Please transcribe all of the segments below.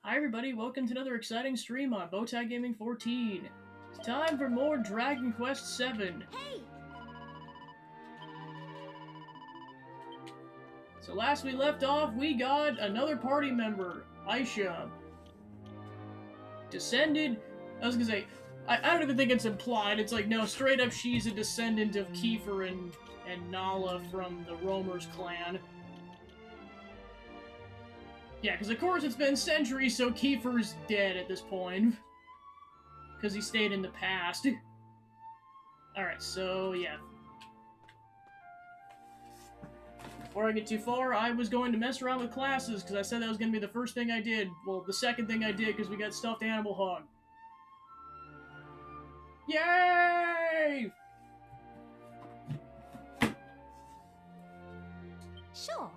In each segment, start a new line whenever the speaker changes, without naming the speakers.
Hi everybody, welcome to another exciting stream on Bowtie Gaming 14. It's time for more Dragon Quest VII.
Hey!
So last we left off, we got another party member, Aisha. Descended, I was gonna say, I don't even think it's implied, it's like, no, straight up she's a descendant of Kiefer and Nala from the Roamers clan. Yeah, because of course it's been centuries, so Kiefer's dead at this point. Because he stayed in the past. Alright, so yeah. Before I get too far, I was going to mess around with classes, because I said that was going to be the first thing I did. Well, the second thing I did, because we got Stuffed Animal Hog. Yay!
Sure.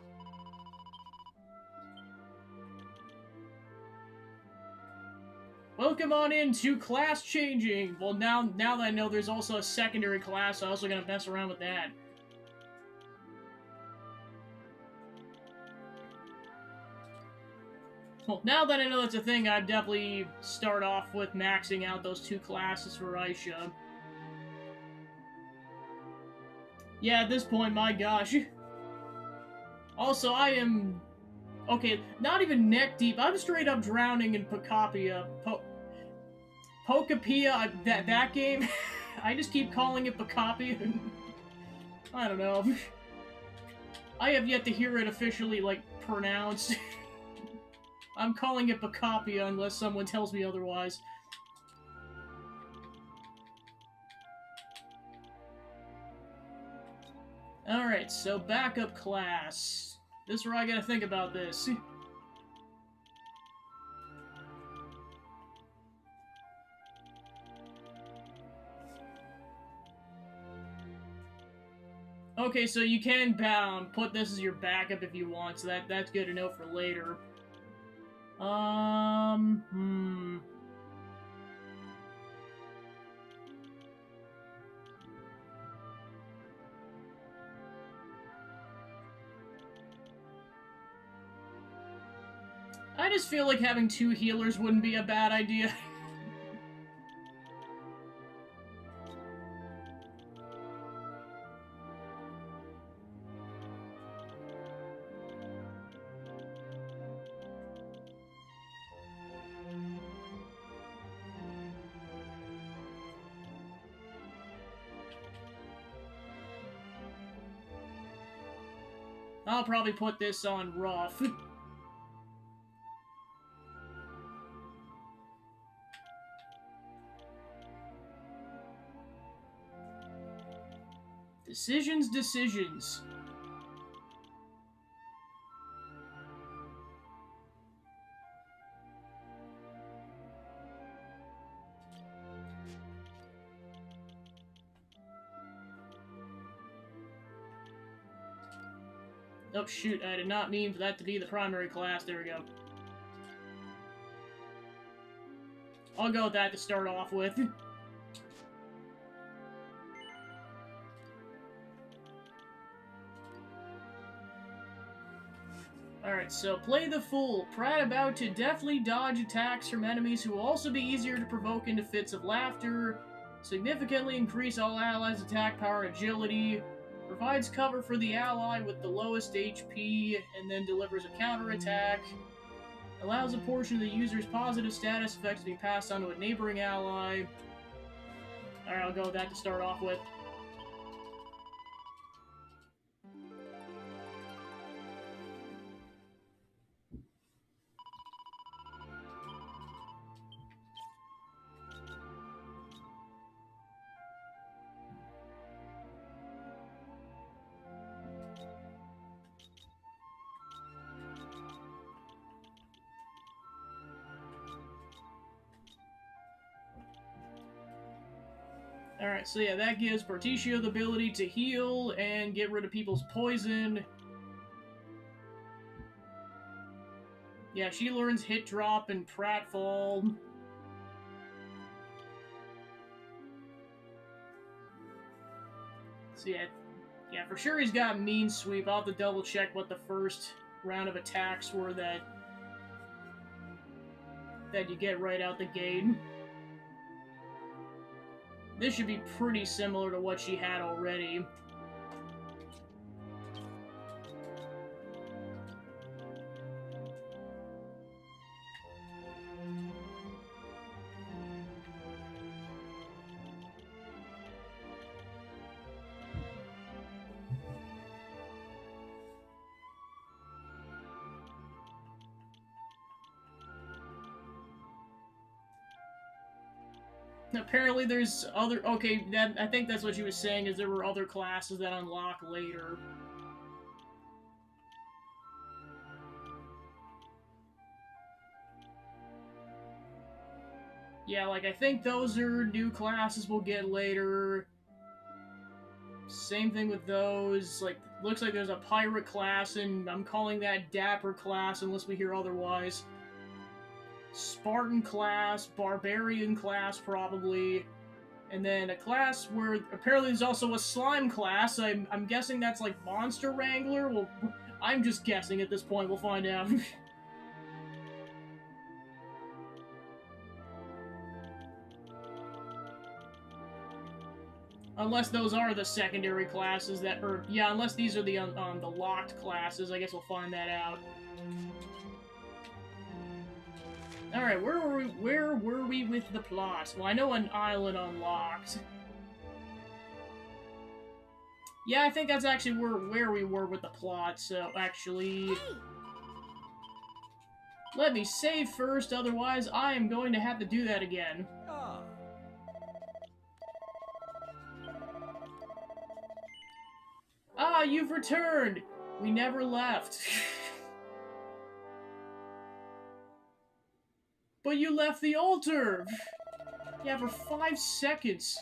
Welcome on into class changing. Well, now that I know there's also a secondary class, I'm also going to mess around with that. Well, now that I know that's a thing, I'd definitely start off with maxing out those two classes for Aisha. Yeah, at this point, my gosh. Also, I am... Okay, not even neck deep. I'm straight up drowning in Pocapia. Pocapia, that game, I just keep calling it Pocapia. I don't know. I have yet to hear it officially, like, pronounced. I'm calling it Pocapia unless someone tells me otherwise. Alright, so backup class. This is where I gotta think about this. Okay, so you can put this as your backup if you want, so that's good to know for later. I just feel like having two healers wouldn't be a bad idea. I'll probably put this on rough. Decisions. Oh shoot, I did not mean for that to be the primary class. There we go. I'll go with that to start off with. Alright, so play the fool. Prat about to deftly dodge attacks from enemies who will also be easier to provoke into fits of laughter. Significantly increase all allies' attack power and agility. Provides cover for the ally with the lowest HP, and then delivers a counterattack. Allows a portion of the user's positive status effects to be passed on to a neighboring ally. Alright, I'll go with that to start off with. Alright, so yeah, that gives Particio the ability to heal and get rid of people's poison. Yeah, she learns Hit Drop and Pratfall. So yeah, for sure he's got Mean Sweep. I'll have to double check what the first round of attacks were that that you get right out the gate. This should be pretty similar to what she had already. Apparently there's other... Okay, I think that's what she was saying, is there were other classes that unlock later. Yeah, like, I think those are new classes we'll get later. Same thing with those. Like, looks like there's a pirate class, and I'm calling that Dapper class unless we hear otherwise. Spartan class, Barbarian class, probably. And then a class where apparently there's also a Slime class. I'm guessing that's like Monster Wrangler? Well, I'm just guessing at this point. We'll find out. Unless those are the secondary classes that... Or, yeah, unless these are the locked classes. I guess we'll find that out. Alright, where were we with the plot? Well, I know an island unlocked. Yeah, I think that's actually where we were with the plot, so actually... Let me save first, otherwise I am going to have to do that again. Ah, you've returned! We never left. But you left the altar! Yeah, for 5 seconds.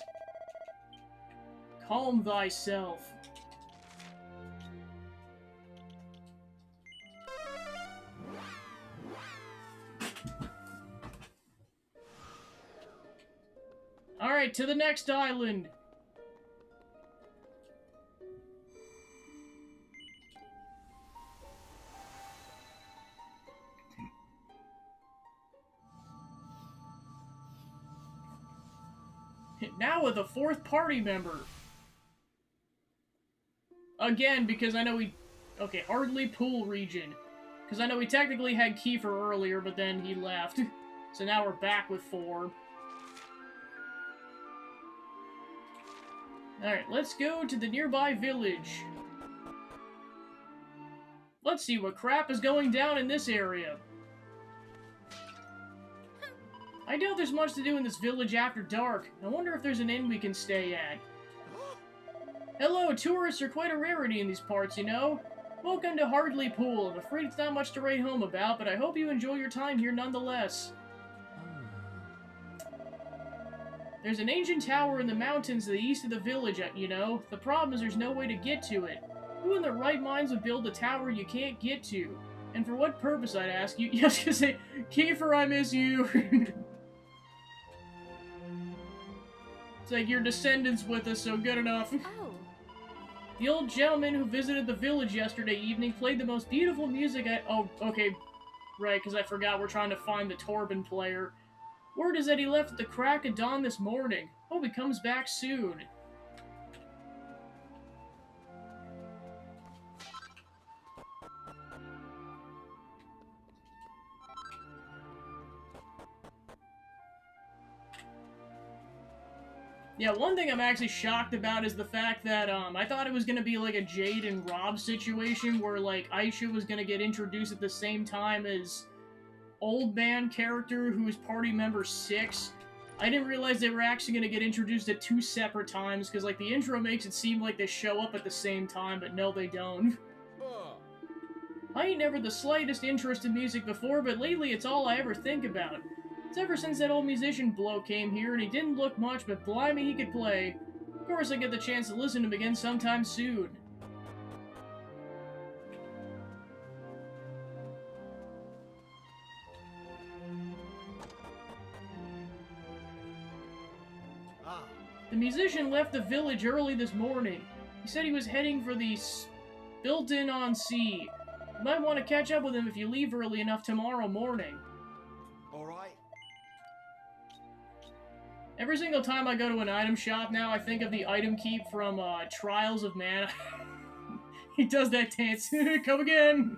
Calm thyself. Alright, to the next island. Now with a 4th party member. Again, because I know we... Okay, Hardly Pool region. Because I know we technically had Kiefer earlier, but then he left. So now we're back with 4. Alright, let's go to the nearby village. Let's see what crap is going down in this area. I doubt there's much to do in this village after dark. I wonder if there's an inn we can stay at. Hello, tourists are quite a rarity in these parts, you know? Welcome to Hardly Pool. I'm afraid it's not much to write home about, but I hope you enjoy your time here nonetheless. There's an ancient tower in the mountains to the east of the village, you know. The problem is there's no way to get to it. Who in their right minds would build a tower you can't get to? And for what purpose, I'd ask you? Yes, to say, Kiefer, I miss you. It's like your descendants with us, so good enough.
Oh.
The old gentleman who visited the village yesterday evening played the most beautiful music Oh, okay. Right, because I forgot we're trying to find the Torben player. Word is that he left at the crack of dawn this morning. Hope he comes back soon. Yeah, one thing I'm actually shocked about is the fact that, I thought it was gonna be like a Jade and Rob situation where, like, Aisha was gonna get introduced at the same time as Old Man character, who is party member 6. I didn't realize they were actually gonna get introduced at 2 separate times, because, like, the intro makes it seem like they show up at the same time, but no, they don't. I ain't never the slightest interest in music before, but lately it's all I ever think about. It's ever since that old musician bloke came here, and he didn't look much, but blimey, he could play. Of course I get the chance to listen to him again sometime soon. The musician left the village early this morning. He said he was heading for the Spilton-on-Sea. You might want to catch up with him if you leave early enough tomorrow morning.
Alright.
Every single time I go to an item shop now, I think of the item keep from Trials of Mana. He does that dance. Come again!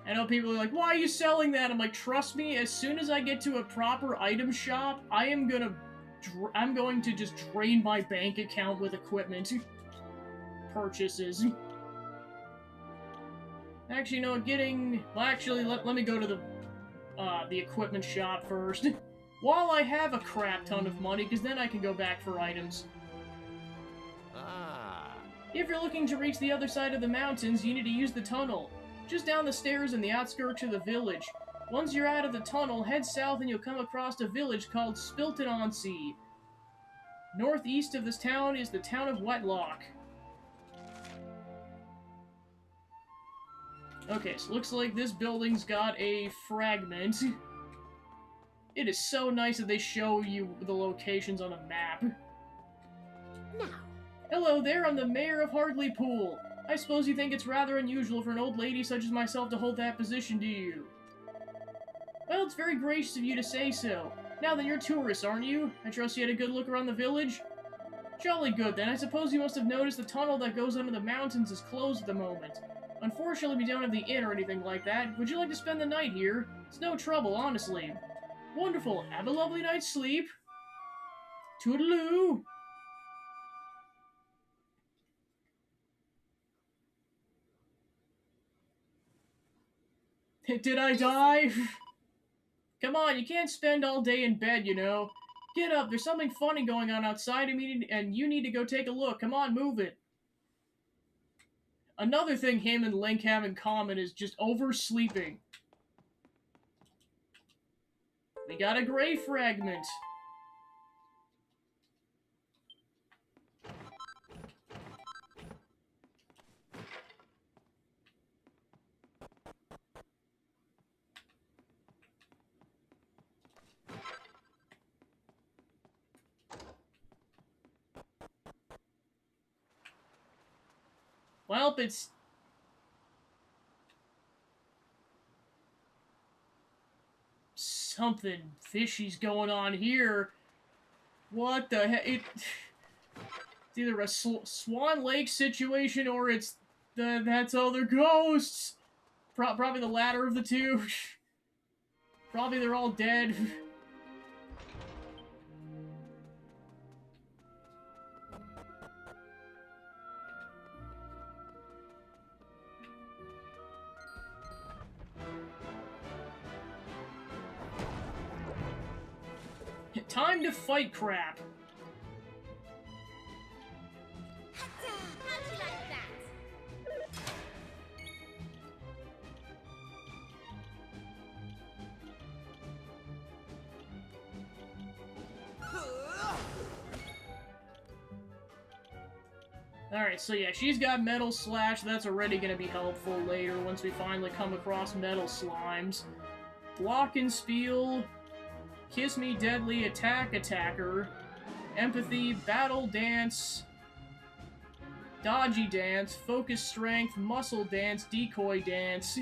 I know people are like, why are you selling that? I'm like, trust me, as soon as I get to a proper item shop, I'm going to just drain my bank account with equipment purchases. Actually, no, let me go to the equipment shop first. While I have a crap ton of money, because then I can go back for items. If you're looking to reach the other side of the mountains, you need to use the tunnel. Just down the stairs in the outskirts of the village. Once you're out of the tunnel, head south and you'll come across a village called Spilton-on-Sea. Northeast of this town is the town of Wetlock. Okay, so looks like this building's got a fragment. It is so nice that they show you the locations on a map.
Now.
Hello there, I'm the mayor of Hardleypool. I suppose you think it's rather unusual for an old lady such as myself to hold that position, do you? Well, it's very gracious of you to say so. Now then, you're tourists, aren't you? I trust you had a good look around the village? Jolly good, then. I suppose you must have noticed the tunnel that goes under the mountains is closed at the moment. Unfortunately, we don't have the inn or anything like that. Would you like to spend the night here? It's no trouble, honestly. Wonderful. Have a lovely night's sleep. Toodaloo! Did I die? Come on, you can't spend all day in bed, you know. Get up, there's something funny going on outside and you need to go take a look. Come on, move it. Another thing him and Link have in common is just oversleeping. We got a gray fragment. Well, it's... something fishy's going on here. What the heck? It's either a Swan Lake situation or it's that's other ghosts. Probably the latter of the two. Probably they're all dead. Time to fight crap.
How'd you like that?
Alright, so yeah, she's got Metal Slash. That's already gonna be helpful later once we finally come across Metal Slimes. Block and Spiel. Kiss Me Deadly, Attack Attacker, Empathy, Battle Dance, Dodgy Dance, Focus Strength, Muscle Dance, Decoy Dance.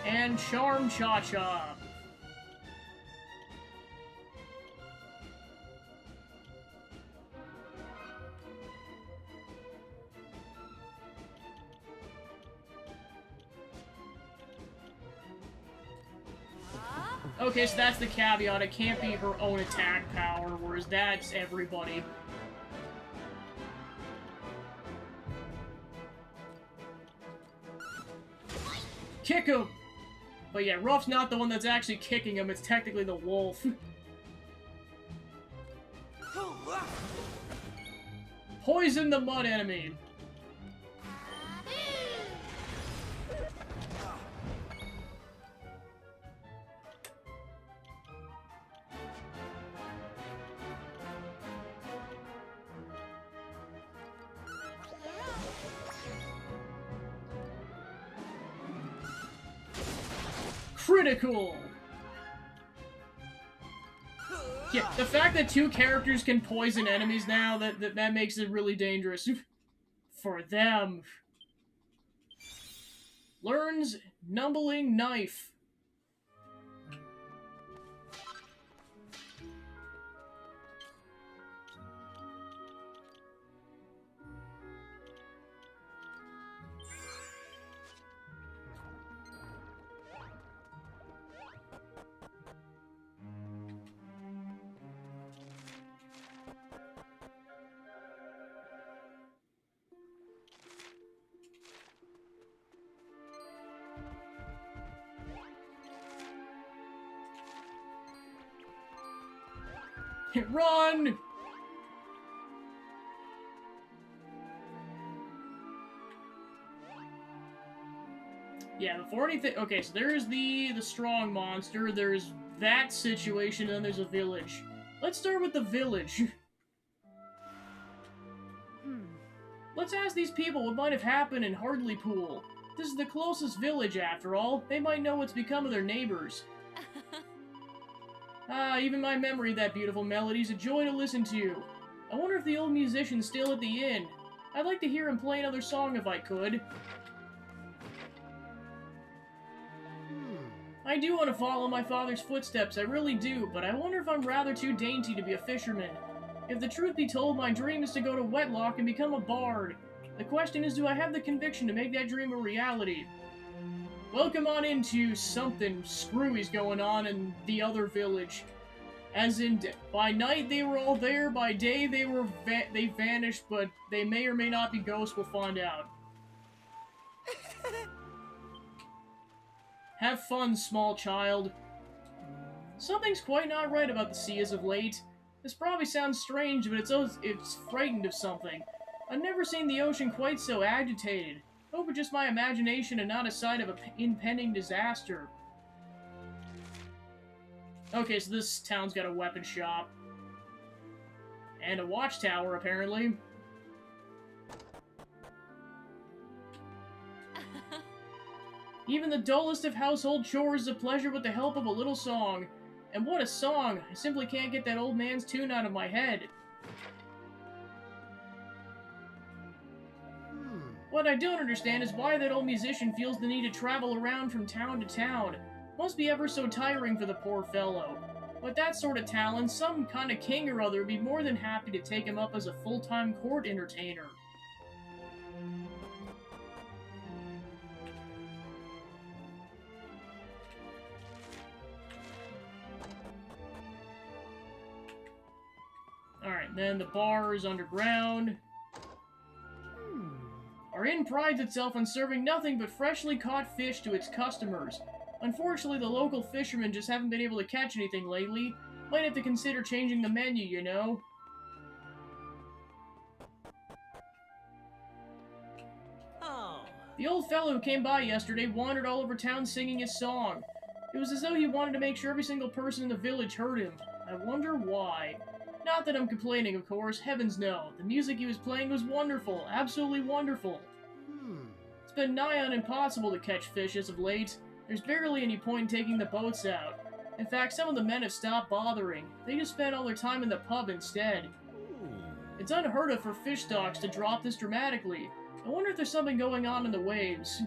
And Charm Cha-Cha. Okay, so that's the caveat. It can't be her own attack power, whereas that's everybody. Kick him! But yeah, Ruff's not the one that's actually kicking him, it's technically the wolf. Poison the mud enemy. critical! Yeah, the fact that two characters can poison enemies now, that makes it really dangerous. For them. Learns Numbling Knife. Run! Yeah, before anything... Okay, so there's the strong monster, there's that situation, and then there's a village. Let's start with the village. Let's ask these people what might have happened in Hardleypool. This is the closest village, after all. They might know what's become of their neighbors. Even my memory of that beautiful melody's a joy to listen to. I wonder if the old musician's still at the inn. I'd like to hear him play another song if I could. I do want to follow my father's footsteps, I really do, but I wonder if I'm rather too dainty to be a fisherman. If the truth be told, my dream is to go to Wetlock and become a bard. The question is, do I have the conviction to make that dream a reality? Welcome on into something screwy's going on in the other village. As in, by night they were all there, by day they vanished, but they may or may not be ghosts, we'll find out. Have fun, small child. Something's quite not right about the sea as of late. This probably sounds strange, but it's frightened of something. I've never seen the ocean quite so agitated. Hope it's just my imagination and not a sign of an impending disaster. Okay, so this town's got a weapon shop. And a watchtower, apparently. Even the dullest of household chores is a pleasure with the help of a little song. And what a song! I simply can't get that old man's tune out of my head. What I don't understand is why that old musician feels the need to travel around from town to town. Must be ever so tiring for the poor fellow. With that sort of talent, some kind of king or other would be more than happy to take him up as a full-time court entertainer. Alright, then the bar is underground. Our inn prides itself on serving nothing but freshly caught fish to its customers. Unfortunately, the local fishermen just haven't been able to catch anything lately. Might have to consider changing the menu, you know.
Oh.
The old fellow who came by yesterday wandered all over town singing his song. It was as though he wanted to make sure every single person in the village heard him. I wonder why. Not that I'm complaining, of course. Heavens no. The music he was playing was wonderful. Absolutely wonderful. It's been nigh on impossible to catch fish as of late. There's barely any point in taking the boats out. In fact, some of the men have stopped bothering. They just spend all their time in the pub instead. It's unheard of for fish stocks to drop this dramatically. I wonder if there's something going on in the waves.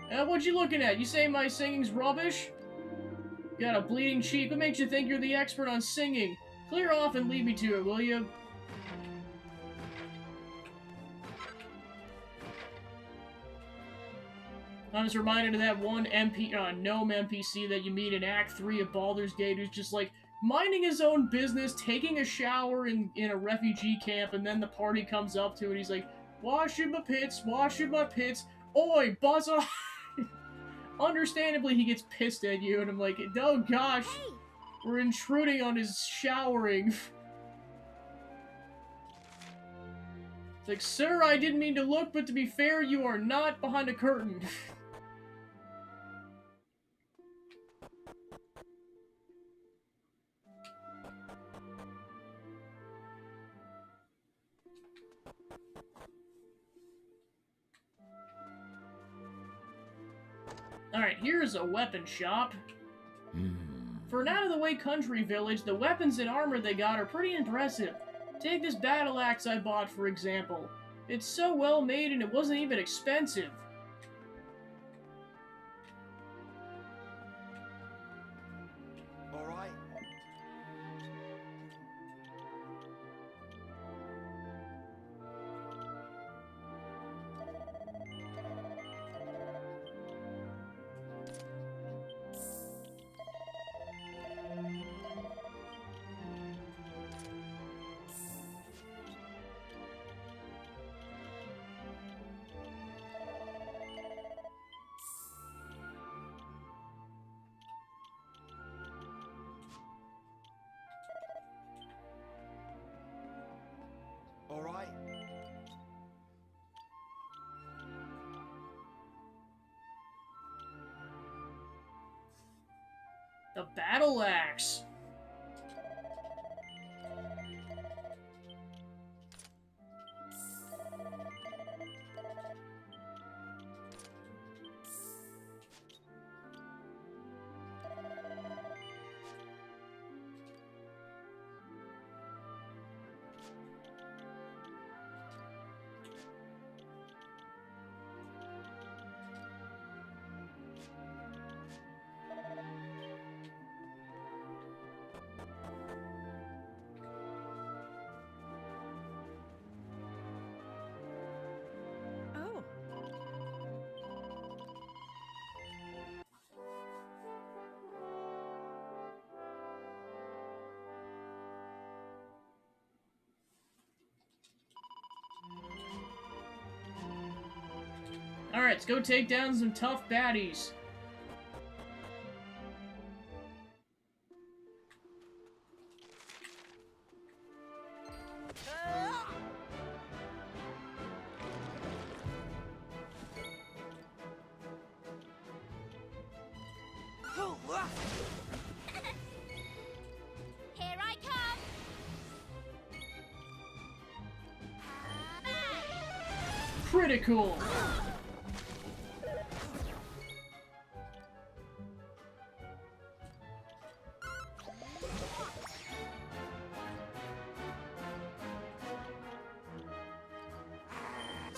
What you looking at? You say my singing's rubbish? Got a bleeding cheek. What makes you think you're the expert on singing? Clear off and leave me to it, will you? I was reminded of that one gnome NPC that you meet in Act 3 of Baldur's Gate who's just like minding his own business, taking a shower in a refugee camp, and then the party comes up to it and he's like, washing my pits, oi, buzz off! Understandably, he gets pissed at you, and I'm like, oh gosh, we're intruding on his showering. It's like, sir, I didn't mean to look, but to be fair, you are not behind a curtain. Alright, here's a weapon shop. For an out-of-the-way country village, the weapons and armor they got are pretty impressive. Take this battle axe I bought, for example. It's so well made and it wasn't even expensive.
All right. All right.
The battle axe.
Oh.
Alright, let's go take down some tough baddies.
Here I come.
Critical!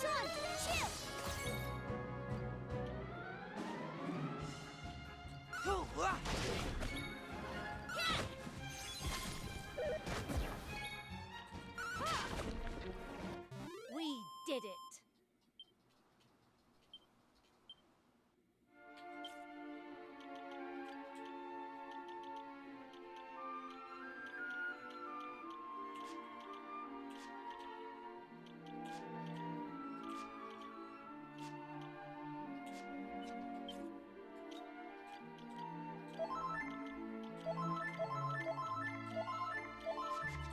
John, chill. We did it.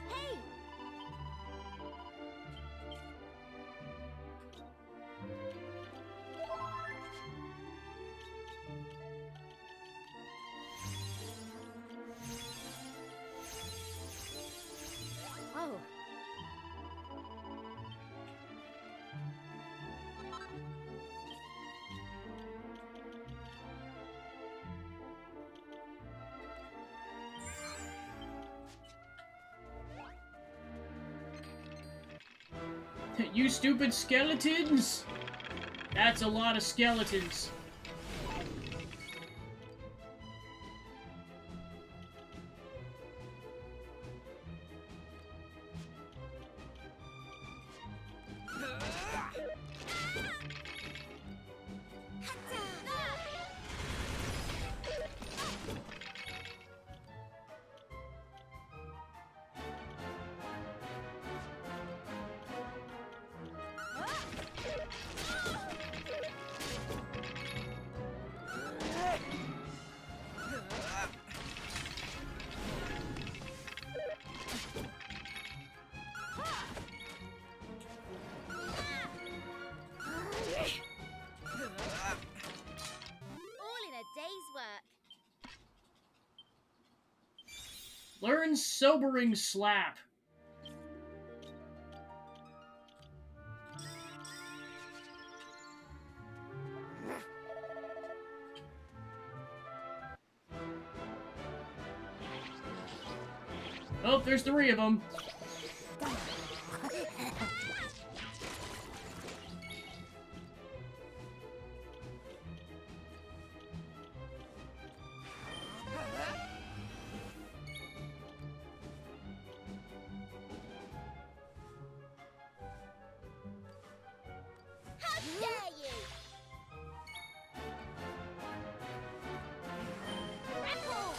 Hey! Oh.
You stupid skeletons! That's a lot of skeletons.
All in a day's work.
Learn sobering slap. Oh, there's 3 of them.
How dare you! Grapple!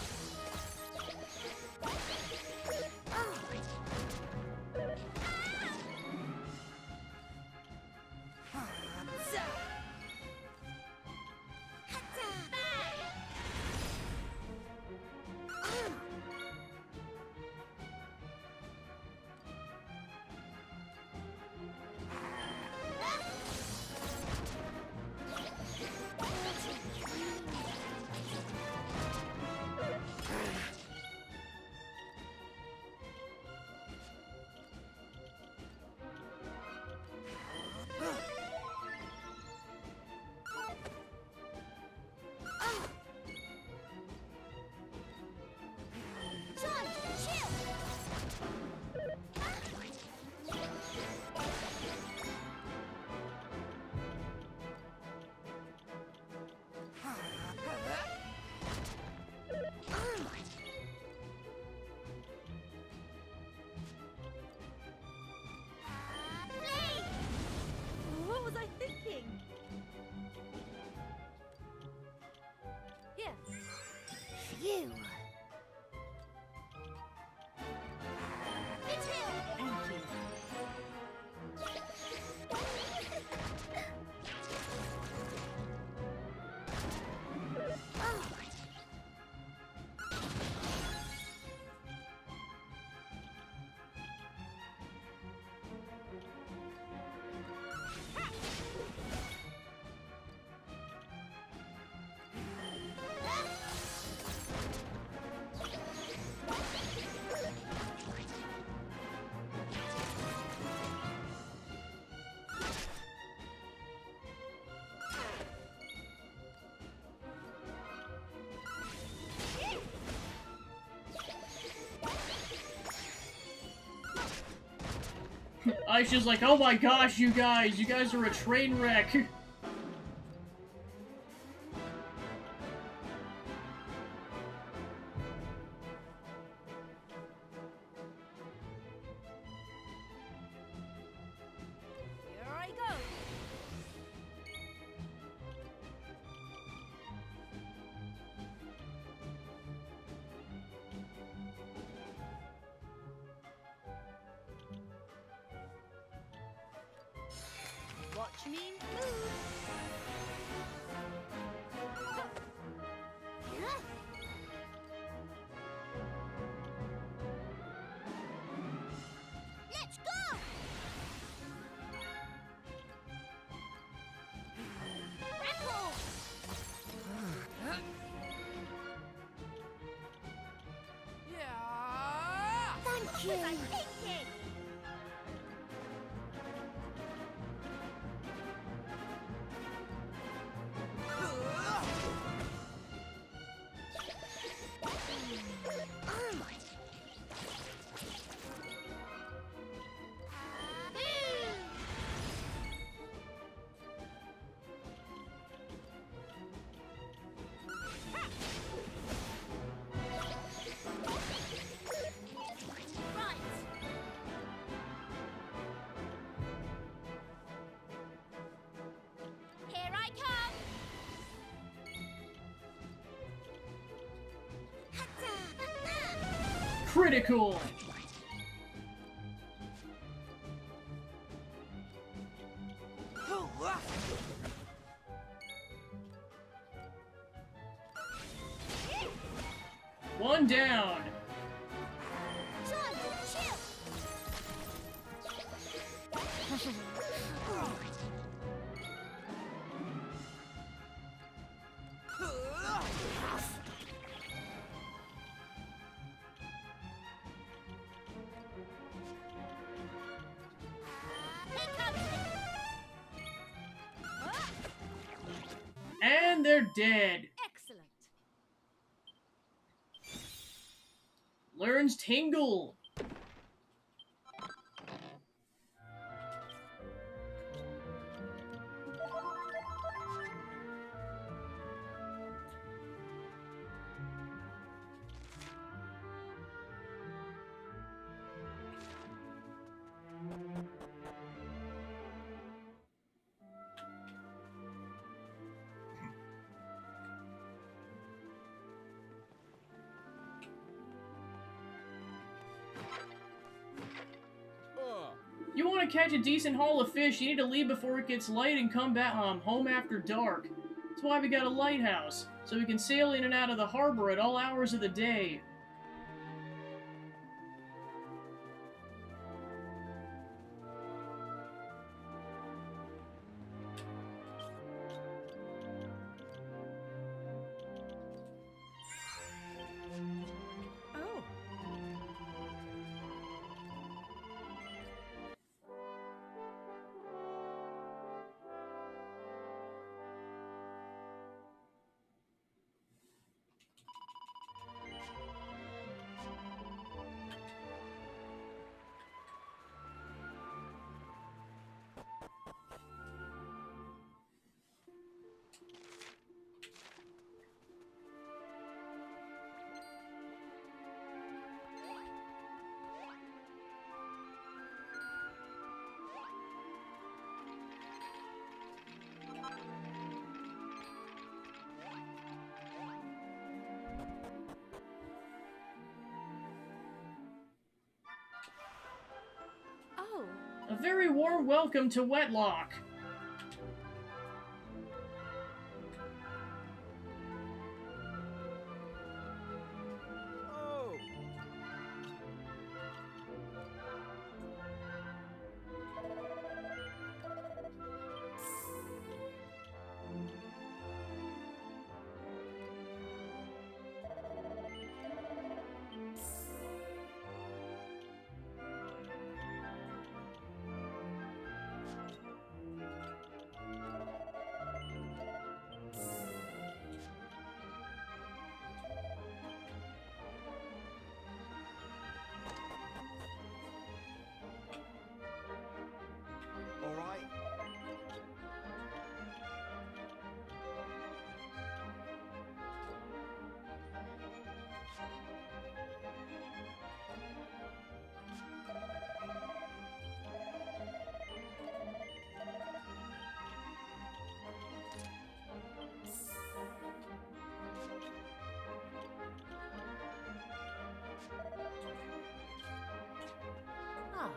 What was I thinking? Here.
Phew! It's him!
Thank you.
Aisha's like, oh my gosh, you guys are a train wreck.
Here I go. Watch me move.
Let's go! Grapple! Thank you! What was I thinking? Right. Here I come.
Critical. One down.
John, chill. Here comes
And they're dead.
Excellent.
Learns Tingle. You want to catch a decent haul of fish, you need to leave before it gets light and come back home after dark. That's why we got a lighthouse, so we can sail in and out of the harbor at all hours of the day.
Oh. Oh.
A very warm welcome to Wetlock.
Oh.
All right.
Ah.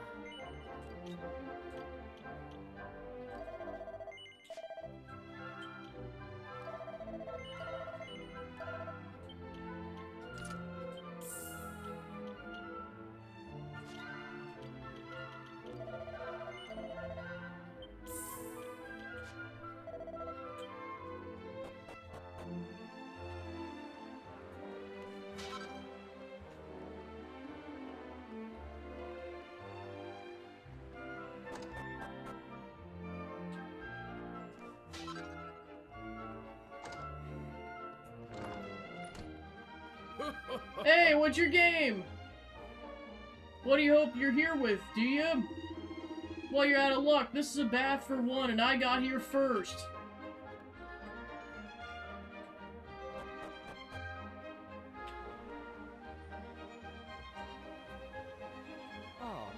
Hey, what's your game? What do you hope you're here with, do you? Well, you're out of luck. This is a bath for one, and I got here first.
Oh.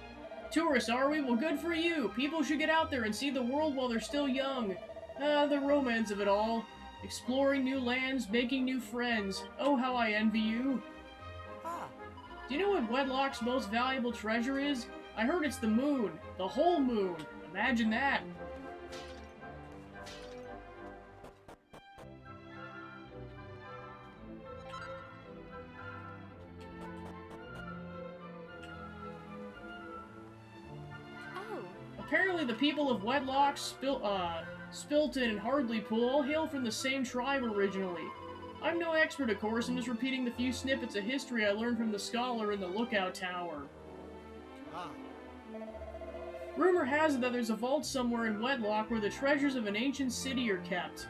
Tourists, are we? Well, good for you. People should get out there and see the world while they're still young. The romance of it all. Exploring new lands, making new friends. Oh, how I envy you.
Ah.
Do you know what Wedlock's most valuable treasure is? I heard it's the moon. The whole moon. Imagine that.
Oh.
Apparently the people of Wedlock, Spilton, and Hardlypool all hail from the same tribe originally. I'm no expert, of course, I'm just repeating the few snippets of history I learned from the scholar in the lookout tower.
Ah.
Rumor has it that there's a vault somewhere in Wedlock where the treasures of an ancient city are kept.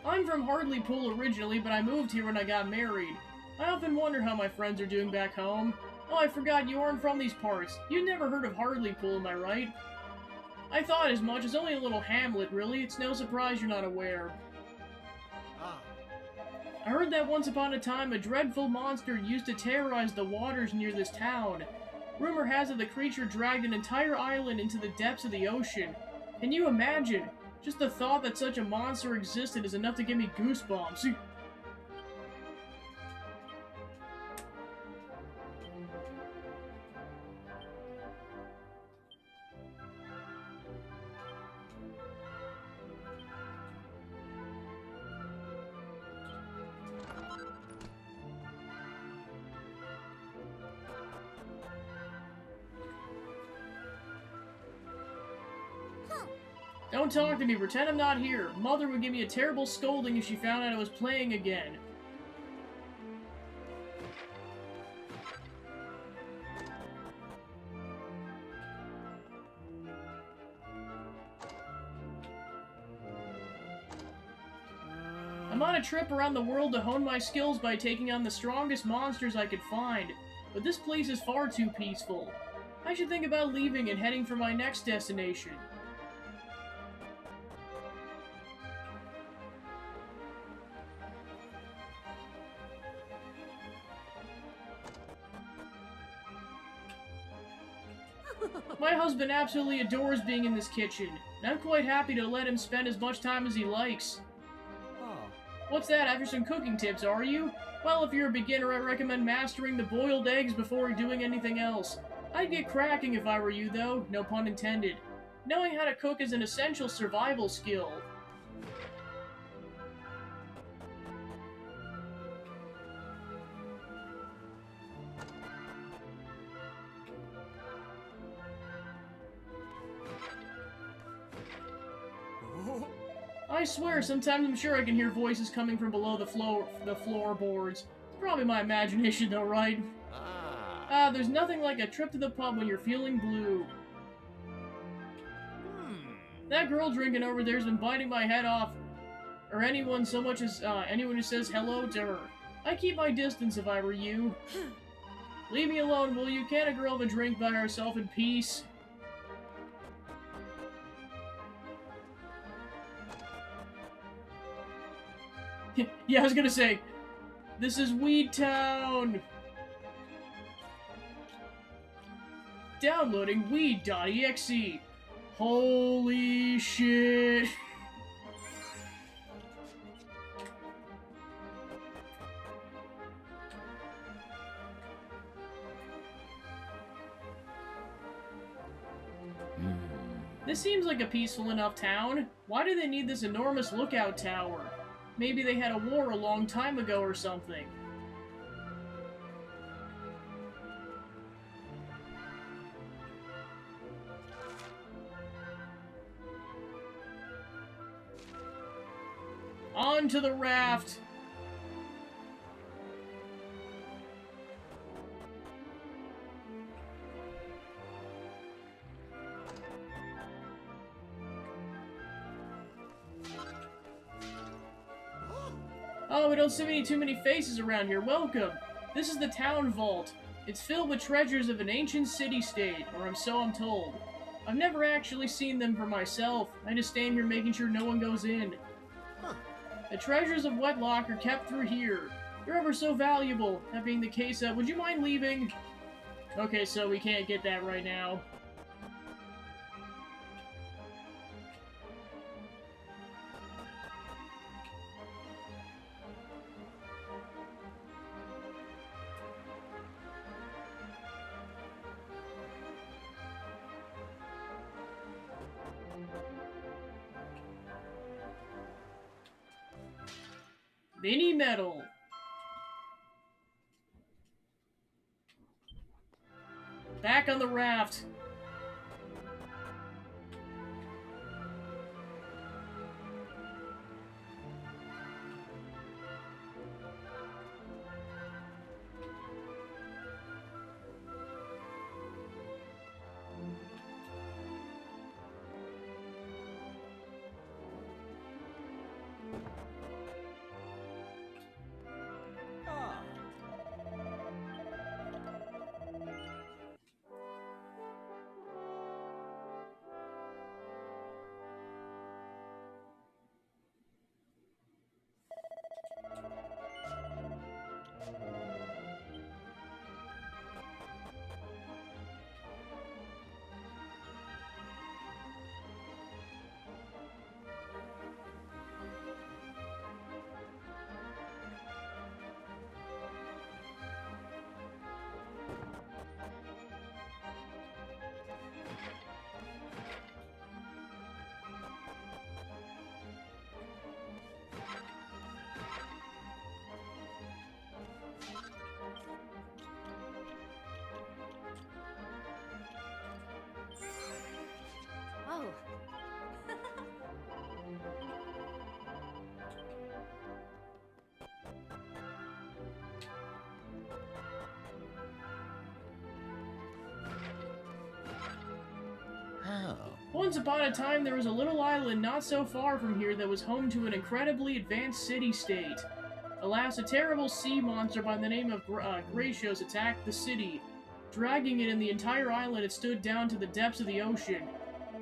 I'm from Hartlepool originally, but I moved here when I got married. I often wonder how my friends are doing back home. Oh, I forgot you aren't from these parts. You've never heard of Hartlepool, am I right? I thought as much. It's only a little hamlet, really. It's no surprise you're not aware.
Ah.
I heard that once upon a time a dreadful monster used to terrorize the waters near this town. Rumor has it the creature dragged an entire island into the depths of the ocean. Can you imagine? Just the thought that such a monster existed is enough to give me goosebumps. Don't talk to me, pretend I'm not here. Mother would give me a terrible scolding if she found out I was playing again. I'm on a trip around the world to hone my skills by taking on the strongest monsters I could find, but this place is far too peaceful. I should think about leaving and heading for my next destination. My husband absolutely adores being in this kitchen, and I'm quite happy to let him spend as much time as he likes.
Oh.
What's that, after some cooking tips, are you? Well, if you're a beginner, I recommend mastering the boiled eggs before doing anything else. I'd get cracking if I were you, though, no pun intended. Knowing how to cook is an essential survival skill. I swear, sometimes I'm sure I can hear voices coming from below the floorboards. It's probably my imagination though, right?
Ah.
There's nothing like a trip to the pub when you're feeling blue. That girl drinking over there's been biting my head off, or anyone so much as anyone who says hello to her. I'd keep my distance if I were you. Leave me alone, will you? Can't a girl have a drink by herself in peace? Yeah, I was gonna say, this is Weed Town! Downloading weed.exe. Holy shit! This seems like a peaceful enough town. Why do they need this enormous lookout tower? Maybe they had a war a long time ago or something. On to the raft! Oh, we don't see too many faces around here. Welcome! This is the town vault. It's filled with treasures of an ancient city-state, or so I'm told. I've never actually seen them for myself. I just stand here making sure no one goes in. The treasures of Wetlock are kept through here. They're ever so valuable. That being the case, would you mind leaving? Okay, so we can't get that right now. Mini medal. Back on the raft. Once upon a time, there was a little island not so far from here that was home to an incredibly advanced city-state. Alas, a terrible sea monster by the name of Gracios attacked the city. Dragging it and the entire island, it stood down to the depths of the ocean.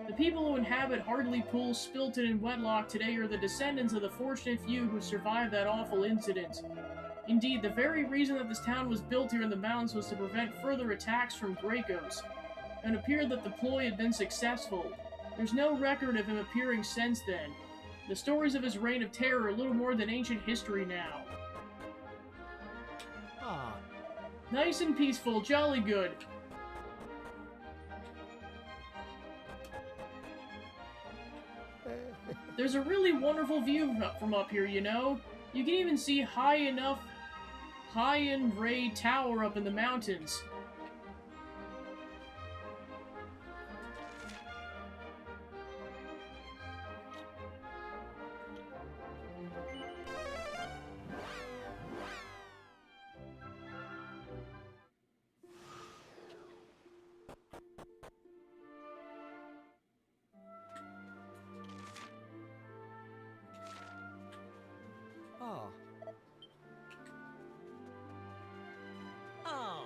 The people who inhabit Hardley Pool, Spilton, and Wetlock today are the descendants of the fortunate few who survived that awful incident. Indeed, the very reason that this town was built here in the mountains was to prevent further attacks from Gracos, and it appeared that the ploy had been successful. There's no record of him appearing since then. The stories of his reign of terror are little more than ancient history now.
Ah.
Nice and peaceful, jolly good. There's a really wonderful view from up here, you know? You can even see High and Ray Tower up in the mountains.
Ah. Oh.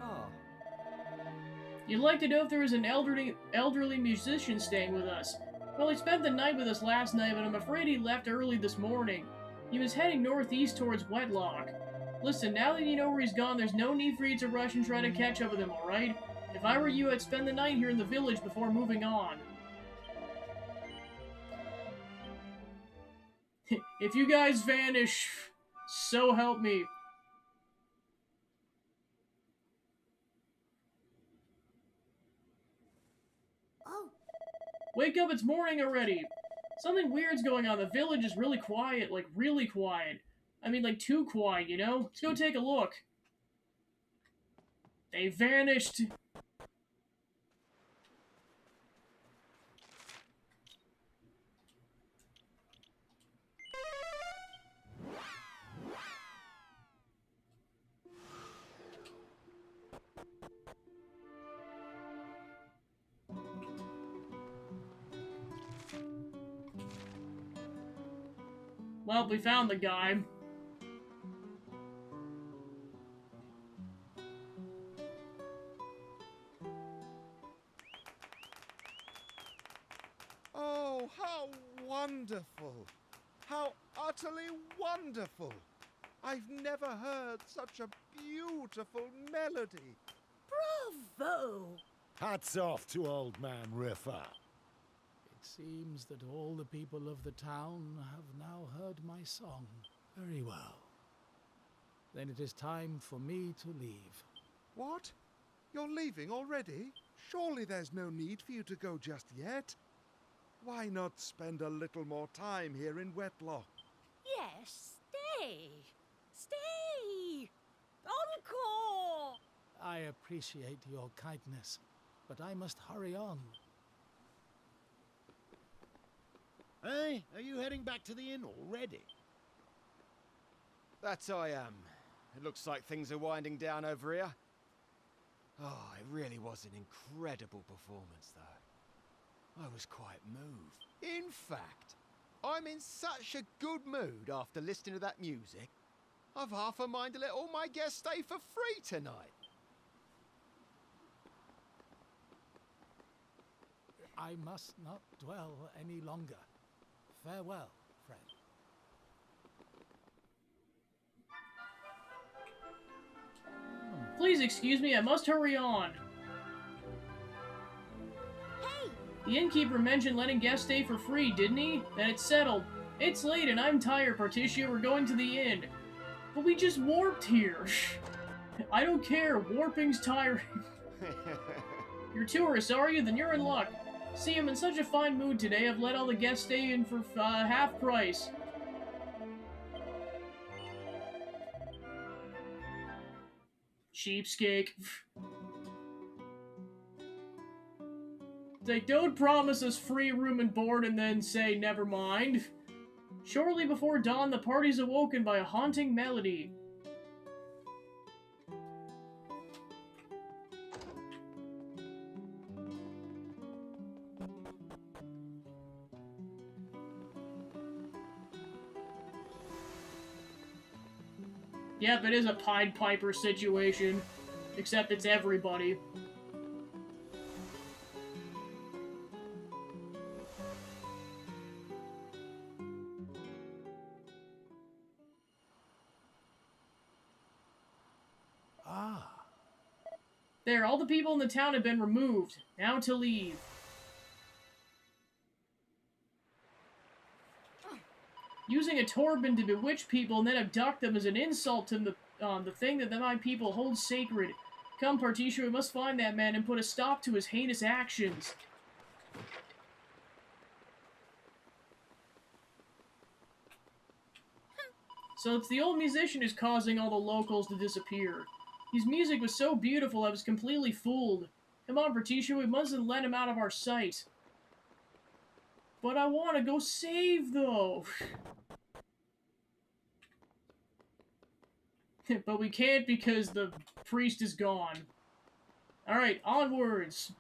Ah.
You'd like to know if there was an elderly musician staying with us. Well, he spent the night with us last night, but I'm afraid he left early this morning. He was heading northeast towards Wetlock. Listen, now that you know where he's gone, there's no need for you to rush and try to catch up with him, alright? If I were you, I'd spend the night here in the village before moving on. If you guys vanish, so help me.
Oh,
Wake up, it's morning already! Something weird's going on. The village is really quiet, like really quiet. I mean, like too quiet, you know? Let's go take a look. They vanished. Well, we found the guy.
Oh, how wonderful! How utterly wonderful! I've never heard such a beautiful melody.
bravo!
Hats off to old man Riffa.
It seems that all the people of the town have now heard my song. Very well. Then it is time for me to leave.
What? You're leaving already? Surely there's no need for you to go just yet. Why not spend a little more time here in Wetlock?
Yes, stay! Stay! Encore!
I appreciate your kindness, but I must hurry on.
Hey, are you heading back to the inn already?
That I am. It looks like things are winding down over here. Oh, it really was an incredible performance, though. I was quite moved. In fact, I'm in such a good mood after listening to that music, I've half a mind to let all my guests stay for free tonight.
I must not dwell any longer. Farewell, friend.
Please excuse me, I must hurry on.
Hey!
The innkeeper mentioned letting guests stay for free, didn't he? Then it's settled. It's late and I'm tired, Partitia. We're going to the inn. But we just warped here. I don't care. Warping's tiring. You're tourists, are you? Then you're in luck. See, I'm in such a fine mood today, I've let all the guests stay in for half price. Cheapskate. They don't promise us free room and board and then say never mind. Shortly before dawn, the party's awoken by a haunting melody. Yep, it is a Pied Piper situation. Except it's everybody.
Ah.
There, all the people in the town have been removed. Now to leave. Using a turban to bewitch people and then abduct them is an insult to the thing that my people hold sacred. Come, Partisha, we must find that man and put a stop to his heinous actions. So it's the old musician who's causing all the locals to disappear. His music was so beautiful I was completely fooled. Come on, Partisha, we mustn't let him out of our sight. But I want to go save, though. But we can't because the priest is gone. Alright, onwards.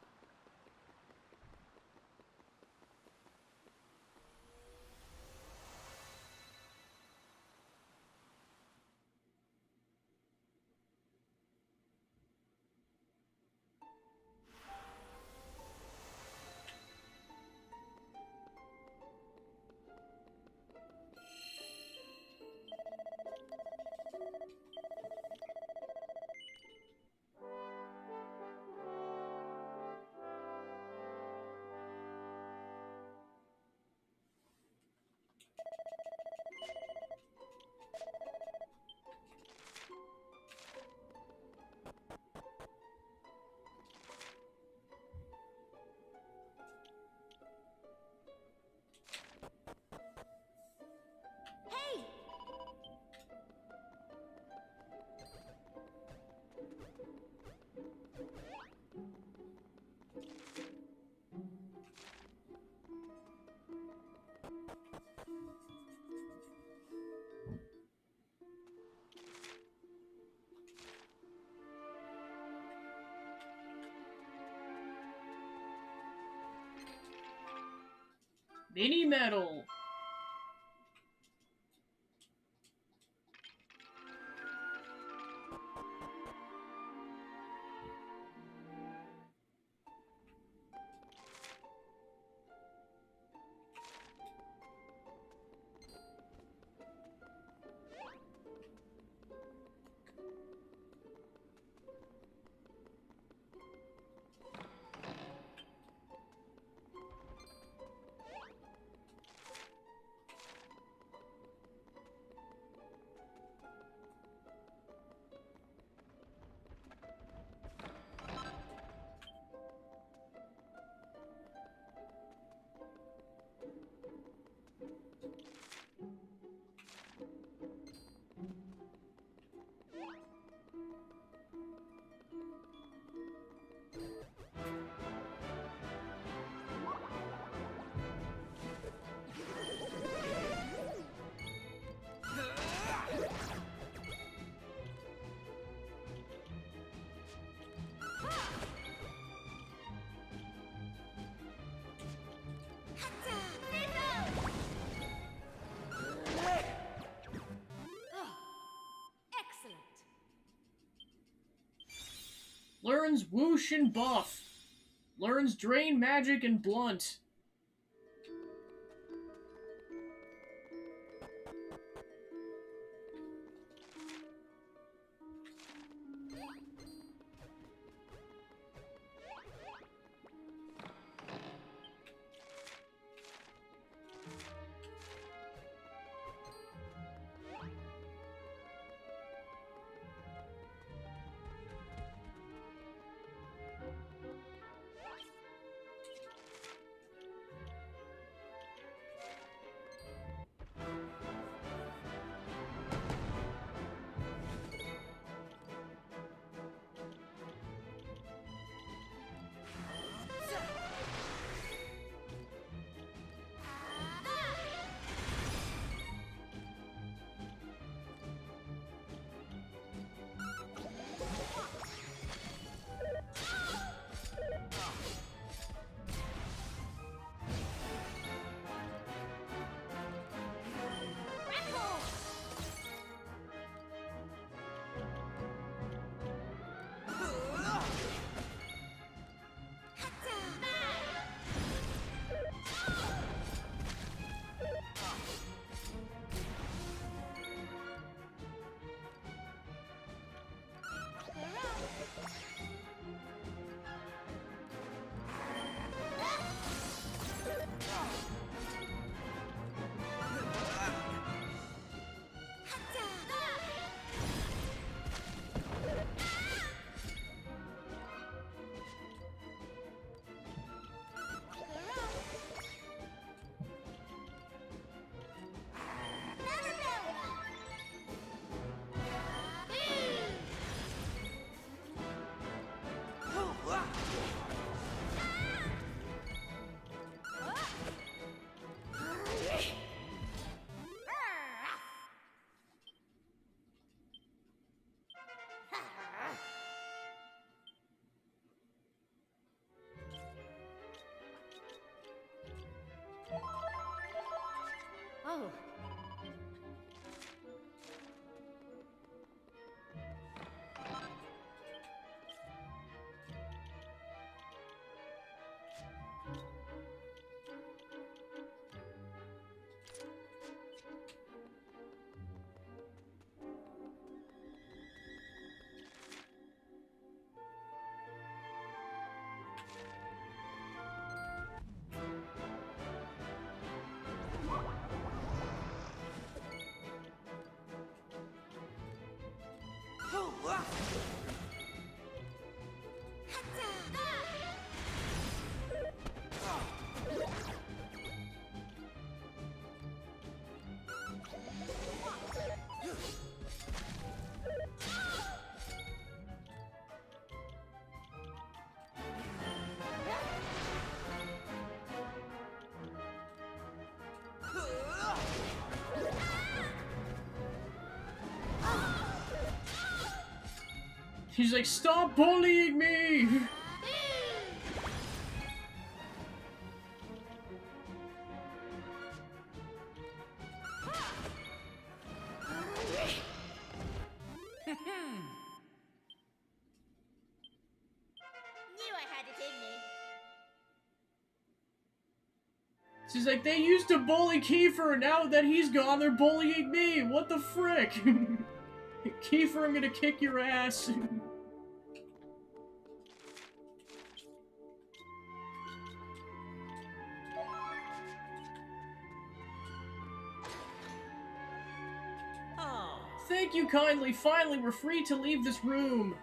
Hey!
Mini medal.
Excellent.
Learns whoosh and buff. Learns drain, magic, and blunt. He's like, stop bullying me!
Knew I had it in me.
She's like, they used to bully Kiefer, now that he's gone, they're bullying me! What the frick? Kiefer, I'm gonna kick your ass.
Oh.
Thank you kindly, finally, we're free to leave this room.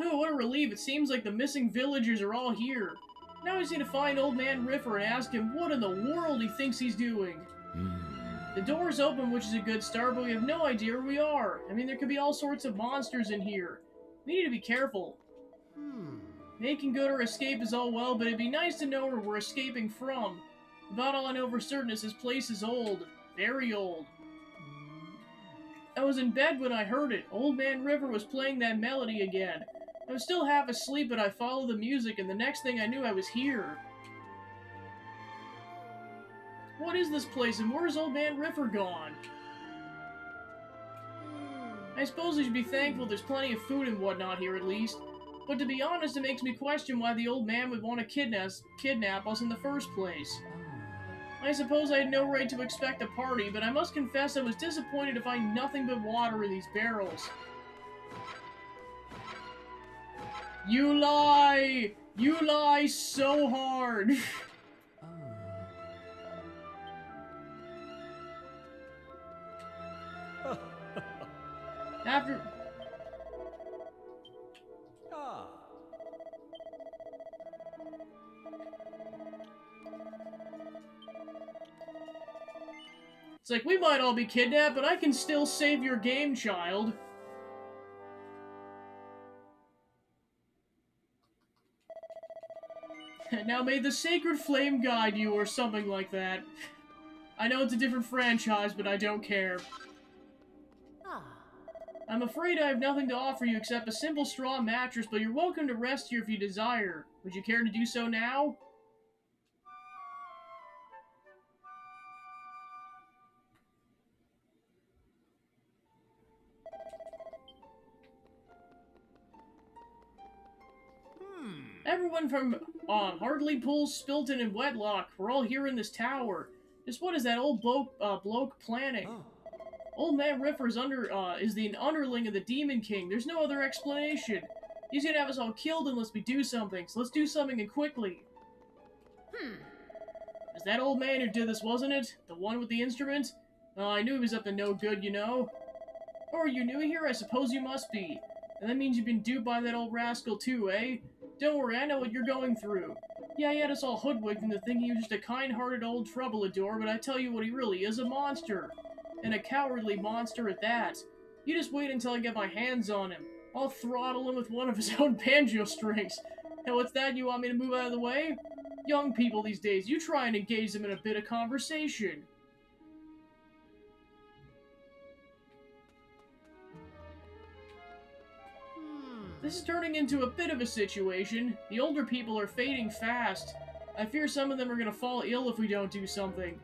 Oh, what a relief, it seems like the missing villagers are all here. Now I just need to find Old Man Riffer and ask him what in the world he thinks he's doing. The door's open, which is a good start, but we have no idea where we are. I mean, there could be all sorts of monsters in here. We need to be careful. Making good our escape is all well, but it'd be nice to know where we're escaping from. About all I know for certain is this place is old. Very old. I was in bed when I heard it. Old Man River was playing that melody again. I was still half asleep, but I followed the music, and the next thing I knew, I was here. What is this place, and where's Old Man River gone? I suppose we should be thankful there's plenty of food and whatnot here, at least. But to be honest, it makes me question why the old man would want to kidnap us in the first place. I suppose I had no right to expect a party, but I must confess I was disappointed to find nothing but water in these barrels. You lie! You lie so hard! After... It's like, we might all be kidnapped, but I can still save your game, child. Now may the sacred flame guide you, or something like that. I know it's a different franchise, but I don't care. I'm afraid I have nothing to offer you except a simple straw mattress, but you're welcome to rest here if you desire. Would you care to do so now? Everyone from Hardleypool, Spilton, and Wetlock, we're all here in this tower. Just what is that old bloke planning? Old Man Riffer's is the underling of the Demon King. There's no other explanation. He's gonna have us all killed unless we do something, so let's do something and quickly. Is that old man who did this, wasn't it? The one with the instrument? I knew he was up to no good, you know. Or are you new here? I suppose you must be. And that means you've been duped by that old rascal too, eh? Don't worry, I know what you're going through. Yeah, he had us all hoodwinked into thinking he was just a kind-hearted old troubadour, but I tell you what he really is, a monster. And a cowardly monster at that. You just wait until I get my hands on him. I'll throttle him with one of his own banjo strings. Now what's that, you want me to move out of the way? Young people these days, you try and engage them in a bit of conversation. This is turning into a bit of a situation. The older people are fading fast. I fear some of them are gonna fall ill if we don't do something.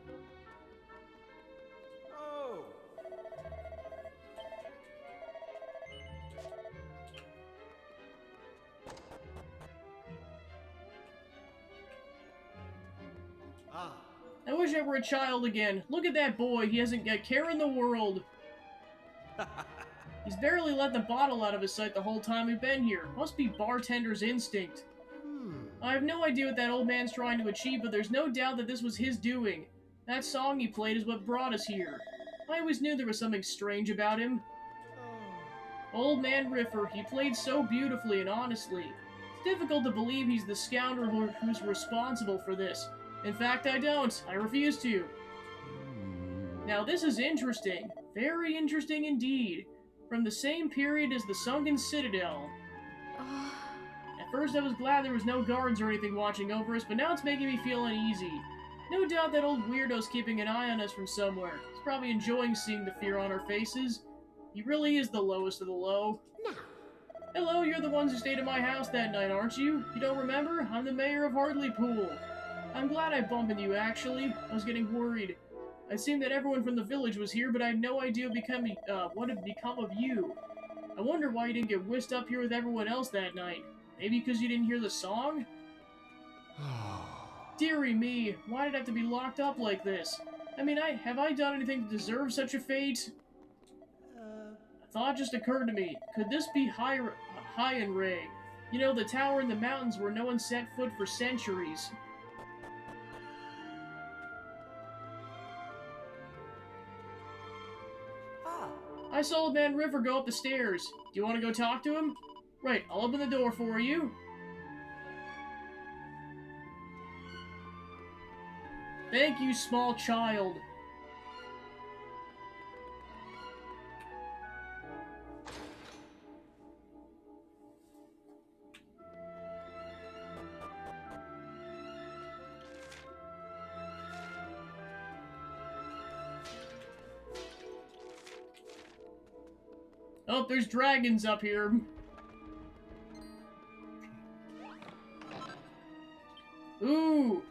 I wish I were a child again. Look at that boy, he hasn't got a care in the world. He's barely let the bottle out of his sight the whole time we've been here. Must be bartender's instinct. I have no idea what that old man's trying to achieve, but there's no doubt that this was his doing. That song he played is what brought us here. I always knew there was something strange about him. Old Man Riffer, he played so beautifully and honestly. It's difficult to believe he's the scoundrel who's responsible for this. In fact, I don't. I refuse to. Now, this is interesting. Very interesting indeed. From the same period as the Sunken Citadel. At first, I was glad there was no guards or anything watching over us, but now it's making me feel uneasy. No doubt that old weirdo's keeping an eye on us from somewhere. He's probably enjoying seeing the fear on our faces. He really is the lowest of the low.
Now,
Hello, you're the ones who stayed at my house that night, aren't you? You don't remember? I'm the mayor of Hartleypool. I'm glad I bumped into you, actually. I was getting worried. It seemed that everyone from the village was here, but I had no idea what had become of you. I wonder why you didn't get whisked up here with everyone else that night. Maybe because you didn't hear the song? Dearie me, why did I have to be locked up like this? I mean, have I done anything to deserve such a fate? A thought just occurred to me. Could this be High and Ray? You know, the tower in the mountains where no one set foot for centuries.
Ah.
I saw Old Man River go up the stairs. Do you want to go talk to him? Right, I'll open the door for you. Thank you, small child. Oh, there's dragons up here. Ooh.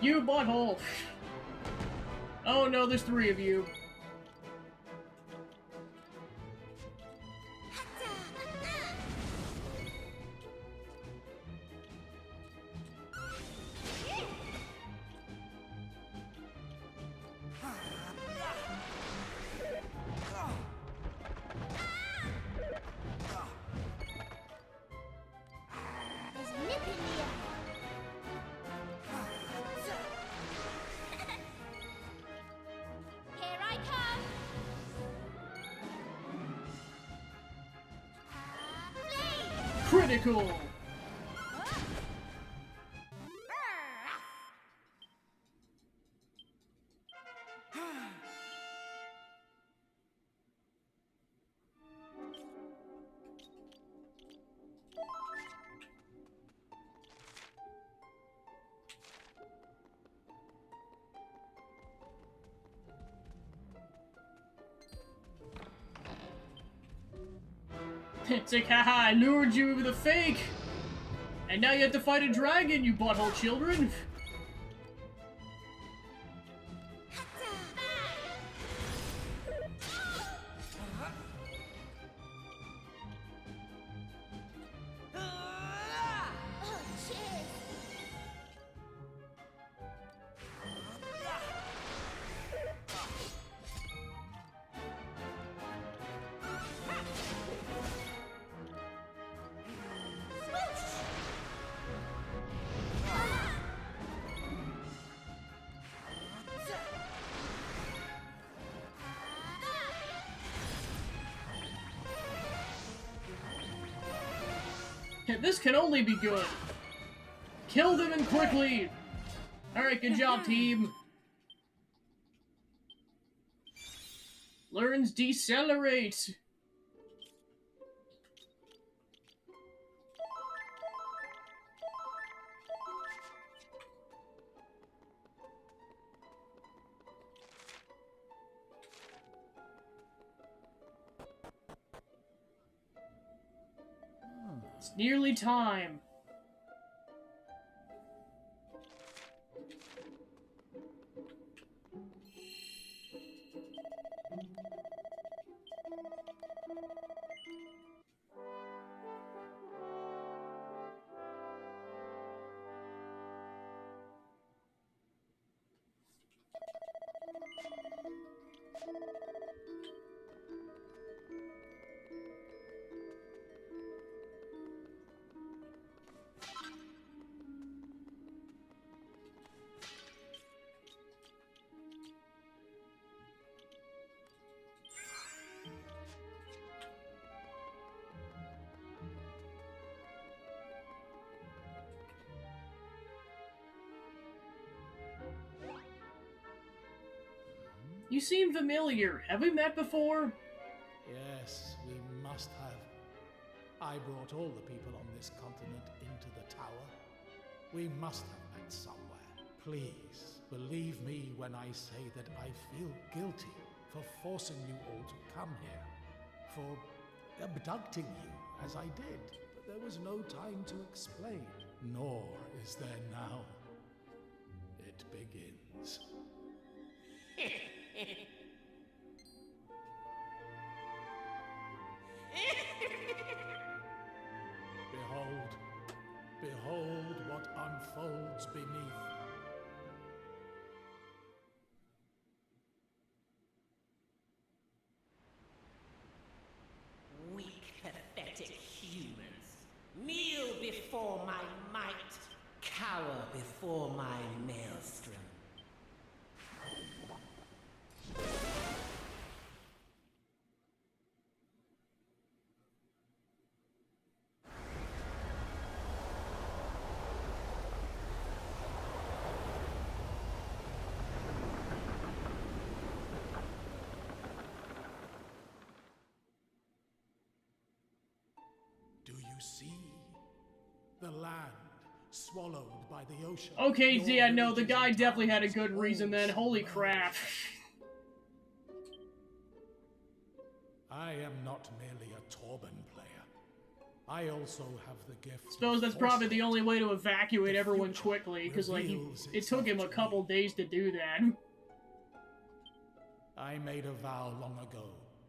You butthole. Oh no, there's 3 of you.
there's nip in the air. Here I come. Flee!
Critical. It's like, haha, I lured you with a fake! And now you have to fight a dragon, you butthole children!
Oh, cheers.
This can only be good. Kill them and quickly! Alright, good job, team. Learns decelerate. It's nearly time. You seem familiar. Have we met before?
Yes, we must have. I brought all the people on this continent into the tower. We must have met somewhere. Please, believe me when I say that I feel guilty for forcing you all to come here, for abducting you as I did. But there was no time to explain, nor is there now. It begins. Behold, behold what unfolds beneath.
Weak, pathetic humans. Kneel before my might. Cower before my maelstrom.
Do you see the land swallowed by the ocean?
Okay,
Your
yeah, no, the
villages
guy
and
definitely had a
towns
good reason then.
all
Holy
submerged.
crap.
I am not merely a Torban player. I also have the gift.
Suppose
of
that's probably
foresight.
the only way to evacuate
The
everyone
future
quickly, because like
reveals
it took him a
itself to
couple
me.
days to do that.
I made a vow long ago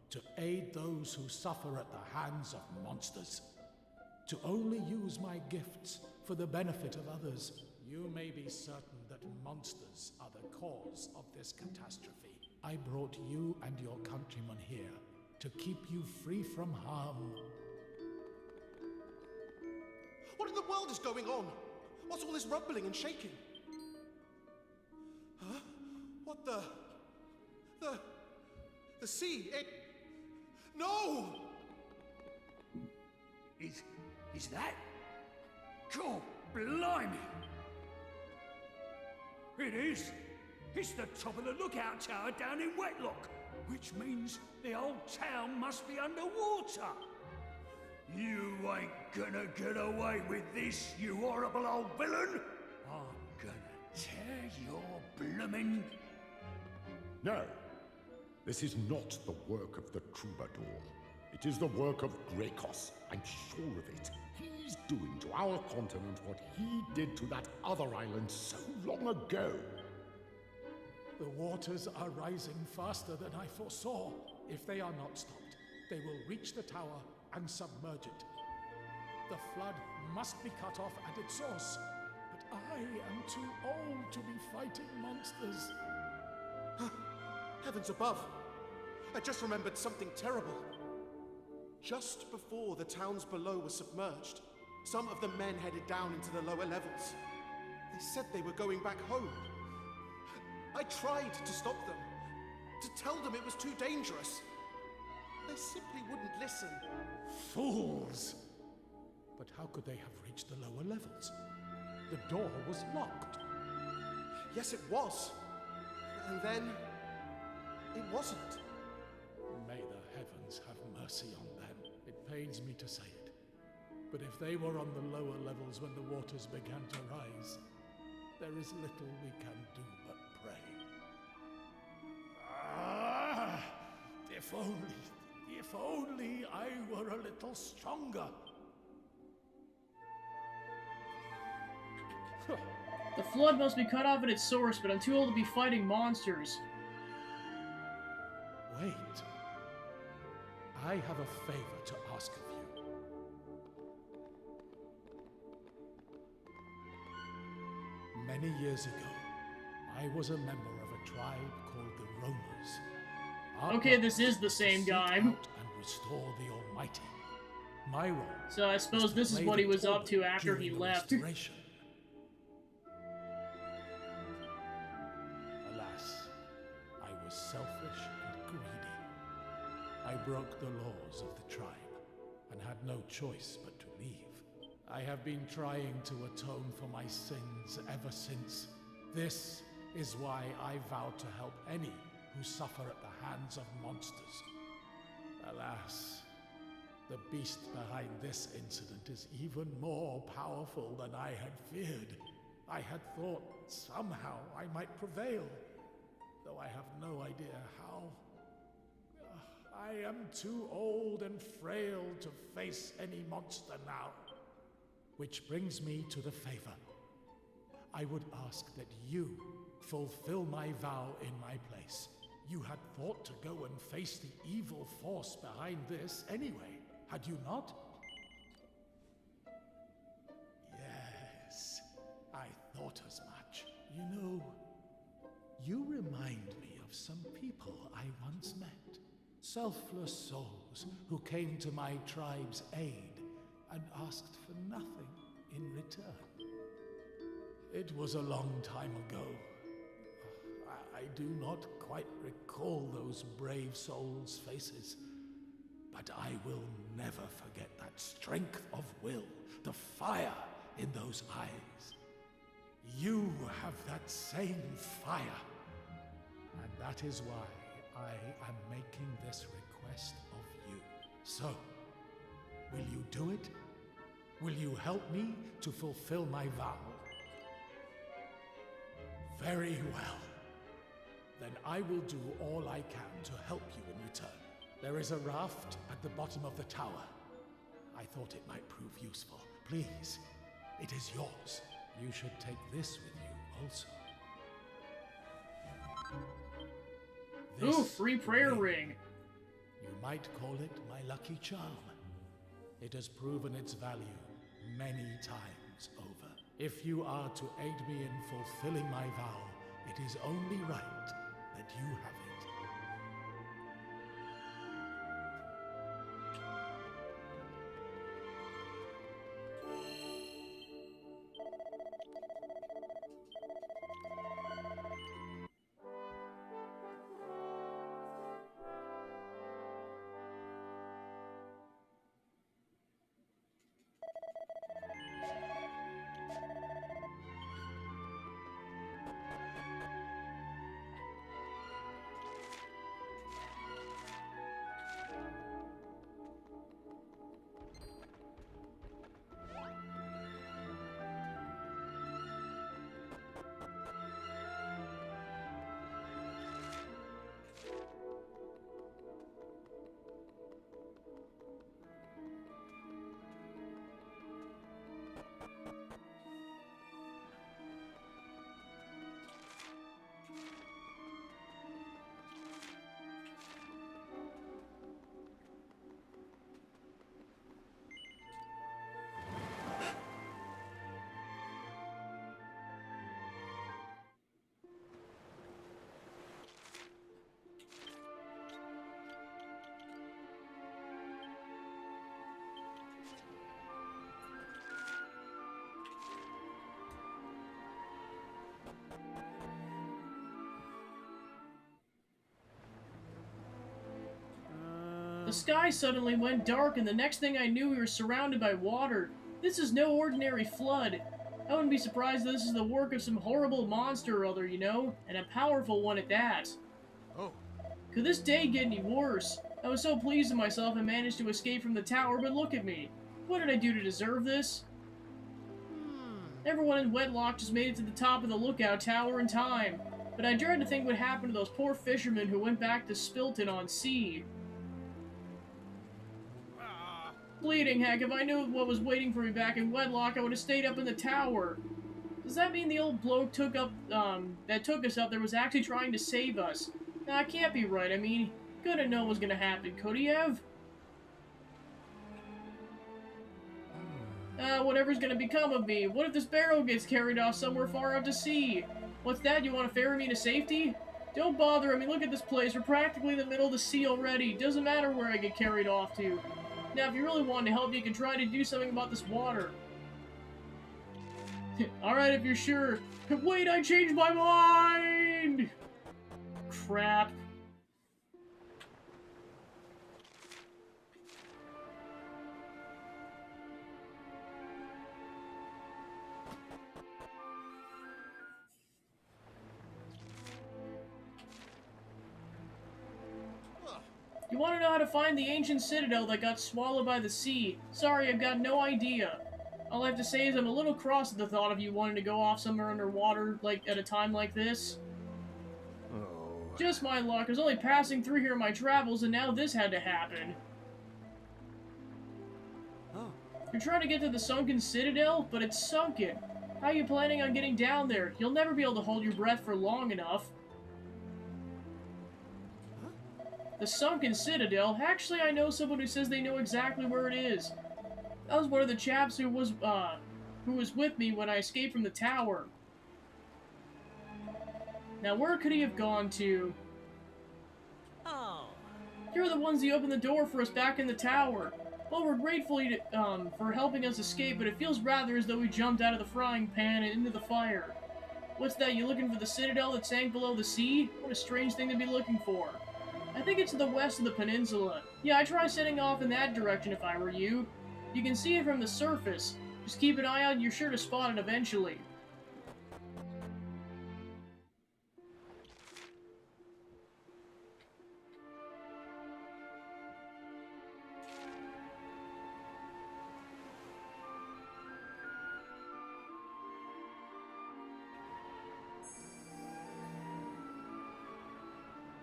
to aid those who suffer at the hands of monsters. To only use my gifts for the benefit of others. You may be certain that monsters are the cause of this catastrophe. I brought you and your countrymen here to keep you free from harm.
What in the world is going on? What's all this rumbling and shaking? Huh? What the... The sea, it... No!
Is that? God, blimey! It is. It's the top of the lookout tower down in Wetlock, which means the whole town must be underwater. You ain't gonna get away with this, you horrible old villain! I'm gonna tear your bloomin'...
No, this is not the work of the troubadour. It is the work of Grakos. I'm sure of it. He's doing to our continent what he did to that other island so long ago.
The waters are rising faster than I foresaw. If they are not stopped, they will reach the tower and submerge it. The flood must be cut off at its source. But I am too old to be fighting monsters.
Heavens above! I just remembered something terrible. Just before the towns below were submerged, some of the men headed down into the lower levels. They said they were going back home. I tried to stop them, to tell them it was too dangerous. They simply wouldn't listen.
Fools! But how could they have reached the lower levels? The door was locked.
Yes, it was. And then... it wasn't.
May the heavens have mercy on them. It pains me to say it. But if they were on the lower levels when the waters began to rise, there is little we can do but pray. Ah! If only I were a little stronger.
The flood must be cut off at its source, but I'm too old to be fighting monsters.
Wait. I have a favor to ask of you. Many years ago, I was a member of a tribe called the Roamers. Our
Okay,
goal
this is the
was to
same
seek
guy.
out and restore the Almighty. My role
So I
was
suppose
to
this is
play
what
the
he was up to
Torban
after he
during the
left.
restoration. Alas, I was selfish and greedy. I broke the laws of the tribe and had no choice but to leave. I have been trying to atone for my sins ever since. This is why I vow to help any who suffer at the hands of monsters. Alas, the beast behind this incident is even more powerful than I had feared. I had thought somehow I might prevail, though I have no idea how. I am too old and frail to face any monster now. Which brings me to the favor. I would ask that you fulfill my vow in my place. You had thought to go and face the evil force behind this anyway, had you not? Yes, I thought as much. You know, you remind me of some people I once met. Selfless souls who came to my tribe's aid and asked for nothing in return. It was a long time ago. I do not quite recall those brave souls' faces, but I will never forget that strength of will, the fire in those eyes. You have that same fire, and that is why I am making this request of you. So, will you do it? Will you help me to fulfill my vow? Very well. Then I will do all I can to help you in return. There is a raft at the bottom of the tower. I thought it might prove useful. Please, it is yours. You should take this with you also.
Ooh, free prayer ring.
You might call it my lucky charm. It has proven its value many times over. If you are to aid me in fulfilling my vow, it is only right that you have it.
The sky suddenly went dark, and the next thing I knew, we were surrounded by water. This is no ordinary flood. I wouldn't be surprised if this is the work of some horrible monster or other, you know? And a powerful one at that.
Oh.
Could this day get any worse? I was so pleased with myself I managed to escape from the tower, but look at me. What did I do to deserve this? Everyone in Wetlock just made it to the top of the lookout tower in time. But I dread to think what happened to those poor fishermen who went back to Spilton on sea. Bleeding heck, if I knew what was waiting for me back in Wedlock, I would have stayed up in the tower. Does that mean the old bloke that took us up there was actually trying to save us? Nah, it can't be right. I mean, couldn't know what was gonna happen, could he have? Whatever's gonna become of me. What if this barrel gets carried off somewhere far out to sea? What's that, you want to ferry me to safety? Don't bother, I mean, look at this place. We're practically in the middle of the sea already. Doesn't matter where I get carried off to. Now, if you really want to help, you can try to do something about this water. Alright, if you're sure. Wait, I changed my mind! Crap. You want to know how to find the ancient citadel that got swallowed by the sea? Sorry, I've got no idea. All I have to say is I'm a little cross at the thought of you wanting to go off somewhere underwater, like, at a time like this.
Oh.
Just my luck. I was only passing through here in my travels, and now this had to happen.
Oh.
You're trying to get to the sunken citadel, but it's sunken. How are you planning on getting down there? You'll never be able to hold your breath for long enough. The sunken citadel? Actually, I know someone who says they know exactly where it is. That was one of the chaps who was with me when I escaped from the tower. Now, where could he have gone to?
Oh.
You're the ones who opened the door for us back in the tower. Well, we're grateful for helping us escape, but it feels rather as though we jumped out of the frying pan and into the fire. What's that, you looking for the citadel that sank below the sea? What a strange thing to be looking for. I think it's to the west of the peninsula. Yeah, I'd try setting off in that direction if I were you. You can see it from the surface. Just keep an eye out and you're sure to spot it eventually.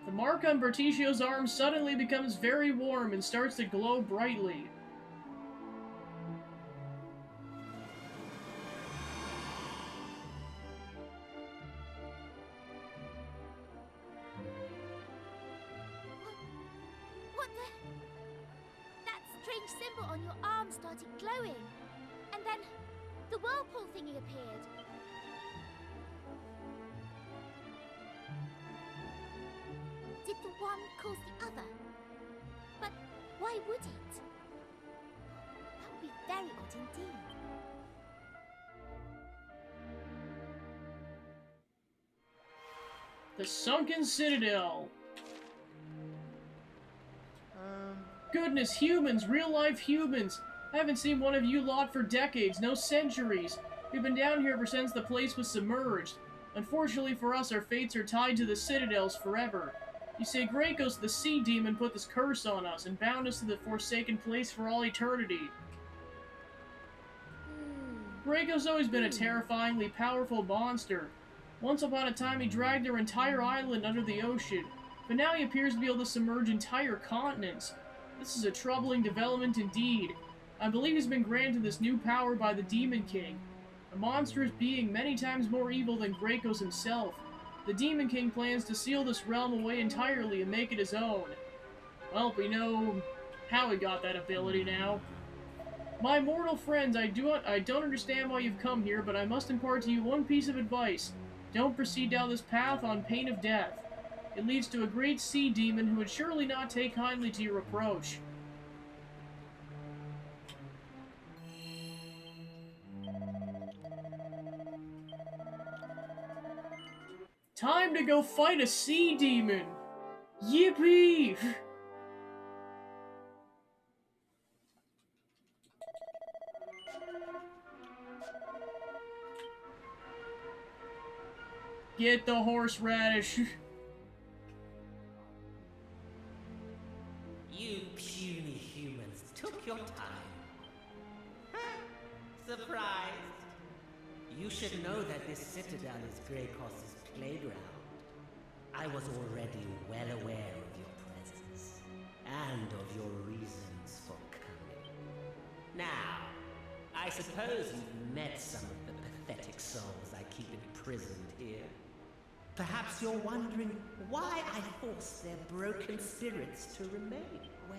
The mark on Berticio's arm suddenly becomes very warm and starts to glow brightly.
What the? That strange symbol on your arm started glowing. And then the whirlpool thingy appeared. Did the one cause the other? But why would it? That would be very odd indeed.
The sunken citadel. Goodness, humans, real-life humans. I haven't seen one of you lot for decades, no centuries. We've been down here ever since the place was submerged. Unfortunately for us, our fates are tied to the citadels forever. You say Gracos, the sea demon, put this curse on us and bound us to the Forsaken Place for all eternity. Gracos always been a terrifyingly powerful monster. Once upon a time, he dragged their entire island under the ocean, but now he appears to be able to submerge entire continents. This is a troubling development indeed. I believe he's been granted this new power by the Demon King, a monstrous being many times more evil than Gracos himself. The Demon King plans to seal this realm away entirely and make it his own. Well, we know how he got that ability now. My mortal friends, I don't understand why you've come here, but I must impart to you one piece of advice. Don't proceed down this path on pain of death. It leads to a great sea demon who would surely not take kindly to your approach. Time to go fight a sea demon! Yippee! Get the horseradish.
You puny humans took your time. Surprised? You should know that this citadel is Gracos' playground. I was already well aware of your presence, and of your reasons for coming. Now, I suppose you've met some of the pathetic souls I keep imprisoned here. Perhaps you're wondering why I force their broken spirits to remain. Well,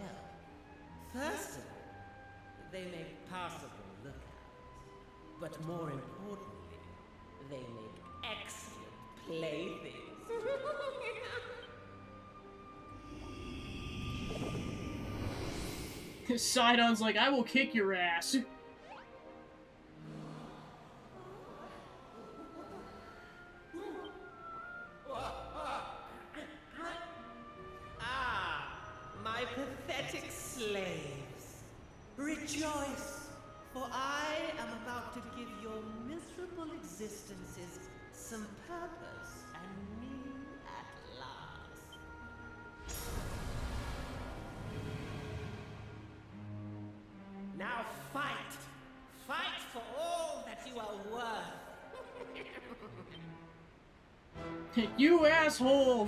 first of all, they make passable lookouts. But more importantly, they make excellent playthings.
Sidon's like, I will kick your ass.
My pathetic slaves, rejoice, for I am about to give your miserable existences some purpose and meaning at last. Now fight! Fight for
You asshole!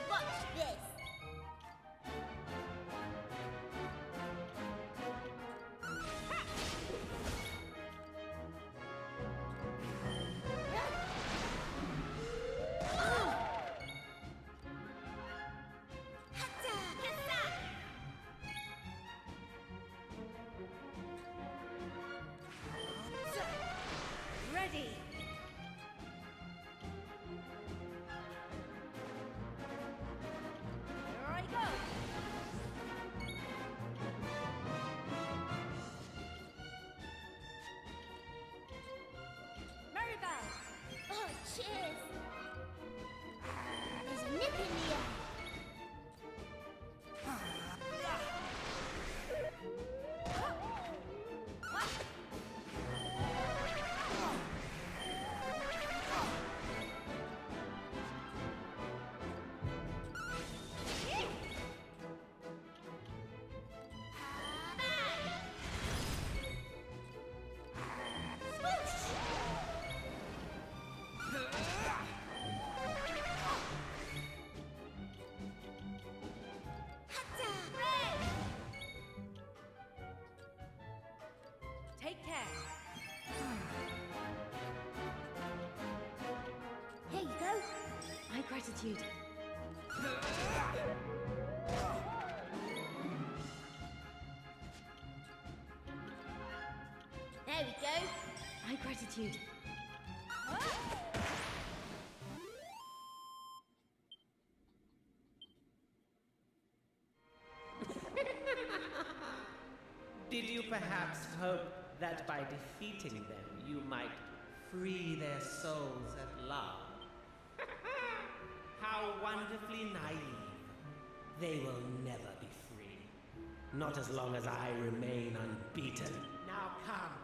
Watch this.
Ready. Here I go. Maribel.
Oh, cheers. There's a nip in the air.
Take care.
Here you go.
My gratitude.
There we go.
My gratitude.
Did you perhaps hope that by defeating them you might free their souls at last? How wonderfully naive. They will never be free. Not as long as I remain unbeaten. Now come,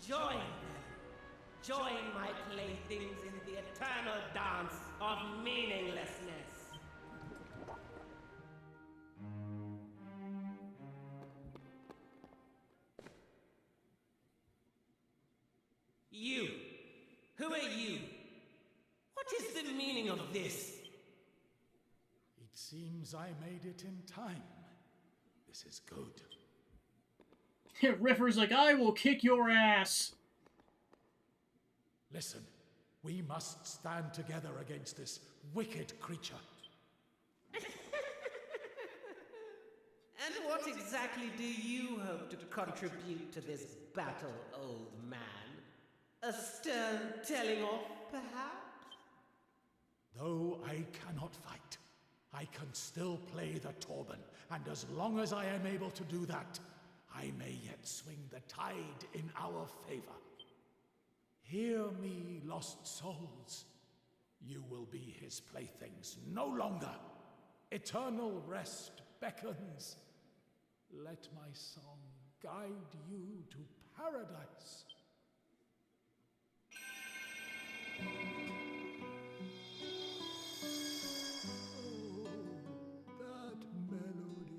join them. Join my playthings in the eternal dance of meaninglessness. You! Who are you? What is the meaning of this?
It seems I made it in time. This is good.
Riffer's like, I will kick your ass.
Listen, we must stand together against this wicked creature.
And what exactly do you hope to contribute to this battle, old man? A stern telling off, perhaps?
Though I cannot fight, I can still play the Torben, and as long as I am able to do that, I may yet swing the tide in our favor. Hear me, lost souls. You will be his playthings no longer. Eternal rest beckons. Let my song guide you to paradise. That melody.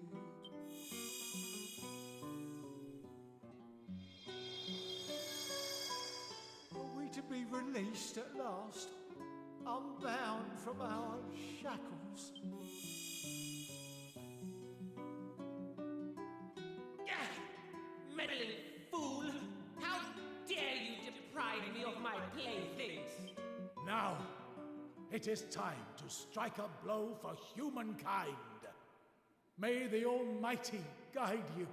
Are we to be released at last? Unbound from our shackles?
Meddling fool! How dare you deprive me of my playthings?
Now, it is time to strike a blow for humankind. May the Almighty guide you.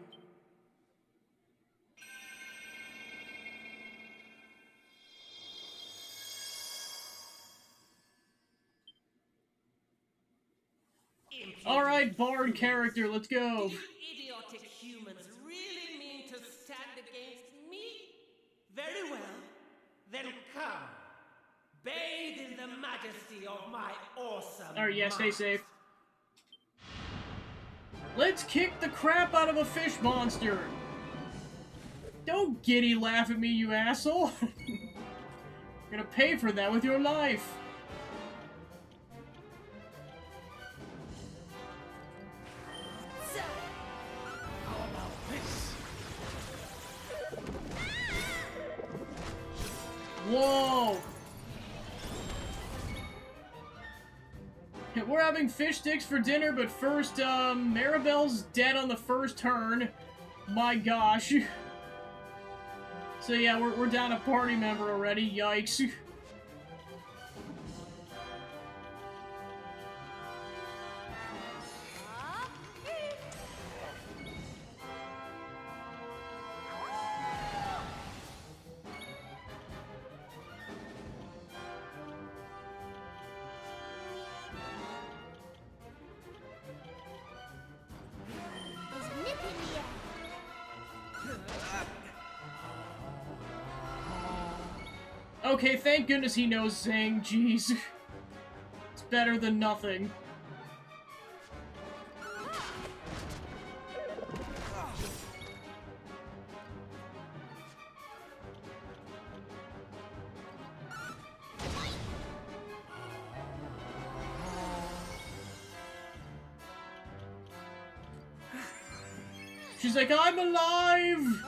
Alright, Bard character, let's go.
You idiotic humans really mean to stand against me? Very well. Then come. Bathe in the majesty of my awesome
Alright, yeah, stay
might.
safe. Let's kick the crap out of a fish monster. Don't giddy laugh at me, you asshole! You're gonna pay for that with your life! Whoa! We're having fish sticks for dinner, but first, Maribel's dead on the first turn. My gosh. So yeah, we're down a party member already, yikes.
There's nip in the air.
Okay, thank goodness he knows Zing, jeez. It's better than nothing. She's like, I'm alive!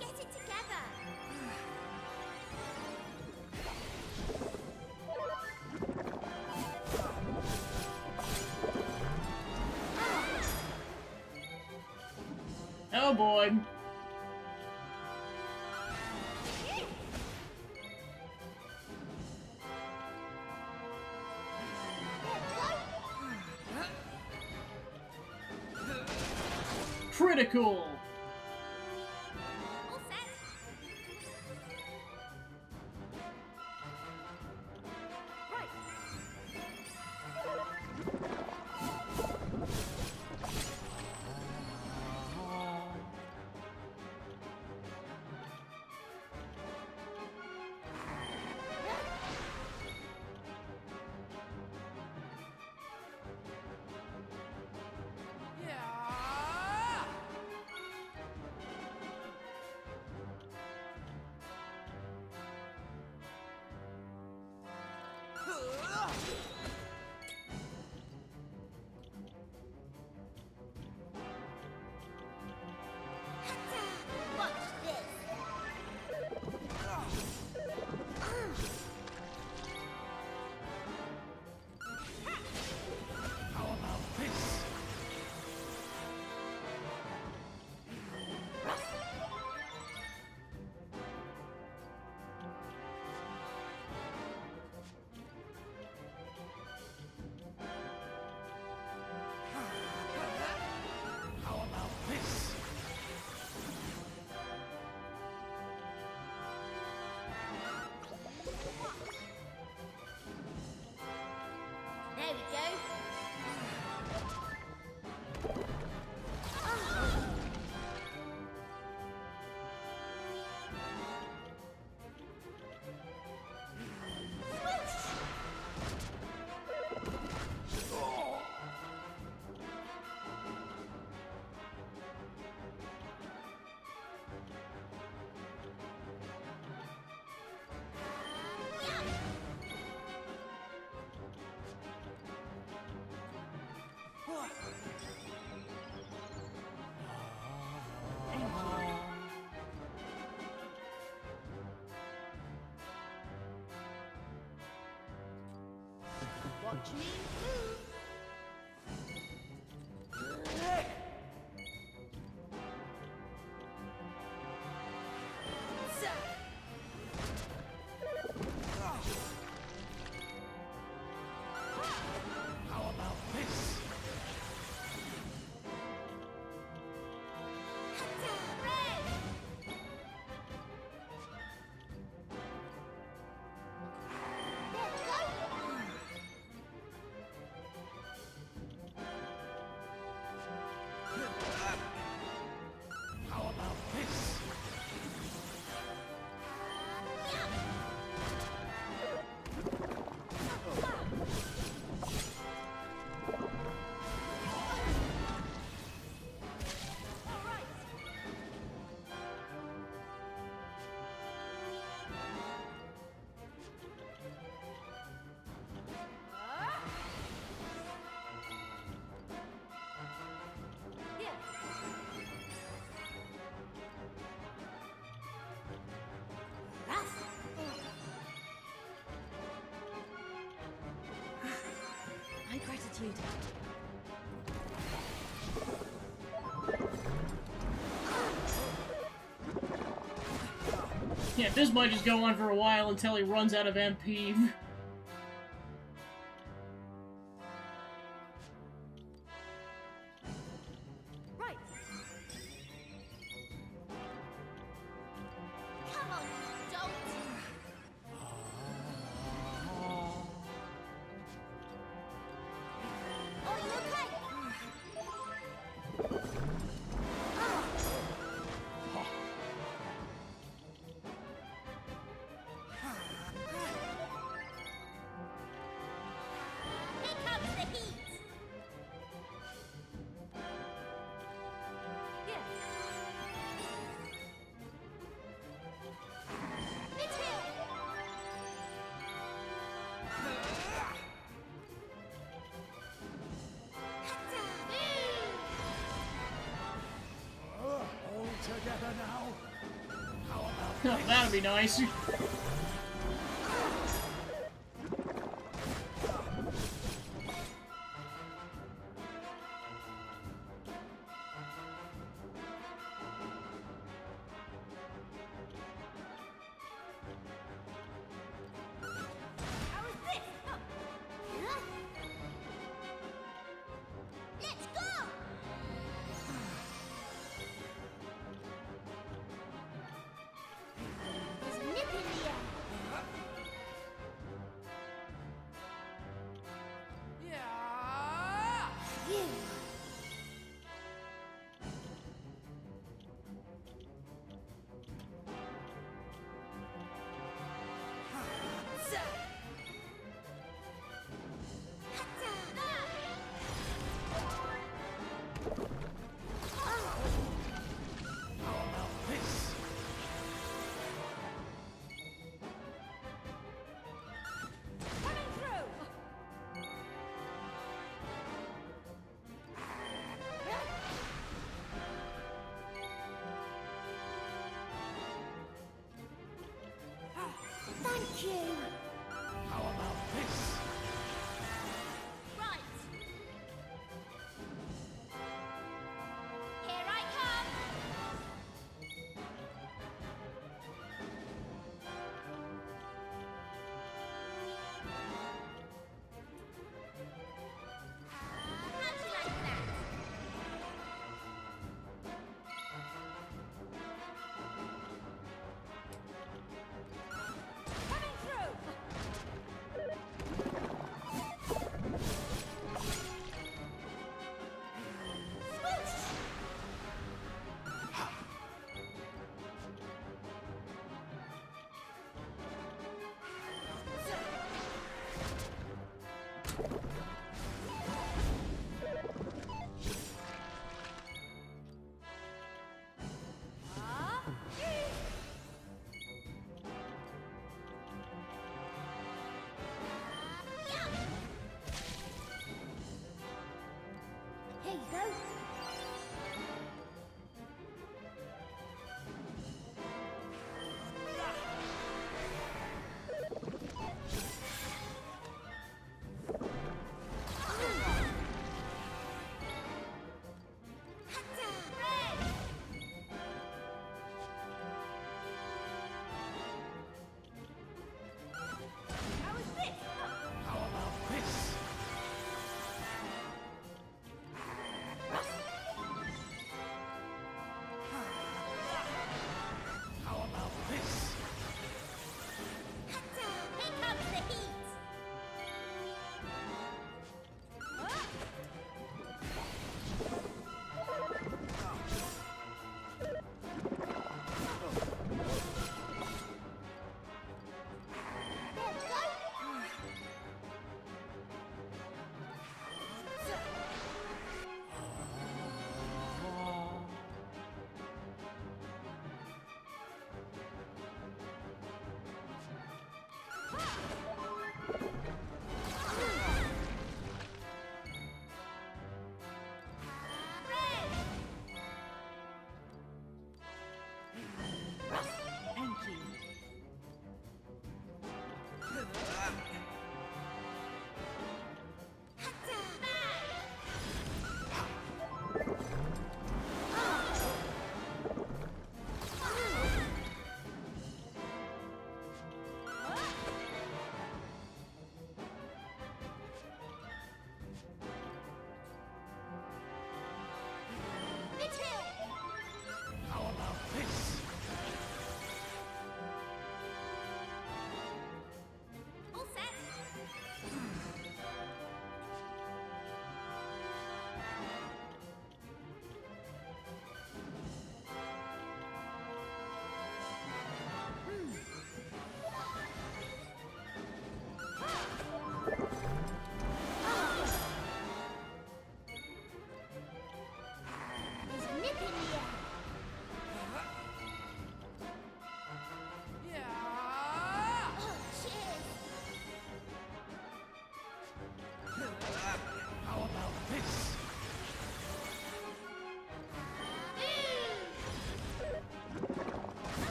Get it together.
Oh boy. Critical.
All set. Right. Watch this. There we go. Watch me move. So.
How about this?
Red. There we go.
My gratitude.
Yeah, this might just go on for a while until he runs out of MP.
Right.
Come on, don't. Are you okay? Here comes the heat.
Yes.
It's here.
All together now. How about
Oh, that'd be nice.
How is this? Huh? Let's go! There's a nip in the air. Phew.
this?
Coming through.
Thank you.
How about this?
Right. Here I come. How'd you like that?
Coming through.
Swoosh! Here you go.
How is this?
How about this? How about this?
Here comes the heat. There we go.
Thank you.
Hatta!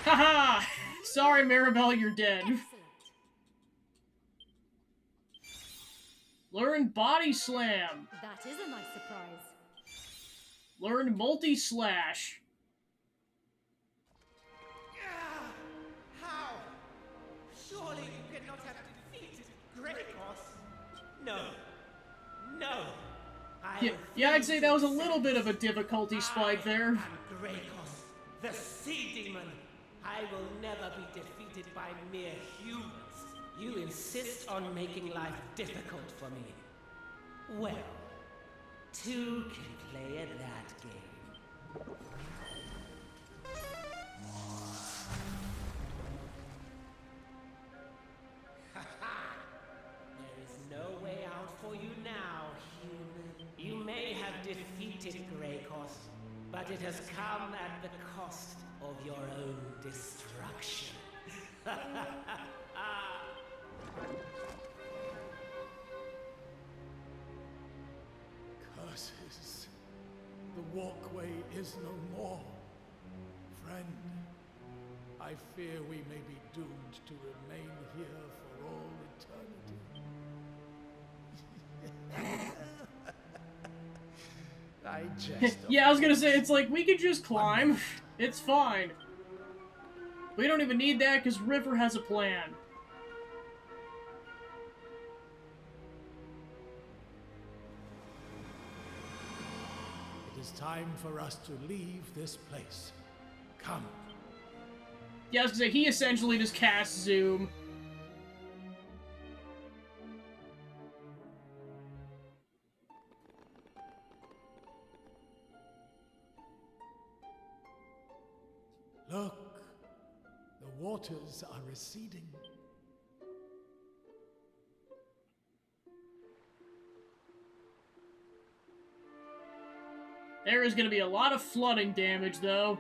Haha! Sorry, Maribel, you're dead.
Excellent.
Learn Body Slam.
That is a nice surprise.
Learn Multi-Slash.
How? Surely you cannot have defeated Gregos. No. No.
Yeah, I'd say that was a little bit of a difficulty spike there.
I'm Gregos, the Sea Demon. I will never be defeated by mere humans. You insist on making life difficult for me. Well, two can play at that game. There is no way out for you now, human. You may have defeated Gregos, but it has come at the cost of your own destruction.
Curses. The walkway is no more. Friend, I fear we may be doomed to remain here for all eternity. I jest.
Yeah, I was gonna say, it's like, we could just climb. It's fine. We don't even need that, because River has a plan.
It is time for us to leave this place. Come.
Yeah, I was gonna say, he essentially just casts Zoom.
Look, the waters are receding.
There is gonna be a lot of flooding damage, though.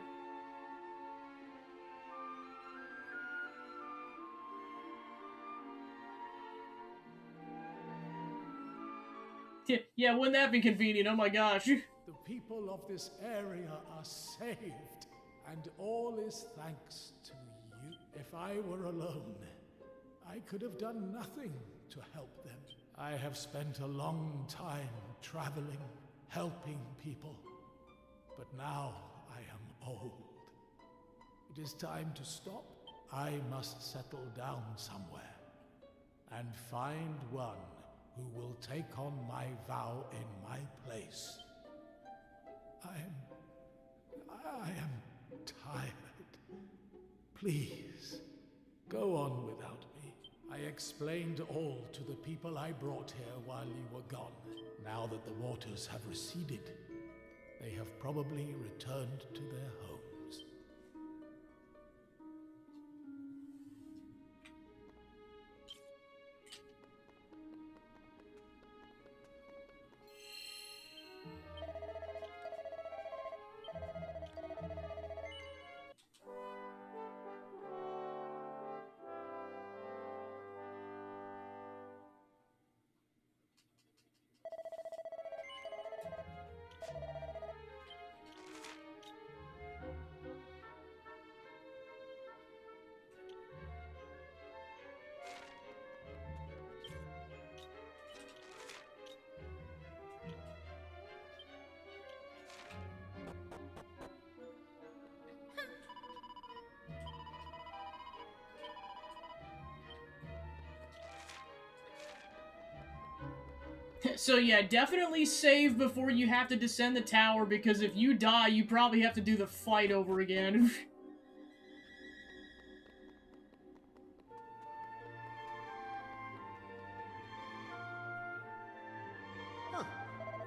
Yeah, wouldn't that be convenient? Oh my gosh.
The people of this area are saved, and all is thanks to you. If I were alone, I could have done nothing to help them. I have spent a long time traveling, helping people, but now I am old. It is time to stop. I must settle down somewhere and find one who will take on my vow in my place. I am tired. Please, go on without me. I explained all to the people I brought here while you were gone. Now that the waters have receded, they have probably returned to their homes.
So yeah, definitely save before you have to descend the tower, because if you die, you probably have to do the fight over again.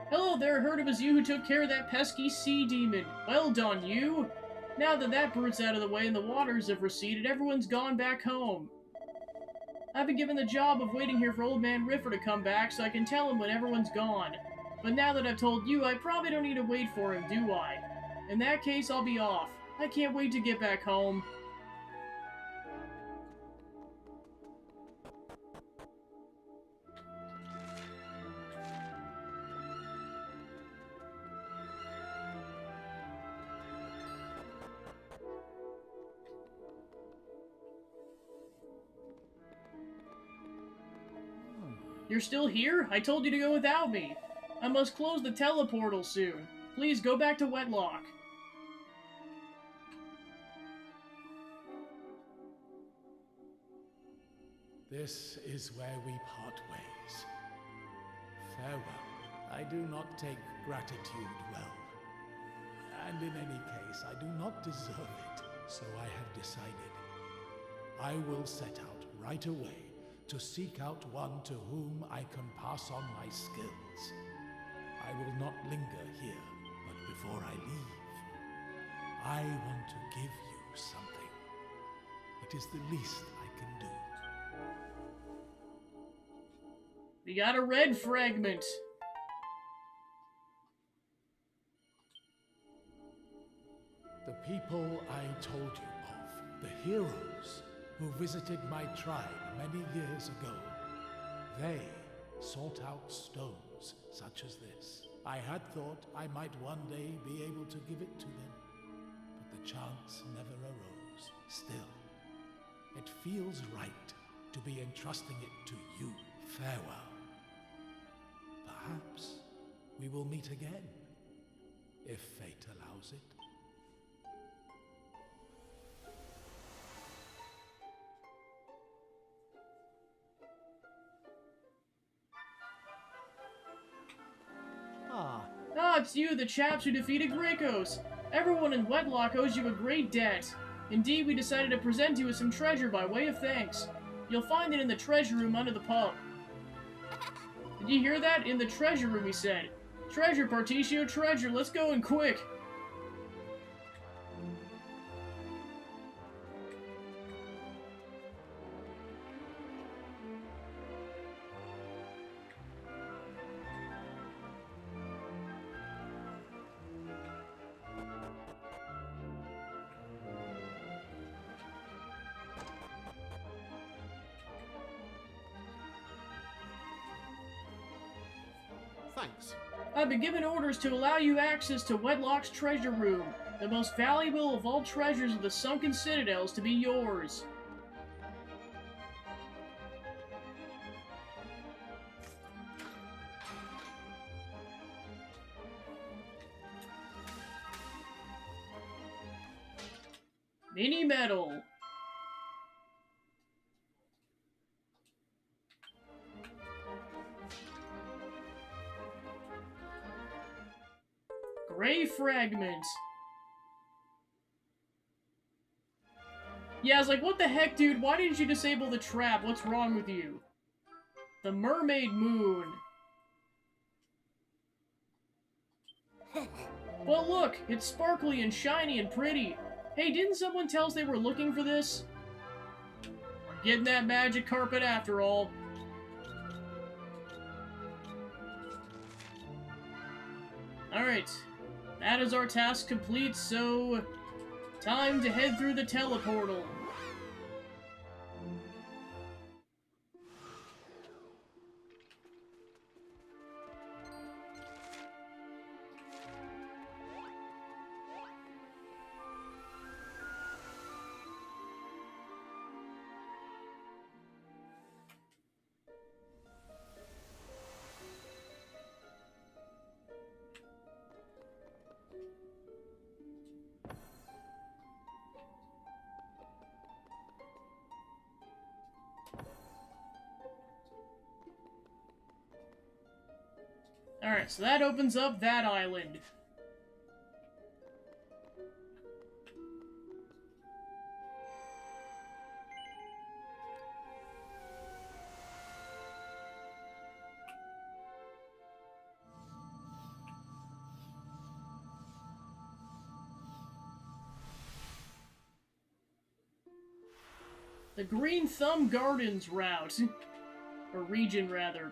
Hello there, heard it was you who took care of that pesky sea demon. Well done, you! Now that that brute's out of the way and the waters have receded, everyone's gone back home. I've been given the job of waiting here for Old Man Riffer to come back so I can tell him when everyone's gone. But now that I've told you, I probably don't need to wait for him, do I? In that case, I'll be off. I can't wait to get back home. You're still here? I told you to go without me. I must close the teleportal soon. Please go back to Wetlock.
This is where we part ways. Farewell. I do not take gratitude well. And in any case, I do not deserve it. So I have decided. I will set out right away to seek out one to whom I can pass on my skills. I will not linger here, but before I leave, I want to give you something. It is the least I can do.
We got a red fragment.
The people I told you of, the heroes who visited my tribe many years ago, they sought out stones such as this. I had thought I might one day be able to give it to them, but the chance never arose. Still, it feels right to be entrusting it to you. Farewell. Perhaps we will meet again, if fate allows it.
Ah, it's you, the chaps who defeated Greykos. Everyone in Wetlock owes you a great debt. Indeed, we decided to present you with some treasure by way of thanks. You'll find it in the treasure room under the pub. Did you hear that? In the treasure room, he said. Treasure, Particio, treasure. Let's go and quick.
Thanks.
I've been given orders to allow you access to Wetlock's treasure room. The most valuable of all treasures of the sunken citadels to be yours. Mini medal. Gray fragment. Yeah, I was like, what the heck, dude? Why didn't you disable the trap? What's wrong with you? The Mermaid Moon. But look, it's sparkly and shiny and pretty. Hey, didn't someone tell us they were looking for this? We're getting that magic carpet after all. Alright. That is our task complete, so... time to head through the teleportal. Alright, so that opens up that island. The Green Thumb Gardens route. Or region, rather.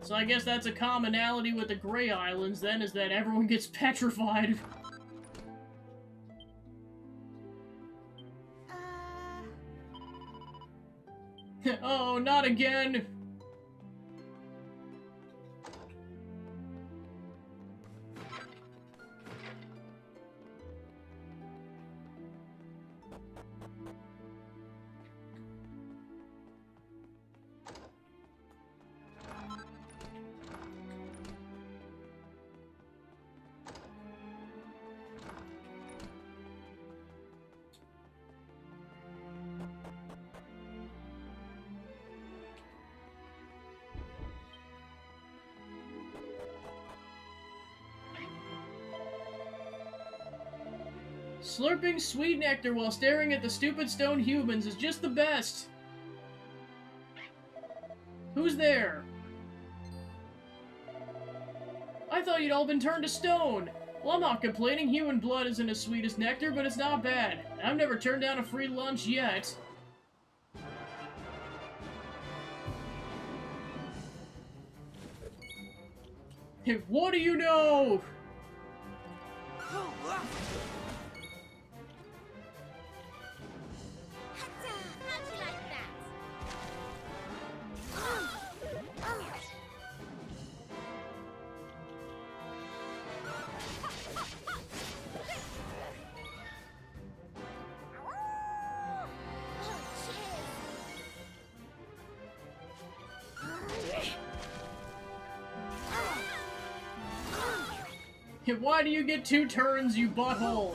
So I guess that's a commonality with the Grey Islands, then, is that everyone gets petrified. Oh, not again! Slurping sweet nectar while staring at the stupid stone humans is just the best! Who's there? I thought you'd all been turned to stone! Well, I'm not complaining. Human blood isn't as sweet as nectar, but it's not bad. I've never turned down a free lunch yet. What do you know? Why do you get 2 turns, you butthole?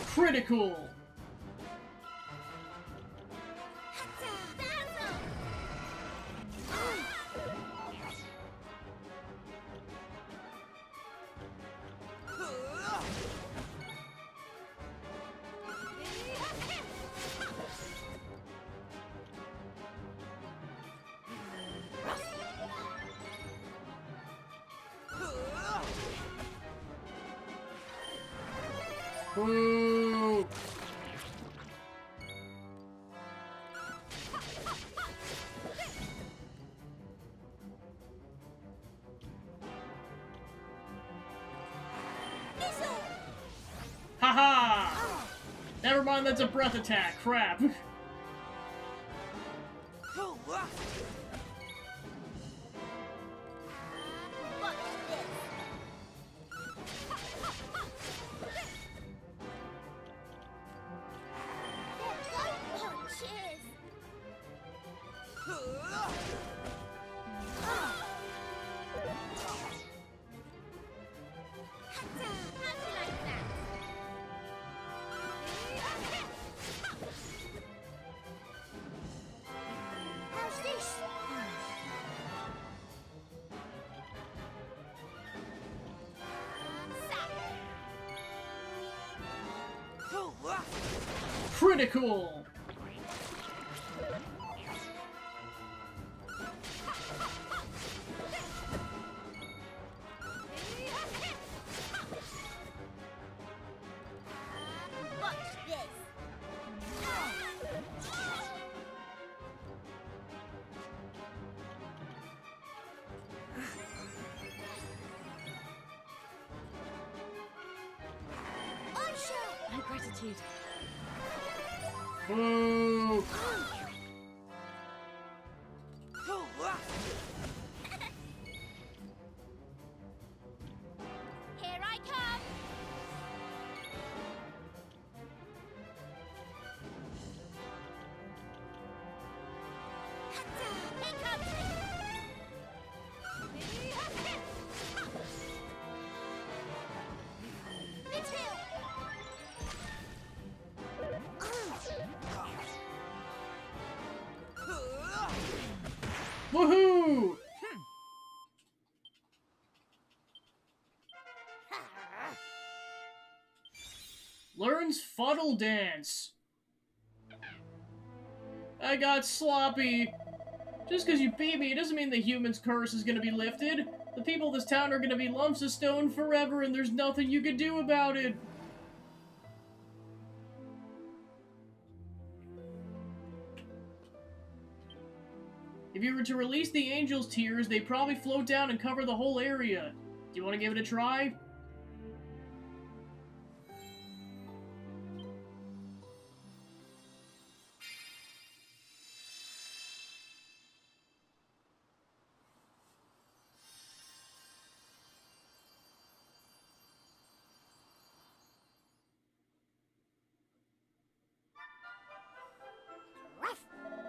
Critical! Boo! Haha! Never mind, that's a breath attack. Crap. Critical!
My gratitude.
Boo!
Here I come! Here comes
Woohoo! Learns Fuddle Dance. I got sloppy. Just because you beat me, it doesn't mean the human's curse is gonna be lifted. The people of this town are gonna be lumps of stone forever, and there's nothing you can do about it. If you were to release the angel's tears, they'd probably float down and cover the whole area. Do you want to give it a try?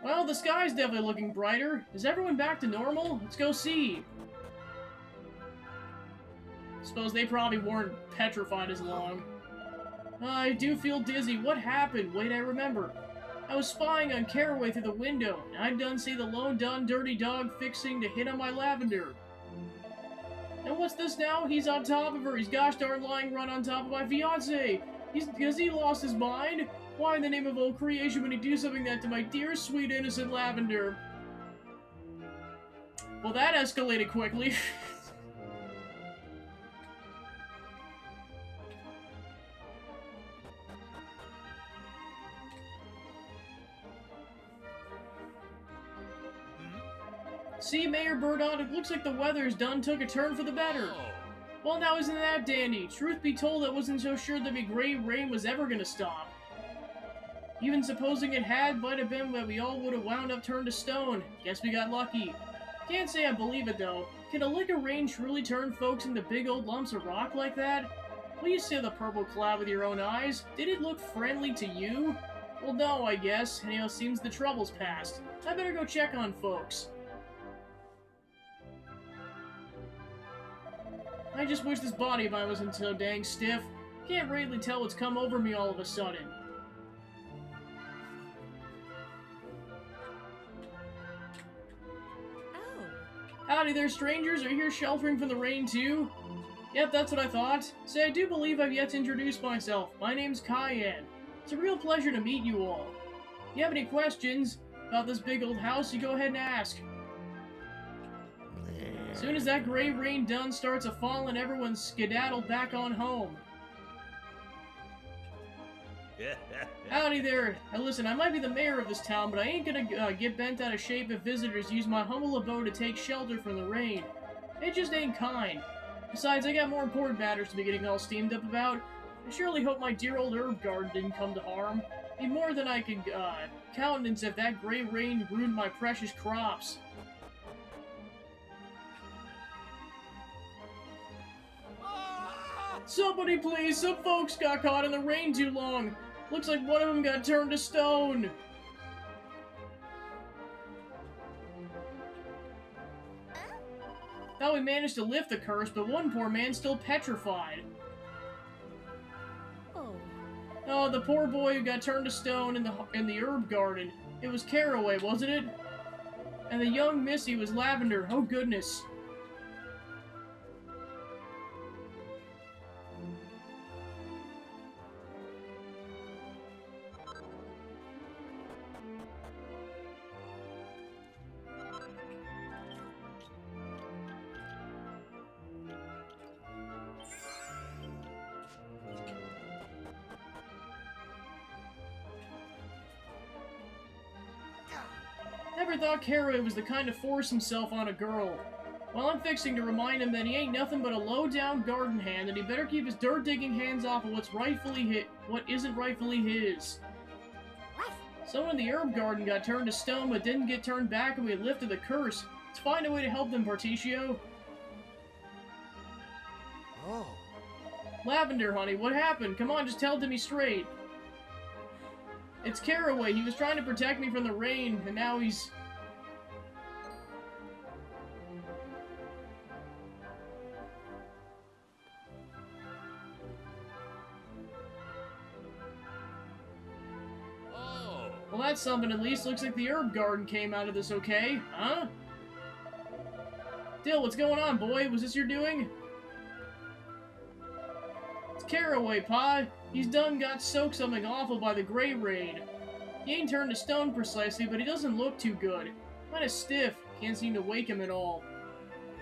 Well, the sky's definitely looking brighter. Is everyone back to normal? Let's go see. Suppose they probably weren't petrified as long. I do feel dizzy. What happened? Wait, I remember. I was spying on Caraway through the window, and I done see the lone done dirty dog fixing to hit on my Lavender. And what's this now? He's on top of her. He's gosh darn lying run on top of my fiancé. Has he lost his mind? Why in the name of all creation would he do something that to my dear, sweet, innocent Lavender? Well, that escalated quickly. See, Mayor Burdon, it looks like the weather's done took a turn for the better. Well, now isn't that dandy? Truth be told, I wasn't so sure that the gray rain was ever gonna stop. Even supposing it had, might have been that we all would have wound up turned to stone. Guess we got lucky. Can't say I believe it, though. Can a lick of rain truly turn folks into big old lumps of rock like that? Will you see the purple cloud with your own eyes? Did it look friendly to you? Well, no, I guess. Anyhow, seems the trouble's past. I better go check on folks. I just wish this body of mine wasn't so dang stiff. Can't really tell what's come over me all of a sudden. Howdy there, strangers. Are you here sheltering from the rain, too? Yep, that's what I thought. Say, I do believe I've yet to introduce myself. My name's Cayenne. It's a real pleasure to meet you all. If you have any questions about this big old house, you go ahead and ask. As soon as that gray rain done starts a-falling, everyone's skedaddled back on home. Howdy there. Now listen, I might be the mayor of this town, but I ain't gonna get bent out of shape if visitors use my humble abode to take shelter from the rain. It just ain't kind. Besides, I got more important matters to be getting all steamed up about. I surely hope my dear old herb garden didn't come to harm. Be more than I could countenance if that gray rain ruined my precious crops. Somebody please, some folks got caught in the rain too long. Looks like one of them got turned to stone. Thought we managed to lift the curse, but one poor man's still petrified. Oh, the poor boy who got turned to stone in the herb garden. It was Caraway, wasn't it? And the young Missy was Lavender. Oh goodness. Never thought Caraway was the kind to force himself on a girl. Well, I'm fixing to remind him that he ain't nothing but a low-down garden hand, and he better keep his dirt-digging hands off of what isn't rightfully his. Someone in the herb garden got turned to stone, but didn't get turned back, and we lifted the curse. Let's find a way to help them, Particio.
Oh.
Lavender, honey, what happened? Come on, just tell it to me straight. It's Caraway. He was trying to protect me from the rain, and now he's...
Oh.
Well, that's something at least. Looks like the herb garden came out of this okay, huh? Dill, what's going on, boy? Was this your doing? It's Caraway, Pa. He's done got soaked something awful by the gray rain. He ain't turned to stone precisely, but he doesn't look too good. Kinda stiff. Can't seem to wake him at all.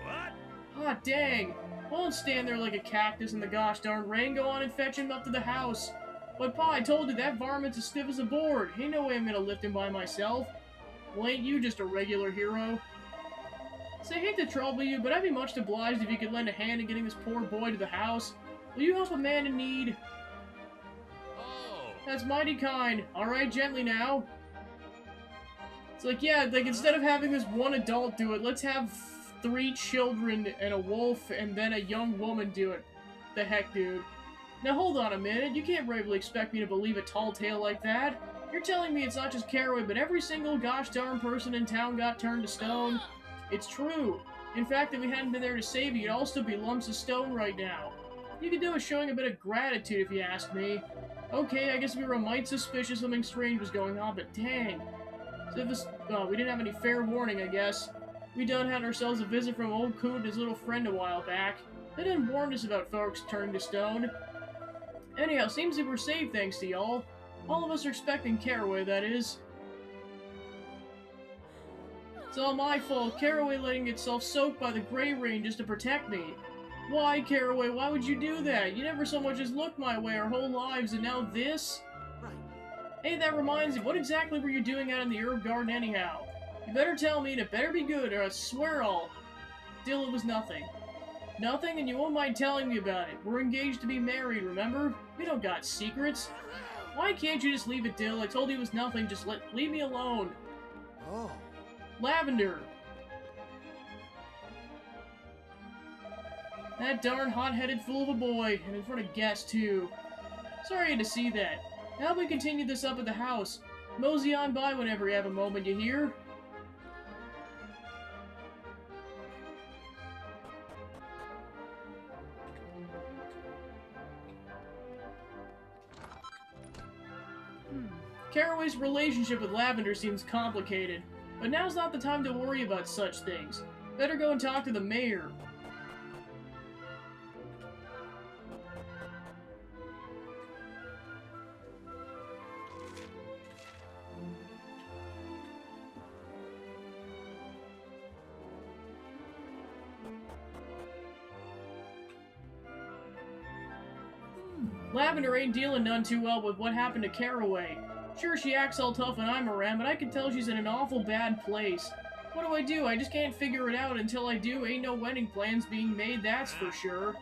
What?
Ah, dang. I won't stand there like a cactus in the gosh darn rain. Go on and fetch him up to the house. But Pa, I told you that varmint's as stiff as a board. Ain't no way I'm gonna lift him by myself. Well, ain't you just a regular hero? So I hate to trouble you, but I'd be much obliged if you could lend a hand in getting this poor boy to the house. Will you help a man in need?
Oh.
That's mighty kind. Alright, gently now. It's like, yeah, like, instead of having this one adult do it, let's have 3 children and a wolf and then a young woman do it. The heck, dude. Now hold on a minute, you can't bravely expect me to believe a tall tale like that. You're telling me it's not just Caraway, but every single gosh darn person in town got turned to stone? It's true. In fact, if we hadn't been there to save you, you'd all still be lumps of stone right now. You could do with showing a bit of gratitude if you ask me. Okay, I guess we were a mite suspicious something strange was going on, but dang. So this, we didn't have any fair warning, I guess. We done had ourselves a visit from old Coot and his little friend a while back. They done warned us about folks turning to stone. Anyhow, seems like we're safe thanks to y'all. All of us are expecting Caraway, that is. It's all my fault. Caraway letting itself soaked by the gray rain just to protect me. Why, Caraway? Why would you do that? You never so much as looked my way our whole lives, and now this?
Right.
Hey, that reminds me, what exactly were you doing out in the herb garden anyhow? You better tell me, and it better be good, or I swear I'll... Dill, it was nothing. Nothing, and you won't mind telling me about it. We're engaged to be married, remember? We don't got secrets. Why can't you just leave it, Dill? I told you it was nothing, just leave me alone.
Oh.
Lavender! That darn hot-headed fool of a boy, and in front of guests, too. Sorry to see that. How we continue this up at the house? Mosey on by whenever you have a moment, you hear? Caraway's relationship with Lavender seems complicated, but now's not the time to worry about such things. Better go and talk to the mayor. Lavender ain't dealing none too well with what happened to Caraway. Sure, she acts all tough when I'm around, but I can tell she's in an awful bad place. What do? I just can't figure it out. Until I do, ain't no wedding plans being made, that's for sure.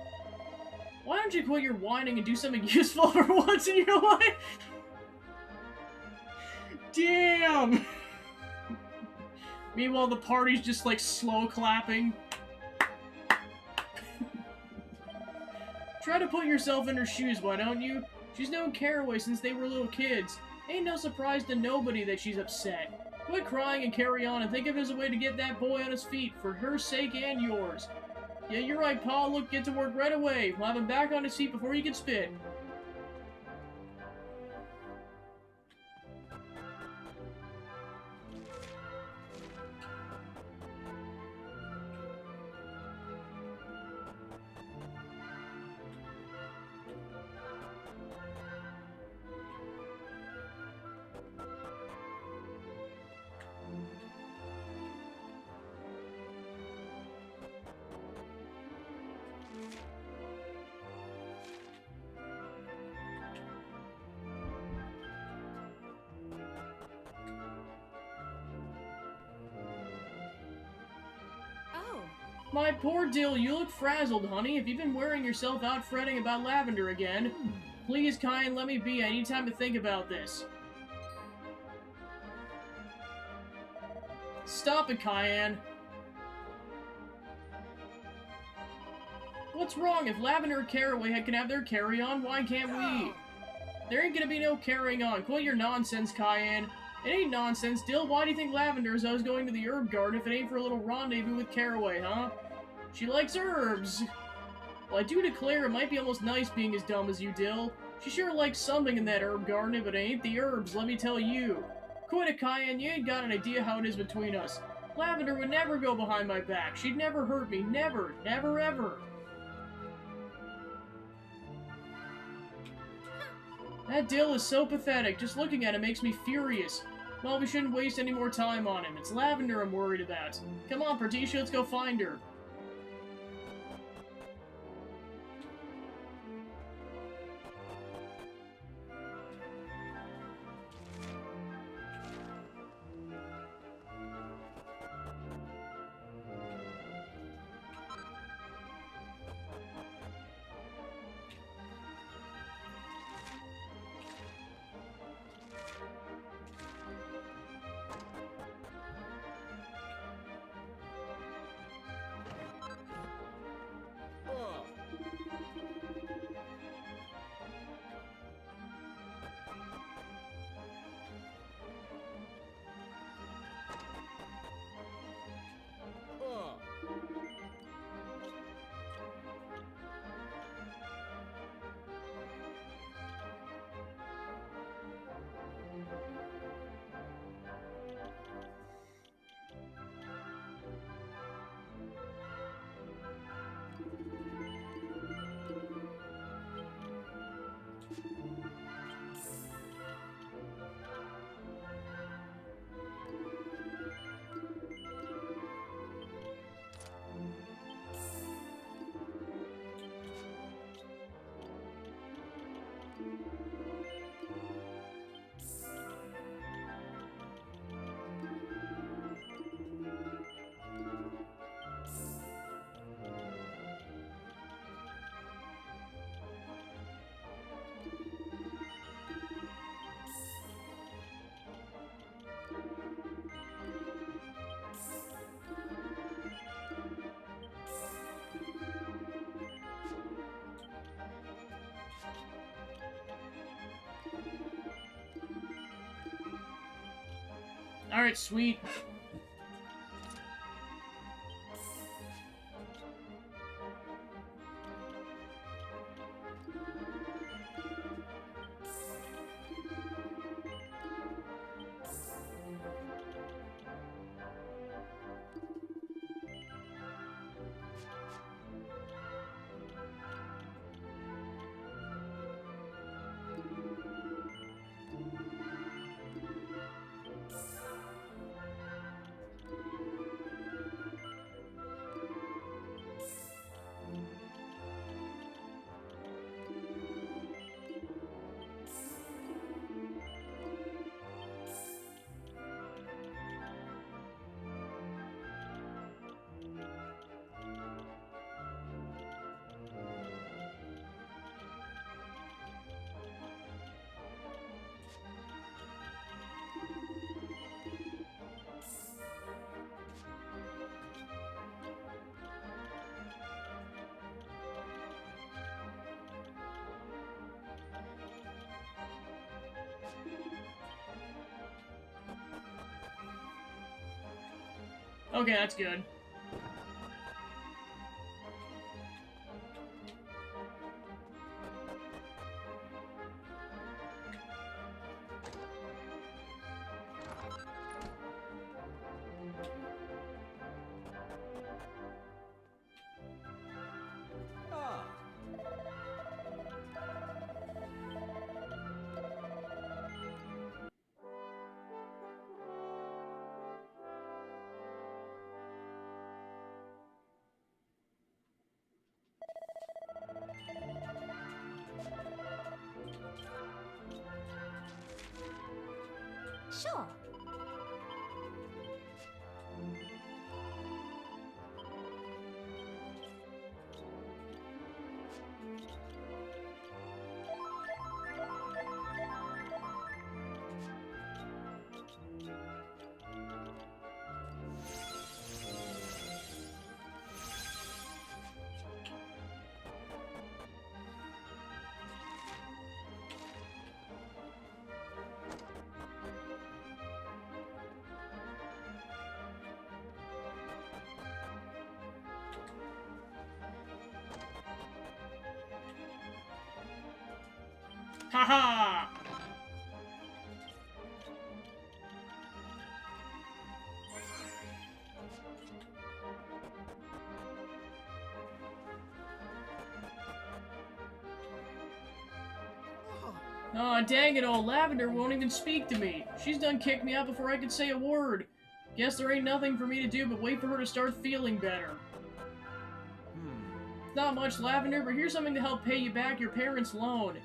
Why don't you quit your whining and do something useful for once in your life? Damn! Meanwhile, the party's just like slow clapping. Try to put yourself in her shoes, why don't you? She's known Caraway since they were little kids. Ain't no surprise to nobody that she's upset. Quit crying and carry on and think of it as a way to get that boy on his feet, for her sake and yours. Yeah, you're right, Pa. Look, get to work right away. We'll have him back on his feet before he can spit. My poor Dill, you look frazzled, honey. Have you been wearing yourself out fretting about Lavender again? Please, Kyan, let me be. I need time to think about this. Stop it, Kyan. What's wrong? If Lavender or Caraway can have their carry-on, why can't we? There ain't gonna be no carrying on. Quit your nonsense, Kyan. It ain't nonsense, Dill. Why do you think Lavender is always going to the herb garden if it ain't for a little rendezvous with Caraway, huh? She likes herbs. Well, I do declare it might be almost nice being as dumb as you, Dill. She sure likes something in that herb garden, but it ain't the herbs, let me tell you. Quit it, Kyan. You ain't got an idea how it is between us. Lavender would never go behind my back. She'd never hurt me. Never. Never, ever. That Dill is so pathetic. Just looking at it makes me furious. Well, we shouldn't waste any more time on him. It's Lavender I'm worried about. Come on, Partisha, let's go find her. Alright, sweet. Okay, that's good.
Sure.
Haha! Aw, dang it all, Lavender won't even speak to me. She's done kicked me out before I could say a word. Guess there ain't nothing for me to do but wait for her to start feeling better. Not much, Lavender, but here's something to help pay you back your parents' loan.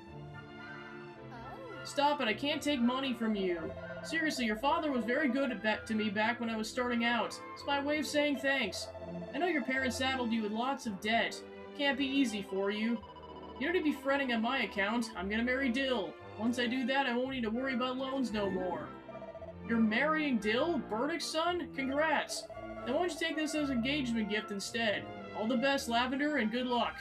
Stop it, I can't take money from you. Seriously, your father was very good to me back when I was starting out. It's my way of saying thanks. I know your parents saddled you with lots of debt. Can't be easy for you. You don't need to be fretting on my account. I'm gonna marry Dill. Once I do that, I won't need to worry about loans no more. You're marrying Dill? Burdick's son? Congrats. Now why don't you take this as an engagement gift instead? All the best, Lavender, and good luck.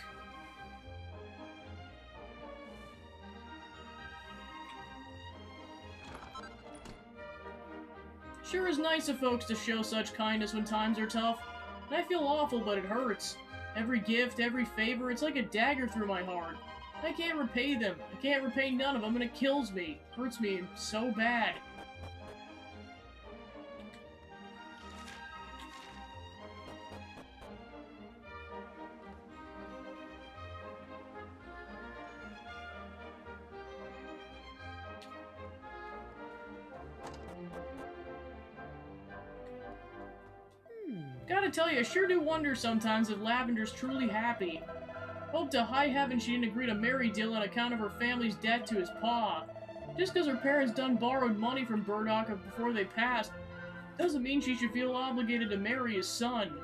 Sure is nice of folks to show such kindness when times are tough. And I feel awful, but it hurts. Every gift, every favor, it's like a dagger through my heart. I can't repay them. I can't repay none of them, and it kills me. Hurts me so bad. Gotta tell you, I sure do wonder sometimes if Lavender's truly happy. Hope to high heaven she didn't agree to marry Dill on account of her family's debt to his pa. Just because her parents done borrowed money from Burdock before they passed, doesn't mean she should feel obligated to marry his son.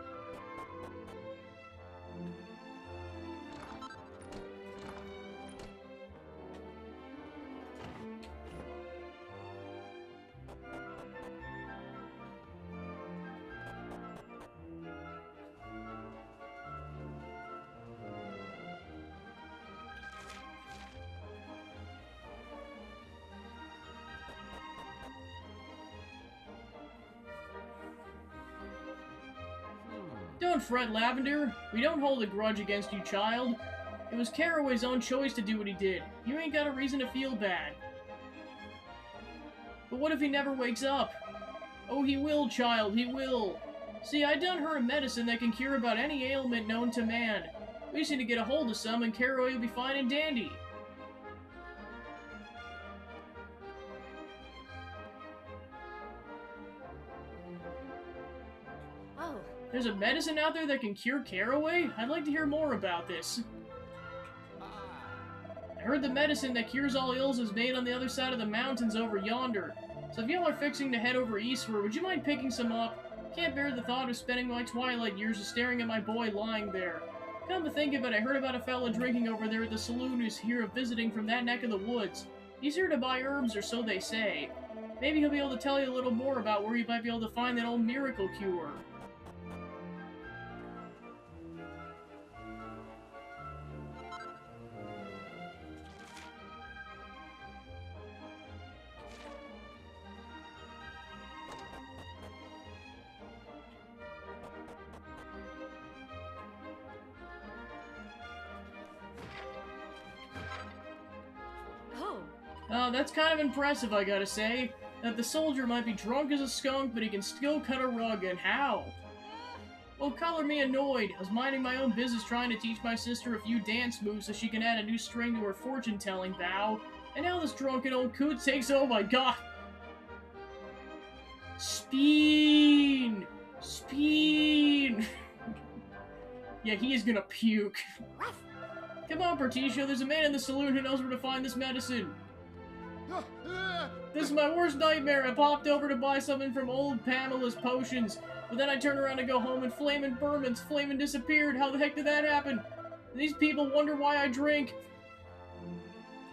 Don't fret, Lavender. We don't hold a grudge against you, child. It was Carraway's own choice to do what he did. You ain't got a reason to feel bad. But what if he never wakes up? Oh, he will, child, he will. See, I done her a medicine that can cure about any ailment known to man. We just need to get a hold of some and Carraway will be fine and dandy. There's a medicine out there that can cure Carraway? I'd like to hear more about this. I heard the medicine that cures all ills is made on the other side of the mountains over yonder. So if y'all are fixing to head over eastward, would you mind picking some up? Can't bear the thought of spending my twilight years just staring at my boy lying there. Come to think of it, I heard about a fella drinking over there at the saloon who's here visiting from that neck of the woods. He's here to buy herbs, or so they say. Maybe he'll be able to tell you a little more about where you might be able to find that old miracle cure. That's kind of impressive, I gotta say. That the soldier might be drunk as a skunk, but he can still cut a rug, and how? Well, color me annoyed. I was minding my own business trying to teach my sister a few dance moves so she can add a new string to her fortune-telling bow. And now this drunken old coot takes— oh my god! Speen! Speen! Yeah, he is gonna puke. Come on, Berticio, there's a man in the saloon who knows where to find this medicine. This is my worst nightmare. I popped over to buy something from old Pamela's potions, but then I turned around to go home and Flamin' Berman's Flamin' disappeared. How the heck did that happen? And these people wonder why I drink.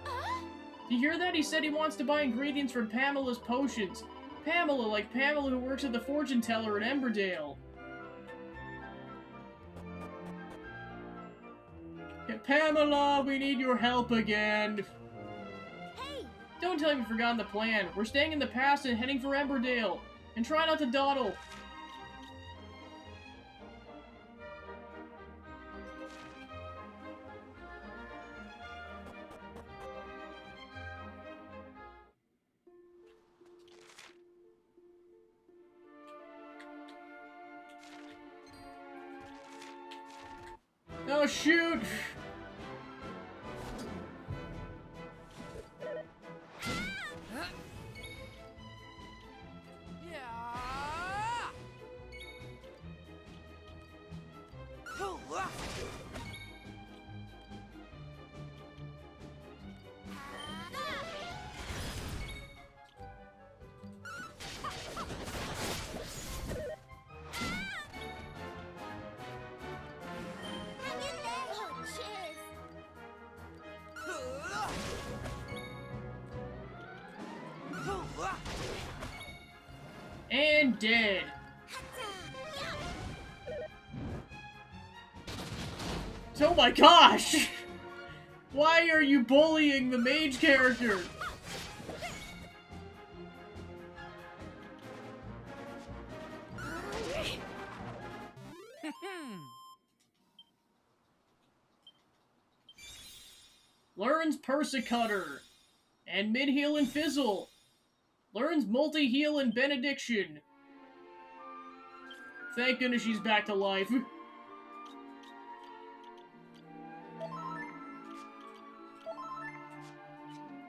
Do you hear that? He said he wants to buy ingredients from Pamela's potions. Pamela, like Pamela who works at the fortune teller at Emberdale. Pamela, we need your help again. Don't tell me you've forgotten the plan. We're staying in the past and heading for Emberdale. And try not to dawdle. Oh, shoot! And dead. Oh my gosh! Why are you bullying the mage character? Learns Persecutor. And mid-heal and Fizzle. Learns multi-heal and Benediction. Thank goodness she's back to life.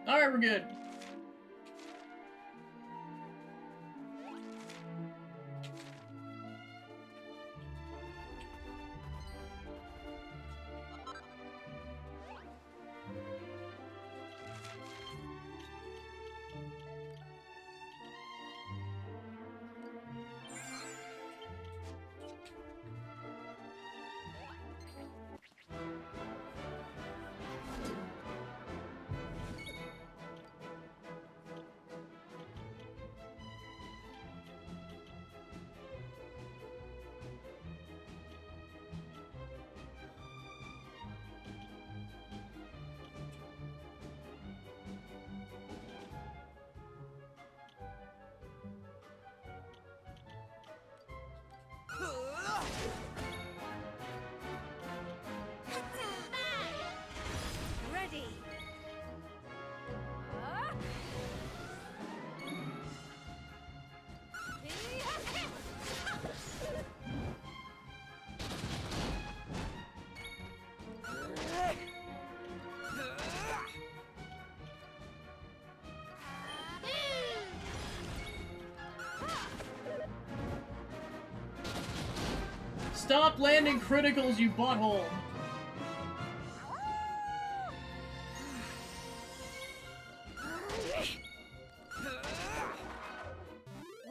Alright, we're good.
Ready.
Stop landing criticals, you butthole!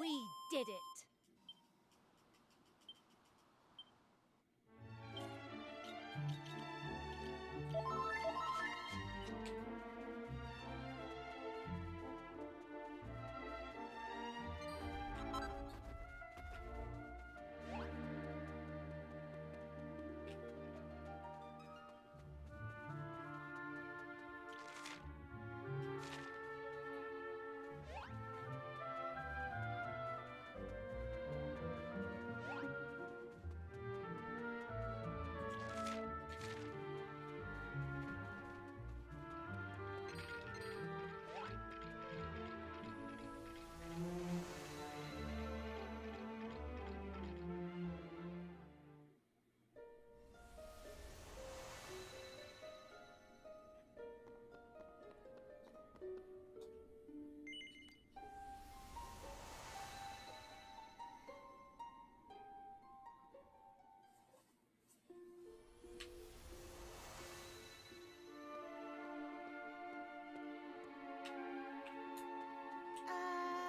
We did it.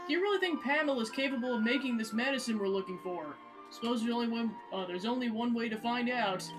Do you really think Pamela's capable of making this medicine we're looking for? Suppose there's only one way to find out.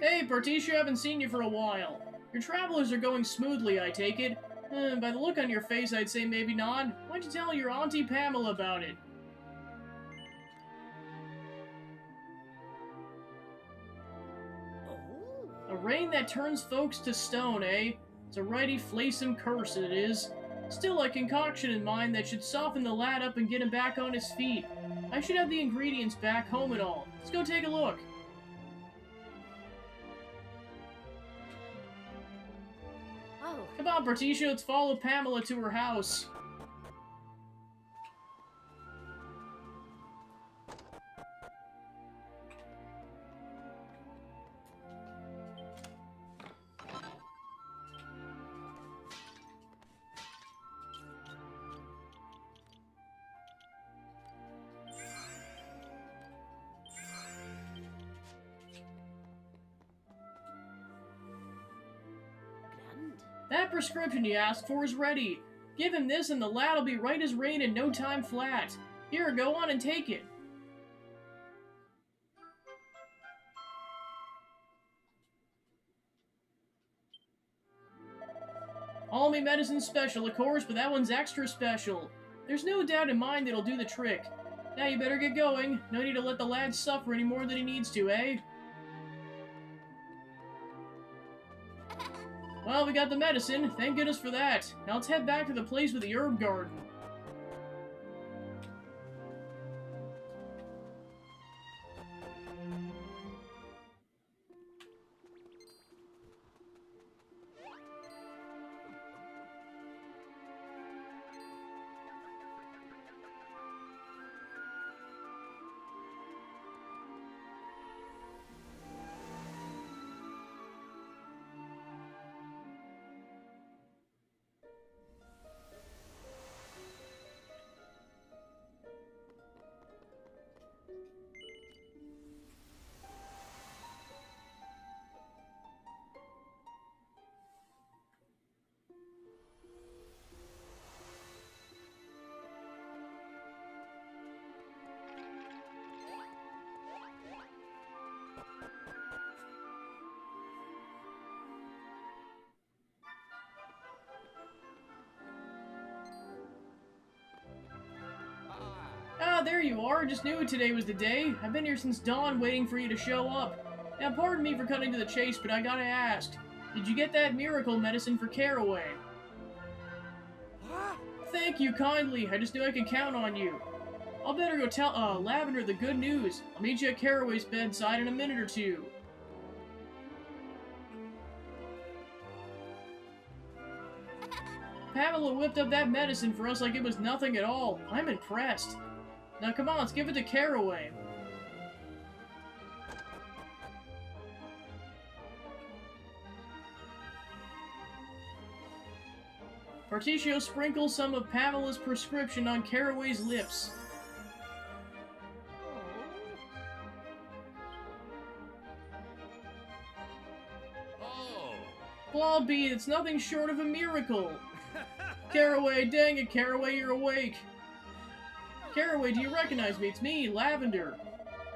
Hey, Berticia, haven't seen you for a while. Your travelers are going smoothly, I take it. By the look on your face, I'd say maybe not. Why'd you tell your Auntie Pamela about it? A rain that turns folks to stone, eh? It's a righty flaysome curse, it is. Still a concoction in mind that should soften the lad up and get him back on his feet. I should have the ingredients back home and all. Let's go take a look. Come on, Berticia, let's follow Pamela to her house. That prescription you asked for is ready. Give him this and the lad'll be right as rain in no time flat. Here, go on and take it. All me medicine's special, of course, but that one's extra special. There's no doubt in mind it'll do the trick. Now you better get going. No need to let the lad suffer any more than he needs to, eh? Well, we got the medicine. Thank goodness for that. Now let's head back to the place with the herb garden. Ah, there you are. Just knew today was the day. I've been here since dawn waiting for you to show up. Now, pardon me for cutting to the chase, but I gotta ask. Did you get that miracle medicine for Caraway? Thank you kindly. I just knew I could count on you. I'll better go tell, Lavender the good news. I'll meet you at Caraway's bedside in a minute or two. Pamela whipped up that medicine for us like it was nothing at all. I'm impressed. Now come on, let's give it to Caraway. Particio sprinkles some of Pamela's prescription on Caraway's lips. Blobby, it's nothing short of a miracle. Caraway, dang it, Caraway, you're awake. Caraway, do you recognize me? It's me, Lavender.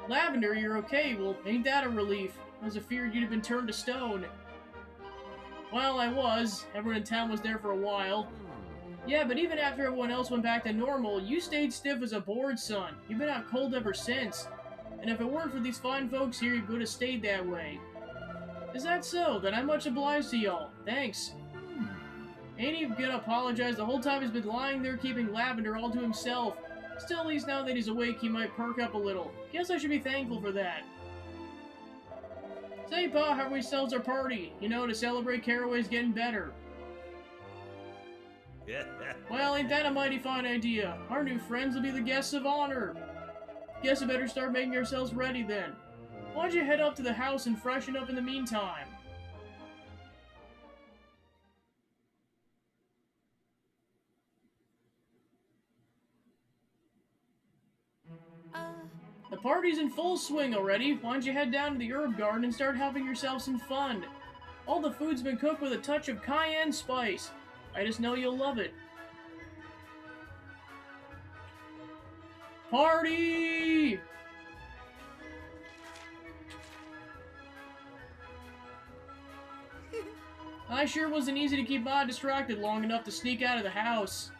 Lavender, you're okay. Well, ain't that a relief? I was afeared you'd have been turned to stone. Well, I was. Everyone in town was there for a while. Yeah, but even after everyone else went back to normal, you stayed stiff as a board, son. You've been out cold ever since. And if it weren't for these fine folks here, you would have stayed that way. Is that so? Then I'm much obliged to y'all. Thanks. Ain't even gonna apologize. The whole time he's been lying there keeping Lavender all to himself. Still, at least now that he's awake, he might perk up a little. Guess I should be thankful for that. Say, Pa, how we sells our party? You know, to celebrate Caraway's getting better. Well, ain't that a mighty fine idea? Our new friends will be the guests of honor. Guess I better start making ourselves ready then. Why don't you head up to the house and freshen up in the meantime? The party's in full swing already. Why don't you head down to the herb garden and start having yourself some fun? All the food's been cooked with a touch of cayenne spice. I just know you'll love it. Party! I sure wasn't easy to keep Ma distracted long enough to sneak out of the house.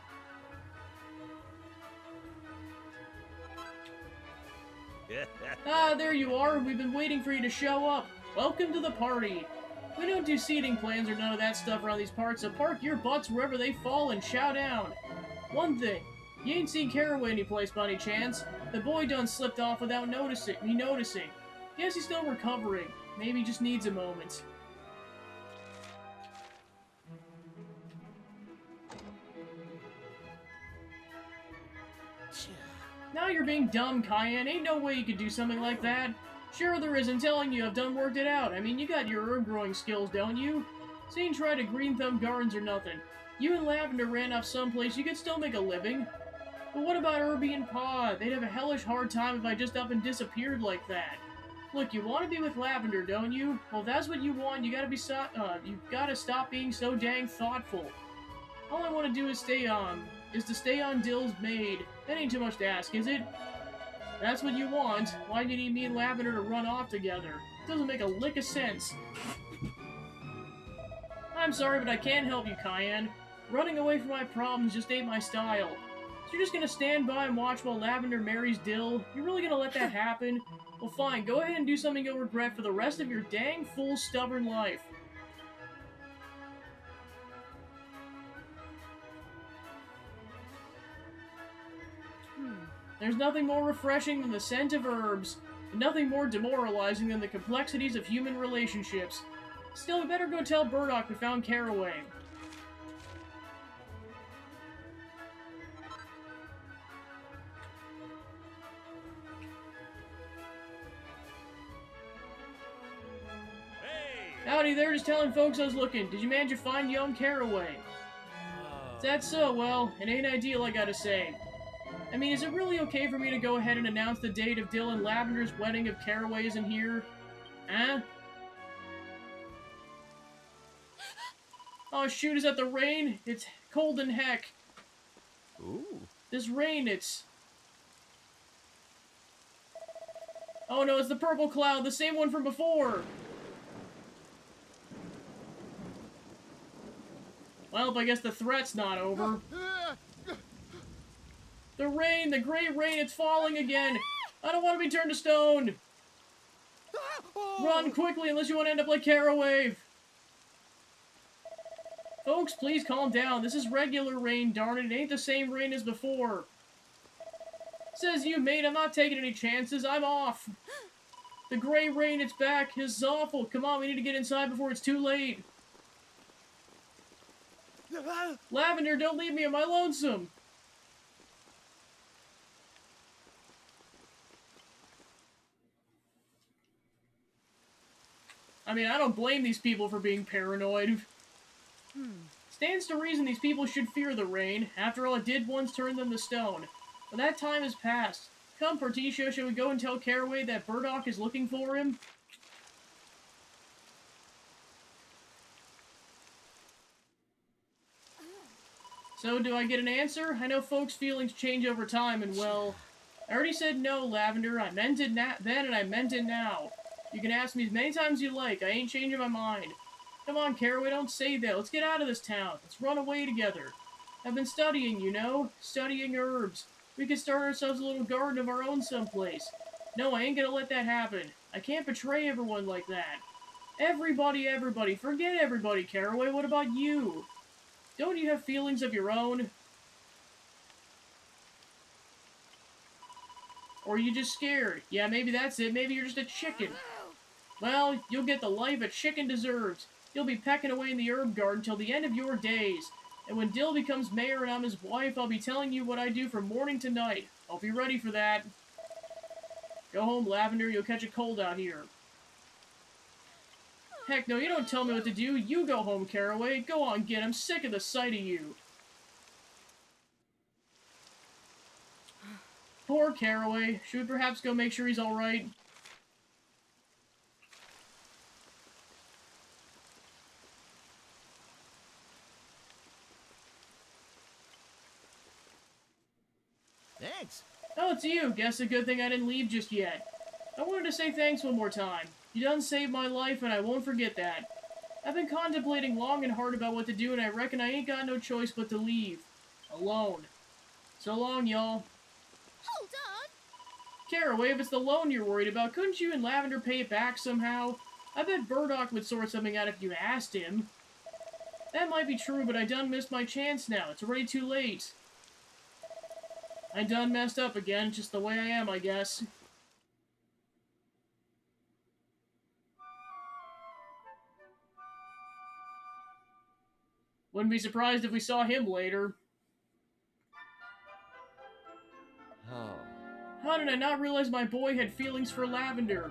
Ah, there you are. We've been waiting for you to show up. Welcome to the party. We don't do seating plans or none of that stuff around these parts, so park your butts wherever they fall and chow down. One thing, you ain't seen Caraway anyplace by any chance. The boy done slipped off without me noticing. Guess he's still recovering. Maybe he just needs a moment. Now you're being dumb, Cayenne. Ain't no way you could do something like that. Sure there is, I'm telling you, I've done worked it out. I mean, you got your herb growing skills, don't you? So you ain't tried to green thumb gardens or nothing. You and Lavender ran off someplace, you could still make a living. But what about Herbie and Pa? They'd have a hellish hard time if I just up and disappeared like that. Look, you want to be with Lavender, don't you? Well, if that's what you want, you gotta stop being so dang thoughtful. All I want to do is to stay on Dill's maid. That ain't too much to ask, is it? That's what you want. Why do you need me and Lavender to run off together? It doesn't make a lick of sense. I'm sorry, but I can't help you, Cayenne. Running away from my problems just ain't my style. So you're just gonna stand by and watch while Lavender marries Dill? You're really gonna let that happen? Well, fine. Go ahead and do something you'll regret for the rest of your dang fool stubborn life. There's nothing more refreshing than the scent of herbs, and nothing more demoralizing than the complexities of human relationships. Still, we better go tell Burdock we found Caraway. Howdy there, just telling folks I was looking. Did you manage to find young Caraway? Is that so? Well, it ain't ideal, I gotta say. I mean, is it really okay for me to go ahead and announce the date of Dill and Lavender's wedding if Caraway isn't here? Huh? Oh shoot, is that the rain? It's cold in heck.
Ooh.
This rain, it's... Oh no, it's the purple cloud, the same one from before! Well, I guess the threat's not over. The rain, the great rain, it's falling again! I don't want to be turned to stone! Run quickly unless you want to end up like Caraway! Folks, please calm down. This is regular rain, darn it. It ain't the same rain as before. Says you, mate. I'm not taking any chances. I'm off. The gray rain, it's back. This is awful. Come on, we need to get inside before it's too late. Lavender, don't leave me. Am I lonesome? I mean, I don't blame these people for being paranoid. Stands to reason these people should fear the rain. After all, it did once turn them to stone. But that time has passed. Come, Porticio, shall we go and tell Caraway that Burdock is looking for him? So, do I get an answer? I know folks' feelings change over time, and well... I already said no, Lavender. I meant it then, and I meant it now. You can ask me as many times as you like. I ain't changing my mind. Come on, Caraway, don't say that. Let's get out of this town. Let's run away together. I've been studying, you know? Studying herbs. We could start ourselves a little garden of our own someplace. No, I ain't gonna let that happen. I can't betray everyone like that. Everybody. Forget everybody, Caraway. What about you? Don't you have feelings of your own? Or are you just scared? Yeah, maybe that's it. Maybe you're just a chicken. Well, you'll get the life a chicken deserves. You'll be pecking away in the herb garden till the end of your days. And when Dill becomes mayor and I'm his wife, I'll be telling you what I do from morning to night. I'll be ready for that. Go home, Lavender. You'll catch a cold out here. Heck no, you don't tell me what to do. You go home, Caraway. Go on, get. I'm sick of the sight of you. Poor Caraway. Should we perhaps go make sure he's alright?
Thanks.
Oh, it's you. Guess a good thing I didn't leave just yet. I wanted to say thanks one more time. You done saved my life, and I won't forget that. I've been contemplating long and hard about what to do, and I reckon I ain't got no choice but to leave. Alone. So long, y'all.
Hold on!
Caraway, if it's the loan you're worried about, couldn't you and Lavender pay it back somehow? I bet Burdock would sort something out if you asked him. That might be true, but I done missed my chance now. It's already too late. I done messed up again, just the way I am, I guess. Wouldn't be surprised if we saw him later.
Oh.
How did I not realize my boy had feelings for Lavender?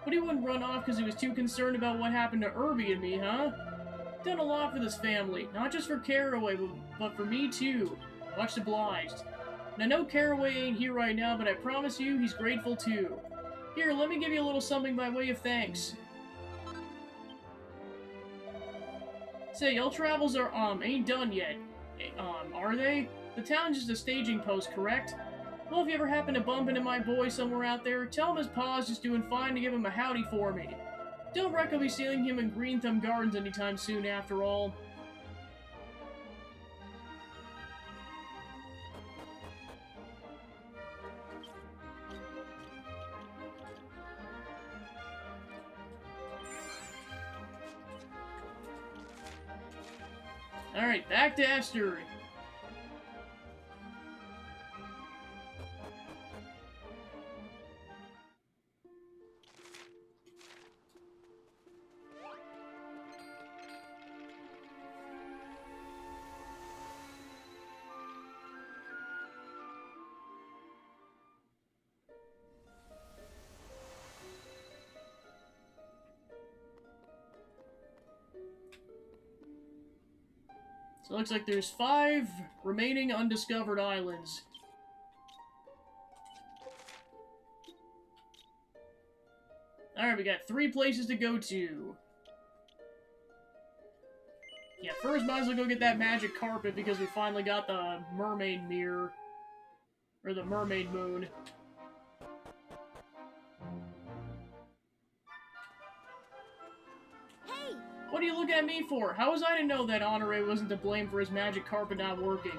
But he wouldn't run off because he was too concerned about what happened to Irby and me, huh? Done a lot for this family, not just for Caraway, but for me too. Much obliged. And I know Caraway ain't here right now, but I promise you he's grateful too. Here, let me give you a little something by way of thanks. Say, y'all travels are, ain't done yet. Are they? The town's just a staging post, correct? Well, if you ever happen to bump into my boy somewhere out there, tell him his pa's just doing fine to give him a howdy for me. Don't reckon I'll be seeing him in Green Thumb Gardens anytime soon, after all. Alright, back to Esther. So it looks like there's 5 remaining undiscovered islands. Alright, we got 3 places to go to. Yeah, first might as well go get that magic carpet because we finally got the mermaid mirror. Or the mermaid moon. What are you looking at me for? How was I to know that Honore wasn't to blame for his magic carpet not working?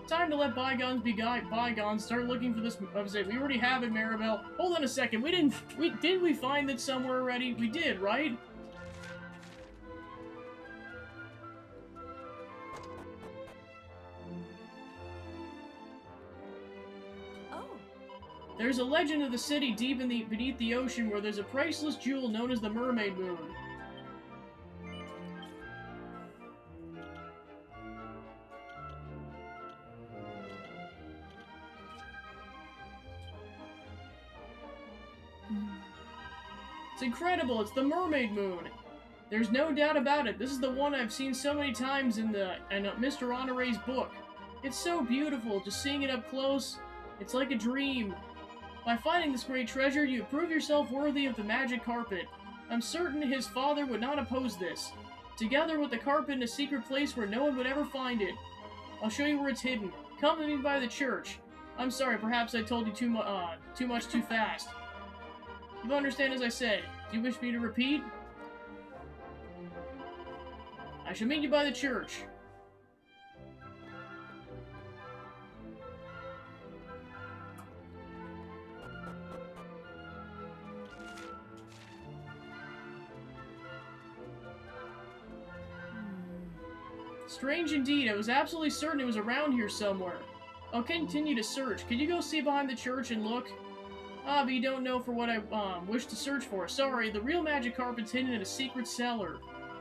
Time to let bygones be bygones. Start looking for this. I was saying, we already have it, Maribel. Hold on a second. Didn't we find it somewhere already? We did, right?
Oh.
There's a legend of the city deep beneath the ocean where there's a priceless jewel known as the Mermaid Moon. It's incredible, it's the Mermaid Moon! There's no doubt about it, this is the one I've seen so many times in Mr. Honore's book. It's so beautiful, just seeing it up close, it's like a dream. By finding this great treasure, you prove yourself worthy of the magic carpet. I'm certain his father would not oppose this. Together with the carpet in a secret place where no one would ever find it. I'll show you where it's hidden. Come with me by the church. I'm sorry, perhaps I told you too much too fast. You understand as I said. Do you wish me to repeat? I shall meet you by the church. Strange indeed. I was absolutely certain it was around here somewhere. I'll continue to search. Could you go see behind the church and look? Ah, but you don't know for what I wish to search for. Sorry, the real magic carpet's hidden in a secret cellar.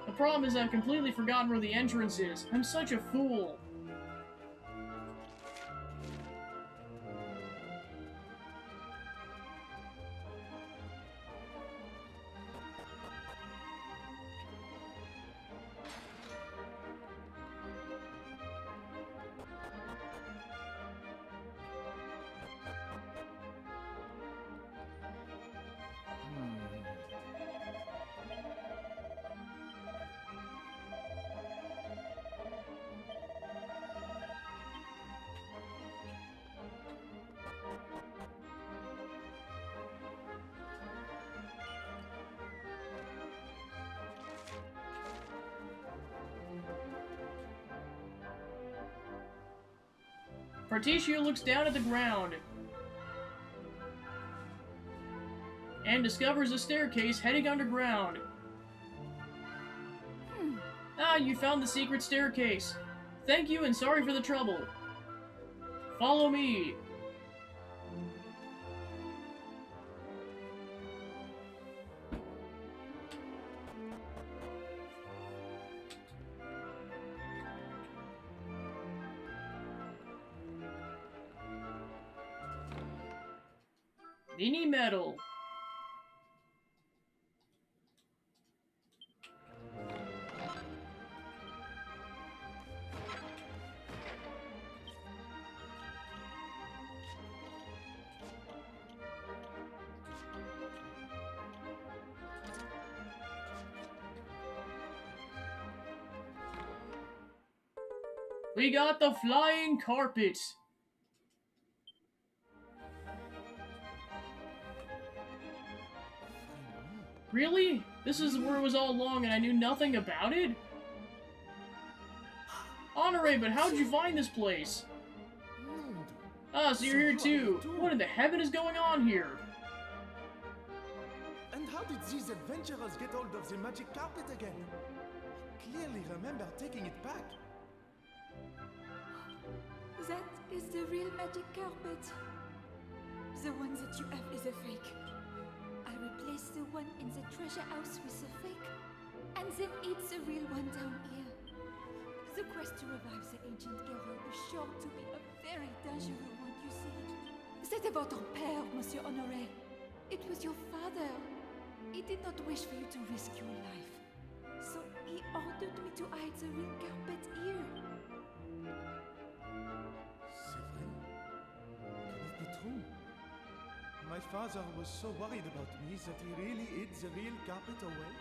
The problem is I've completely forgotten where the entrance is. I'm such a fool. Particio looks down at the ground and discovers a staircase heading underground. Ah, you found the secret staircase. Thank you and sorry for the trouble. Follow me. Mini medal. We got the flying carpet. Really? This is where it was all along and I knew nothing about it? Honore, but how'd you find this place? Ah, so you're here too. What in the heaven is going on here?
And how did these adventurers get hold of the magic carpet again? I clearly remember taking it back.
That is the real magic carpet. The one that you have is a fake. I replaced the one in the treasure house with a fake, and then it's the real one down here. The quest to revive the ancient hero is sure to be a very dangerous one, you see. C'était votre père, Monsieur Honoré. It was your father. He did not wish for you to risk your life. So he ordered me to hide the real carpet here.
C'est vrai? Can it be true? My father was so worried about me that he really hid the real carpet away.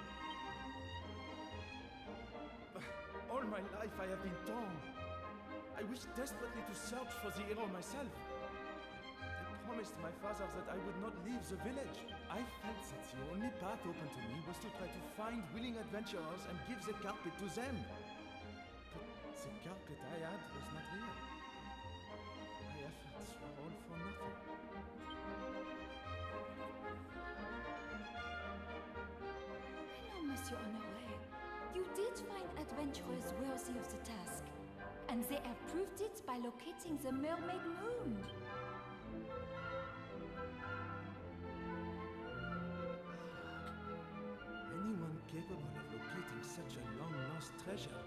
All my life I have been torn. I wished desperately to search for the hero myself. I promised my father that I would not leave the village. I felt that the only path open to me was to try to find willing adventurers and give the carpet to them. But the carpet I had was not real. My efforts were all for nothing.
Hello, Monsieur Honoré. You did find adventurers worthy of the task, and they have proved it by locating the mermaid moon.
Anyone capable of locating such a long-lost treasure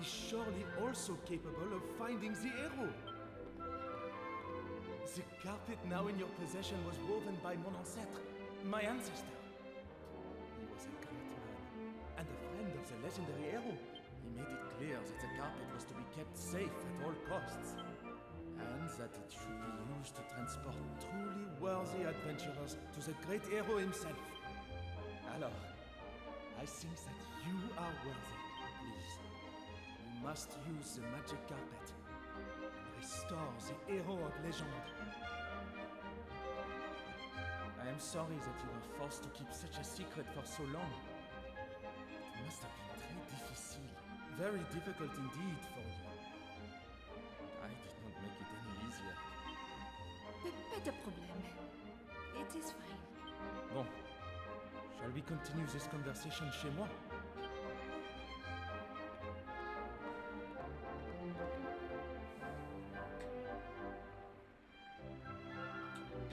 is surely also capable of finding the hero. The carpet now in your possession was woven by mon ancêtre, my ancestor. He was a great man and a friend of the legendary hero. He made it clear that the carpet was to be kept safe at all costs, and that it should be used to transport truly worthy adventurers to the great hero himself. Alors, I think that you are worthy. Please, you must use the magic carpet and restore the hero of legend. I am sorry that you were forced to keep such a secret for so long. It must have been très difficile, very difficult indeed for you. I did not make it any easier.
Pas de problème. It is fine.
Bon, shall we continue this conversation chez moi?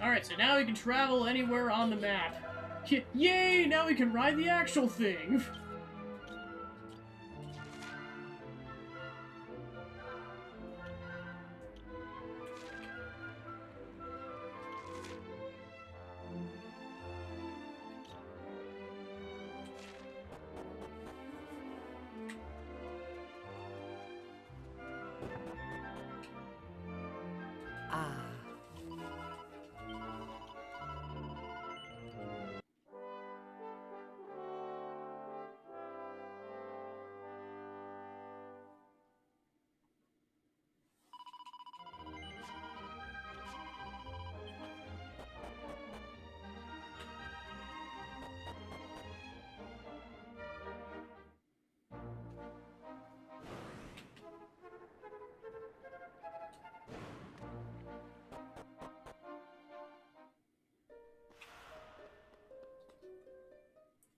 Alright, so now we can travel anywhere on the map. Yay! Now we can ride the actual thing!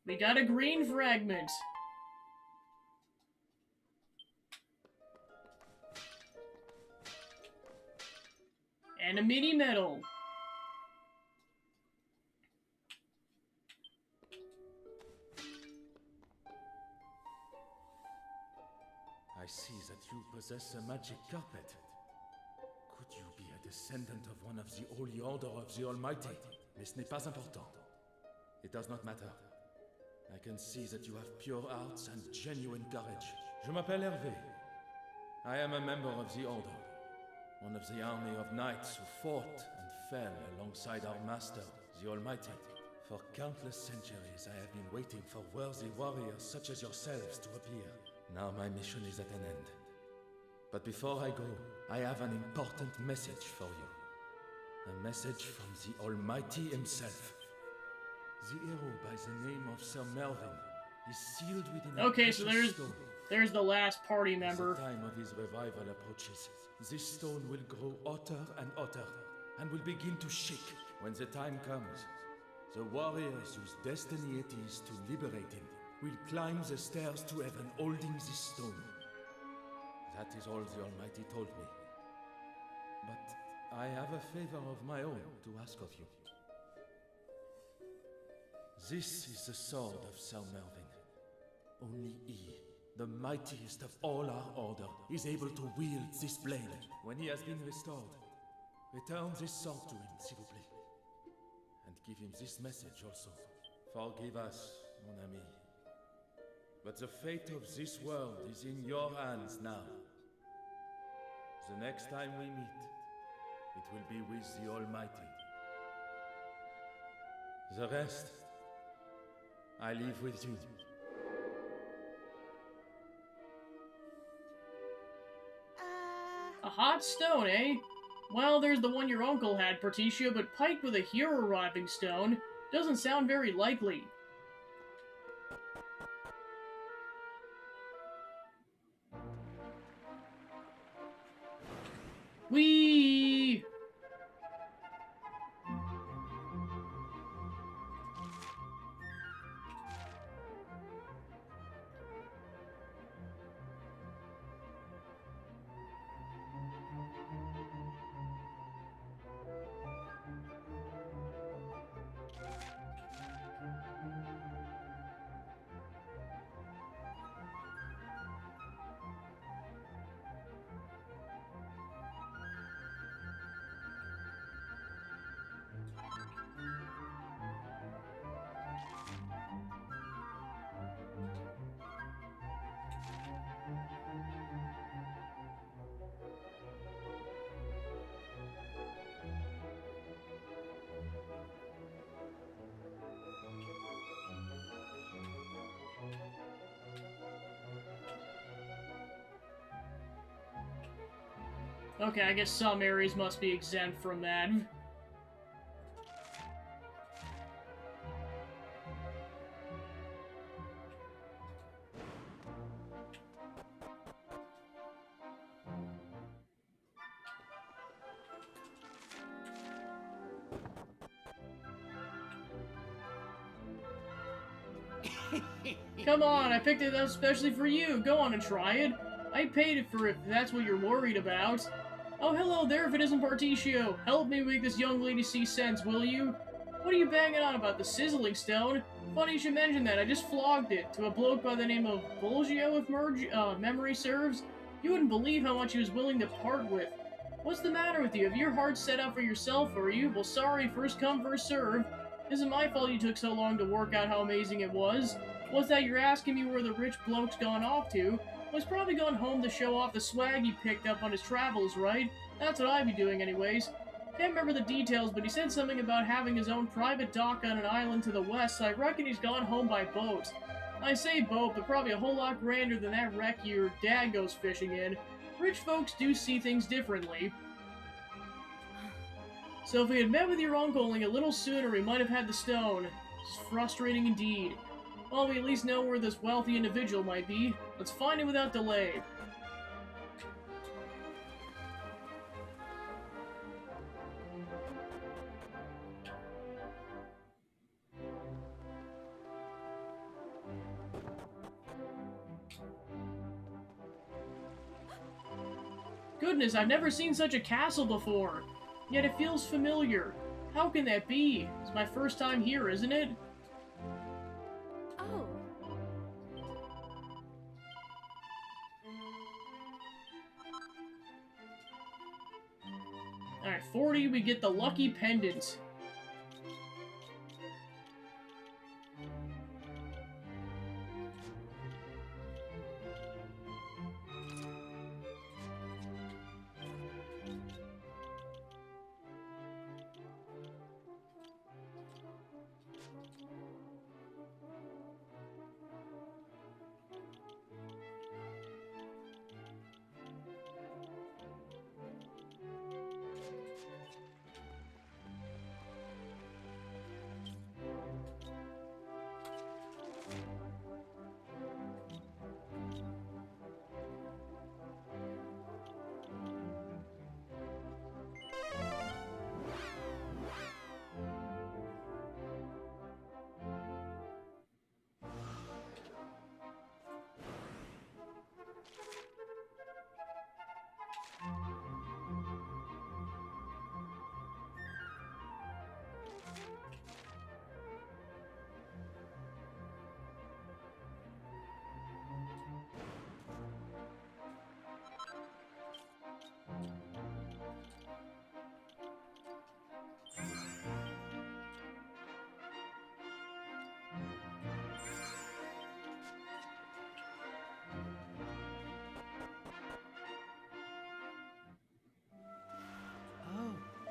We got a green fragment. And a mini medal.
I see that you possess a magic carpet. Could you be a descendant of one of the Holy Order of the Almighty? Mais ce n'est pas important. It does not matter. I can see that you have pure hearts and genuine courage. Je m'appelle Hervé. I am a member of the Order, one of the army of knights who fought and fell alongside our master, the Almighty. For countless centuries, I have been waiting for worthy warriors such as yourselves to appear. Now my mission is at an end.
But before I go, I have an important message for you. A message from the Almighty himself. The hero by the name of Sir Melvin is sealed within a
Okay, so
precious stone.
there's the last party member.
As the time of his revival approaches, this stone will grow hotter and hotter, and will begin to shake when the time comes. The warriors whose destiny it is to liberate him will climb the stairs to heaven holding this stone. That is all the Almighty told me. But I have a favor of my own to ask of you. This is the sword of Sir Melvin. Only he, the mightiest of all our order, is able to wield this blade. When he has been restored, return this sword to him, s'il vous plaît. And give him this message also. Forgive us, mon ami. But the fate of this world is in your hands now. The next time we meet, it will be with the Almighty. The rest, I leave with you.
A hot stone, eh? Well, there's the one your uncle had, Partitia, but piped with a hero-arriving stone doesn't sound very likely. Whee! Okay, I guess some areas must be exempt from that. Come on, I picked it up especially for you. Go on and try it. I paid it for it if that's what you're worried about. Oh, hello there if it isn't Partitio. Help me make this young lady see sense, will you? What are you banging on about, the sizzling stone? Funny you should mention that. I just flogged it to a bloke by the name of Bulgio, if memory serves. You wouldn't believe how much he was willing to part with. What's the matter with you? Have your heart set out for yourself, are you? Well, sorry, first come, first serve. Isn't my fault you took so long to work out how amazing it was. What's that you're asking me where the rich bloke's gone off to? Well, he's probably gone home to show off the swag he picked up on his travels, right? That's what I'd be doing anyways. Can't remember the details, but he said something about having his own private dock on an island to the west, so I reckon he's gone home by boat. I say boat, but probably a whole lot grander than that wreck your dad goes fishing in. Rich folks do see things differently. So if we had met with your uncle only a little sooner, we might have had the stone. It's frustrating indeed. Well, we at least know where this wealthy individual might be. Let's find it without delay. Goodness, I've never seen such a castle before. Yet it feels familiar. How can that be? It's my first time here, isn't it?
Oh.
Alright, 40, we get the lucky pendant.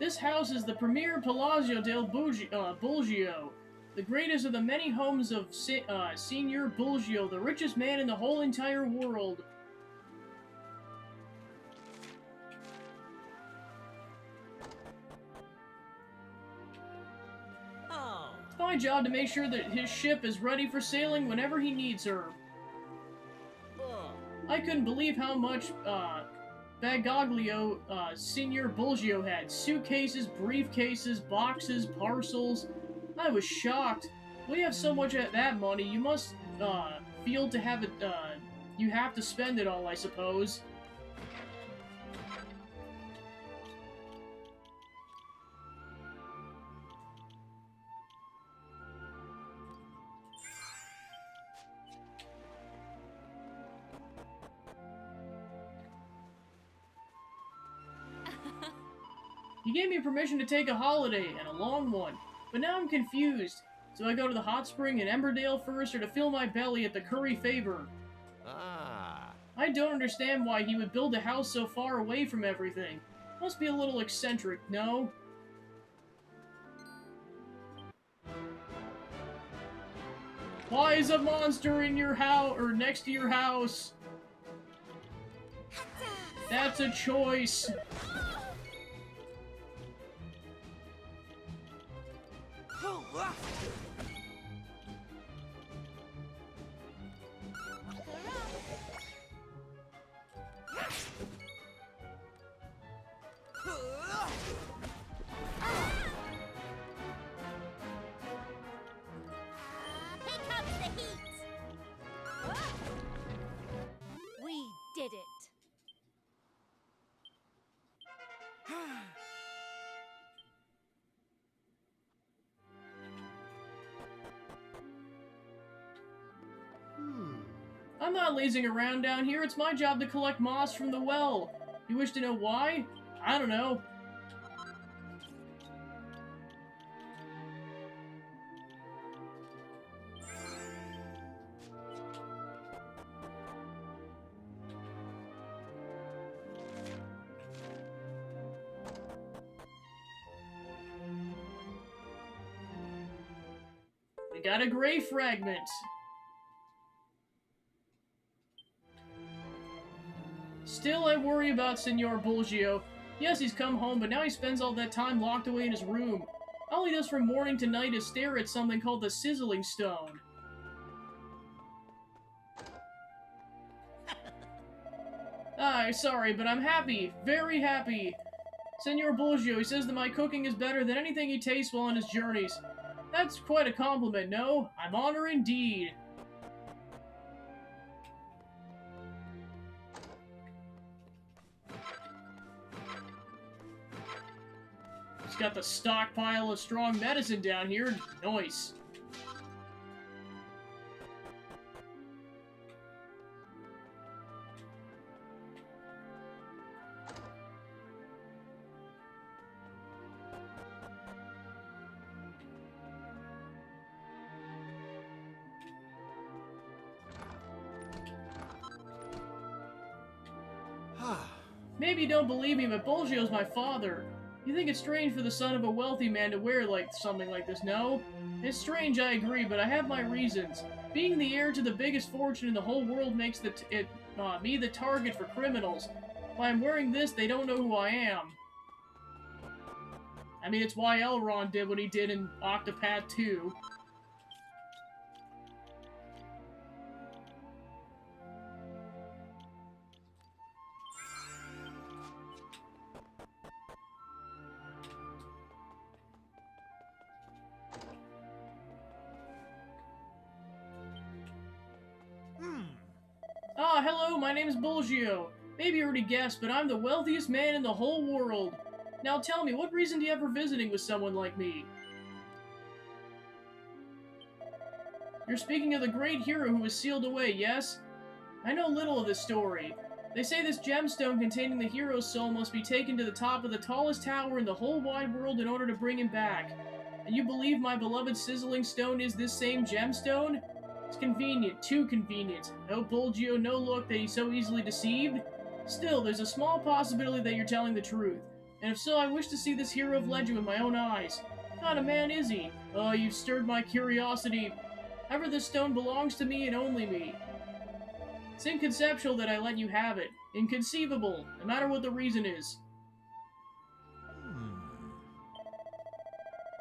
This house is the premier Palazzo del Bulgio, the greatest of the many homes of Signor Bulgio, the richest man in the whole entire world.
Oh.
It's my job to make sure that his ship is ready for sailing whenever he needs her. I couldn't believe how much bagaglio Signor Bulgio had. Suitcases, briefcases, boxes, parcels. I was shocked. We have so much of that money, you must feel to have it, you have to spend it all, I suppose. He gave me permission to take a holiday, and a long one, but now I'm confused. Do I go to the hot spring in Emberdale first, or to fill my belly at the Curry Favor?
Ah.
I don't understand why he would build a house so far away from everything. Must be a little eccentric, no? Why is a monster in your house, or next to your house? That's a choice.
We did it.
I'm not lazing around down here. It's my job to collect moss from the well. You wish to know why? I don't know. We got a gray fragment. Still, I worry about Signor Bulgio. Yes, he's come home, but now he spends all that time locked away in his room. All he does from morning to night is stare at something called the Sizzling Stone. Sorry, but I'm happy. Very happy. Signor Bulgio, he says that my cooking is better than anything he tastes while on his journeys. That's quite a compliment, no? I'm honored indeed. He's got the stockpile of strong medicine down here. Nice. Maybe you don't believe me, but Bulgio's my father. You think it's strange for the son of a wealthy man to wear something like this, no? It's strange, I agree, but I have my reasons. Being the heir to the biggest fortune in the whole world makes me the target for criminals. If I'm wearing this, they don't know who I am. I mean, it's why Elrond did what he did in Octopath 2. Ah, hello, my name is Bulgio. Maybe you already guessed, but I'm the wealthiest man in the whole world. Now tell me, what reason do you have for visiting with someone like me? You're speaking of the great hero who was sealed away, yes? I know little of this story. They say this gemstone containing the hero's soul must be taken to the top of the tallest tower in the whole wide world in order to bring him back. And you believe my beloved sizzling stone is this same gemstone? It's convenient, too convenient. No Bulgio, no look that he's so easily deceived. Still, there's a small possibility that you're telling the truth. And if so, I wish to see this hero of legend with my own eyes. What kind of man is he? Oh, you've stirred my curiosity. Ever this stone belongs to me and only me. It's inconceivable that I let you have it. Inconceivable, no matter what the reason is.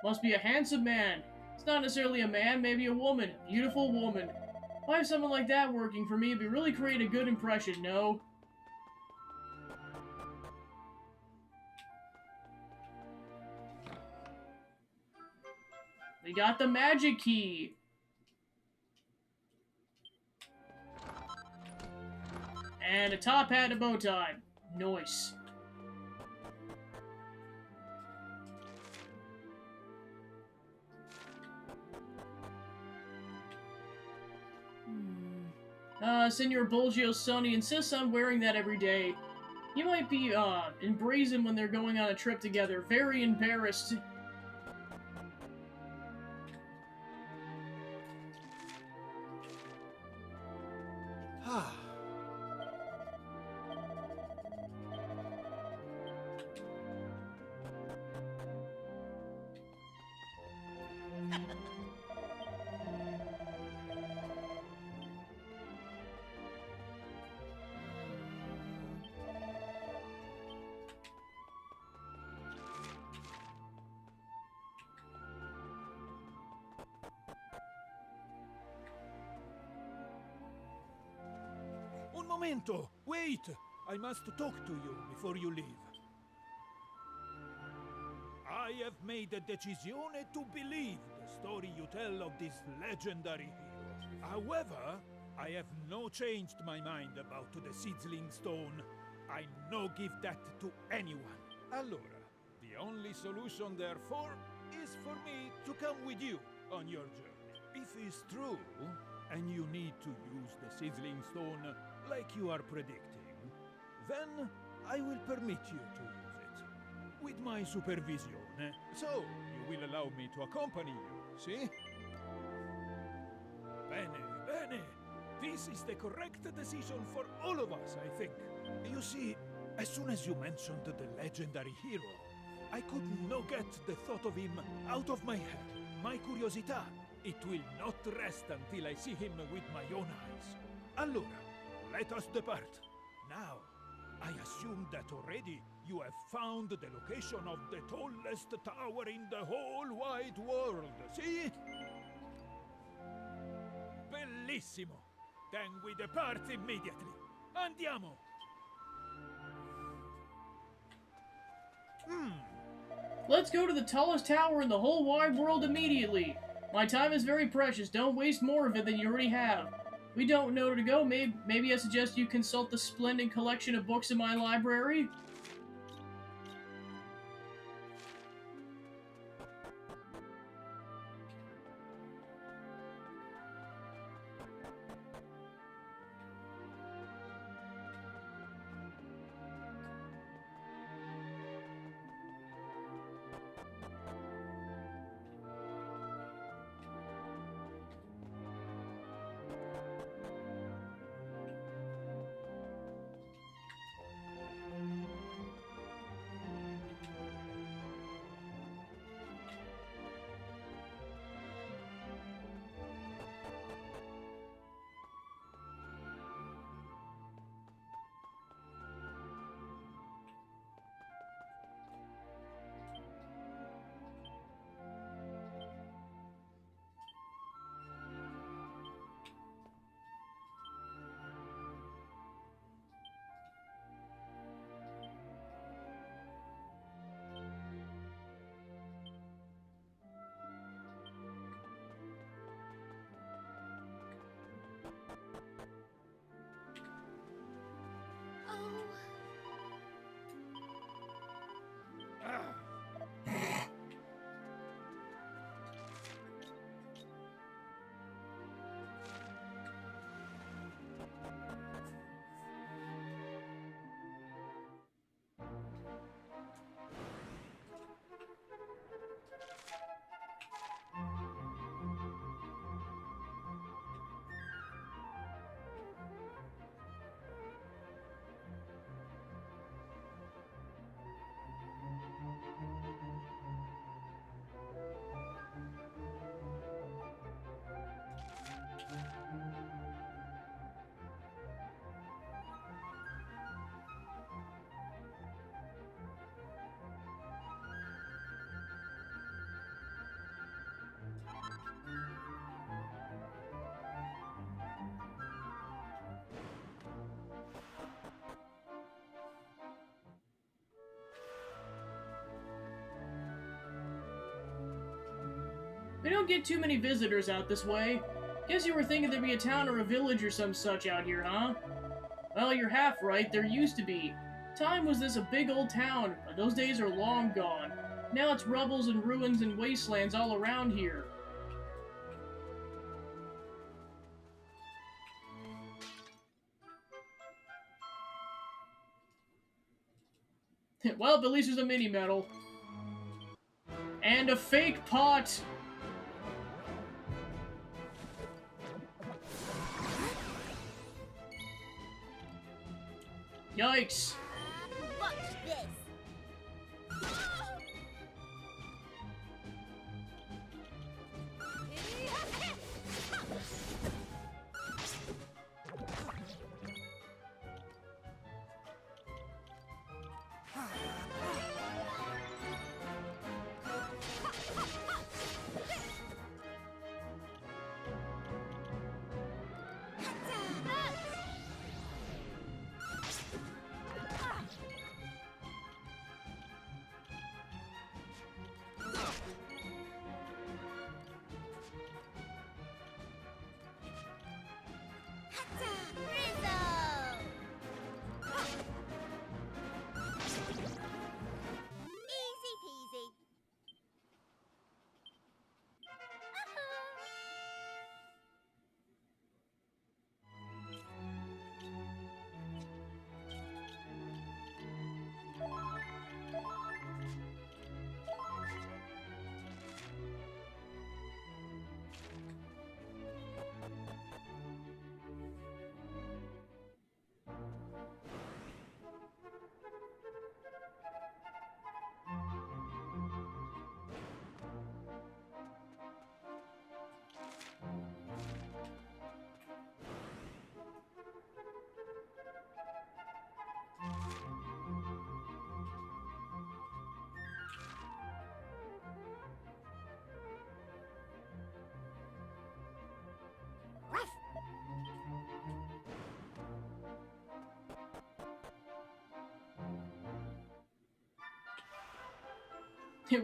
Must be a handsome man. It's not necessarily a man, maybe a woman. Beautiful woman. If I have someone like that working for me, it'd be really create a good impression, no? We got the magic key. And a top hat and a bow tie. Nice. Senor Bolgio's son, he insists on wearing that every day. He might be, brazen when they're going on a trip together. Very embarrassed.
Un momento! Wait! I must talk to you before you leave. I have made a decisione to believe the story you tell of this legendary hero. However, I have no changed my mind about the Sizzling Stone. I no give that to anyone. Allora, the only solution therefore is for me to come with you on your journey. If it's true, and you need to use the Sizzling Stone like you are predicting, then I will permit you to use it. With my supervision, so you will allow me to accompany you, see? Bene, bene. This is the correct decision for all of us, I think. You see, as soon as you mentioned the legendary hero, I could not get the thought of him out of my head. My curiosity, it will not rest until I see him with my own eyes. Allora, let us depart. Now, I assume that already you have found the location of the tallest tower in the whole wide world, see? Bellissimo! Then we depart immediately. Andiamo!
Let's go to the tallest tower in the whole wide world immediately. My time is very precious. Don't waste more of it than you already have. We don't know where to go. Maybe I suggest you consult the splendid collection of books in my library. We don't get too many visitors out this way. Guess you were thinking there'd be a town or a village or some such out here, huh? Well, you're half right, there used to be. Time was this a big old town, but those days are long gone. Now it's rubbles and ruins and wastelands all around here. Well, at least there's a mini-medal. And a fake pot! Yikes!
Watch this. Easy peasy.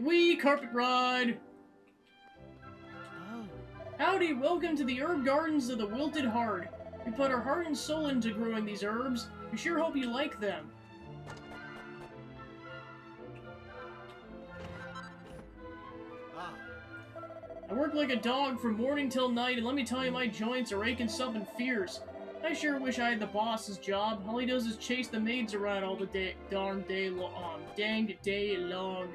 Wee carpet ride! Howdy, welcome to the herb gardens of the Wilted Heart. We put our heart and soul into growing these herbs. We sure hope you like them. I work like a dog from morning till night, and let me tell you, my joints are aching something fierce. I sure wish I had the boss's job. All he does is chase the maids around all the dang day long.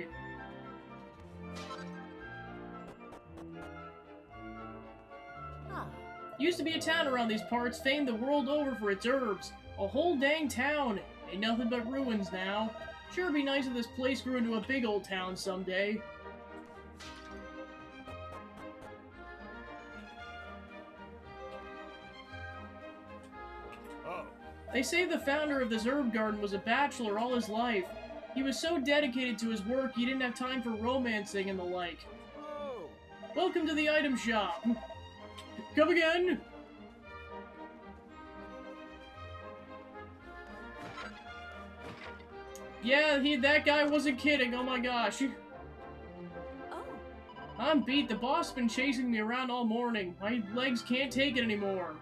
Used to be a town around these parts, famed the world over for its herbs. A whole dang town. Ain't nothing but ruins now. Sure be nice if this place grew into a big old town someday. They say the founder of this herb garden was a bachelor all his life. He was so dedicated to his work, he didn't have time for romancing and the like. Welcome to the item shop. Come again? Yeah, that guy wasn't kidding, oh my gosh. I'm beat, the boss has been chasing me around all morning. My legs can't take it anymore.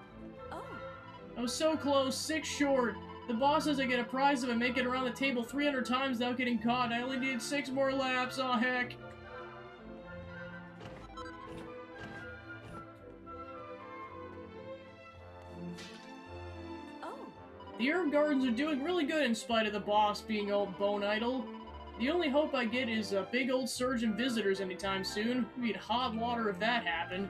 I was so close, 6 short. The boss says I get a prize if I make it around the table 300 times without getting caught. I only needed 6 more laps, aw heck. The herb gardens are doing really good in spite of the boss being old bone idle. The only hope I get is a big old surge in visitors anytime soon. We'd hot water if that happened.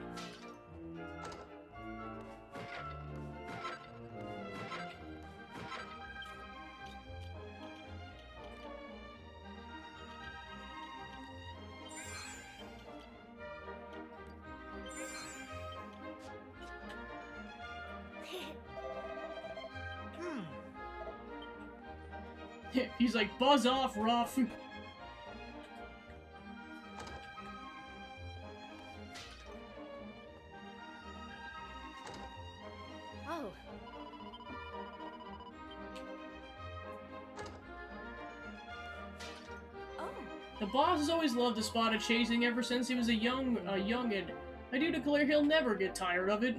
He's like, buzz off, Ruff.
Oh.
The boss has always loved the spot of chasing ever since he was a youngin'. I do declare he'll never get tired of it.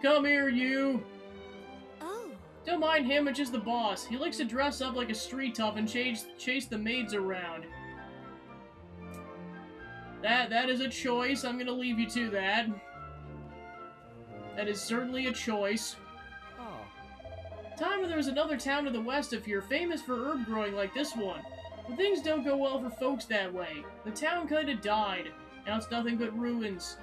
Come here, you!
Oh.
Don't mind him, it's just the boss. He likes to dress up like a street tough and chase the maids around. That is a choice. I'm gonna leave you to that. That is certainly a choice. Time when there was another town to the west of here, famous for herb growing like this one. But things don't go well for folks that way. The town kinda died. Now it's nothing but ruins.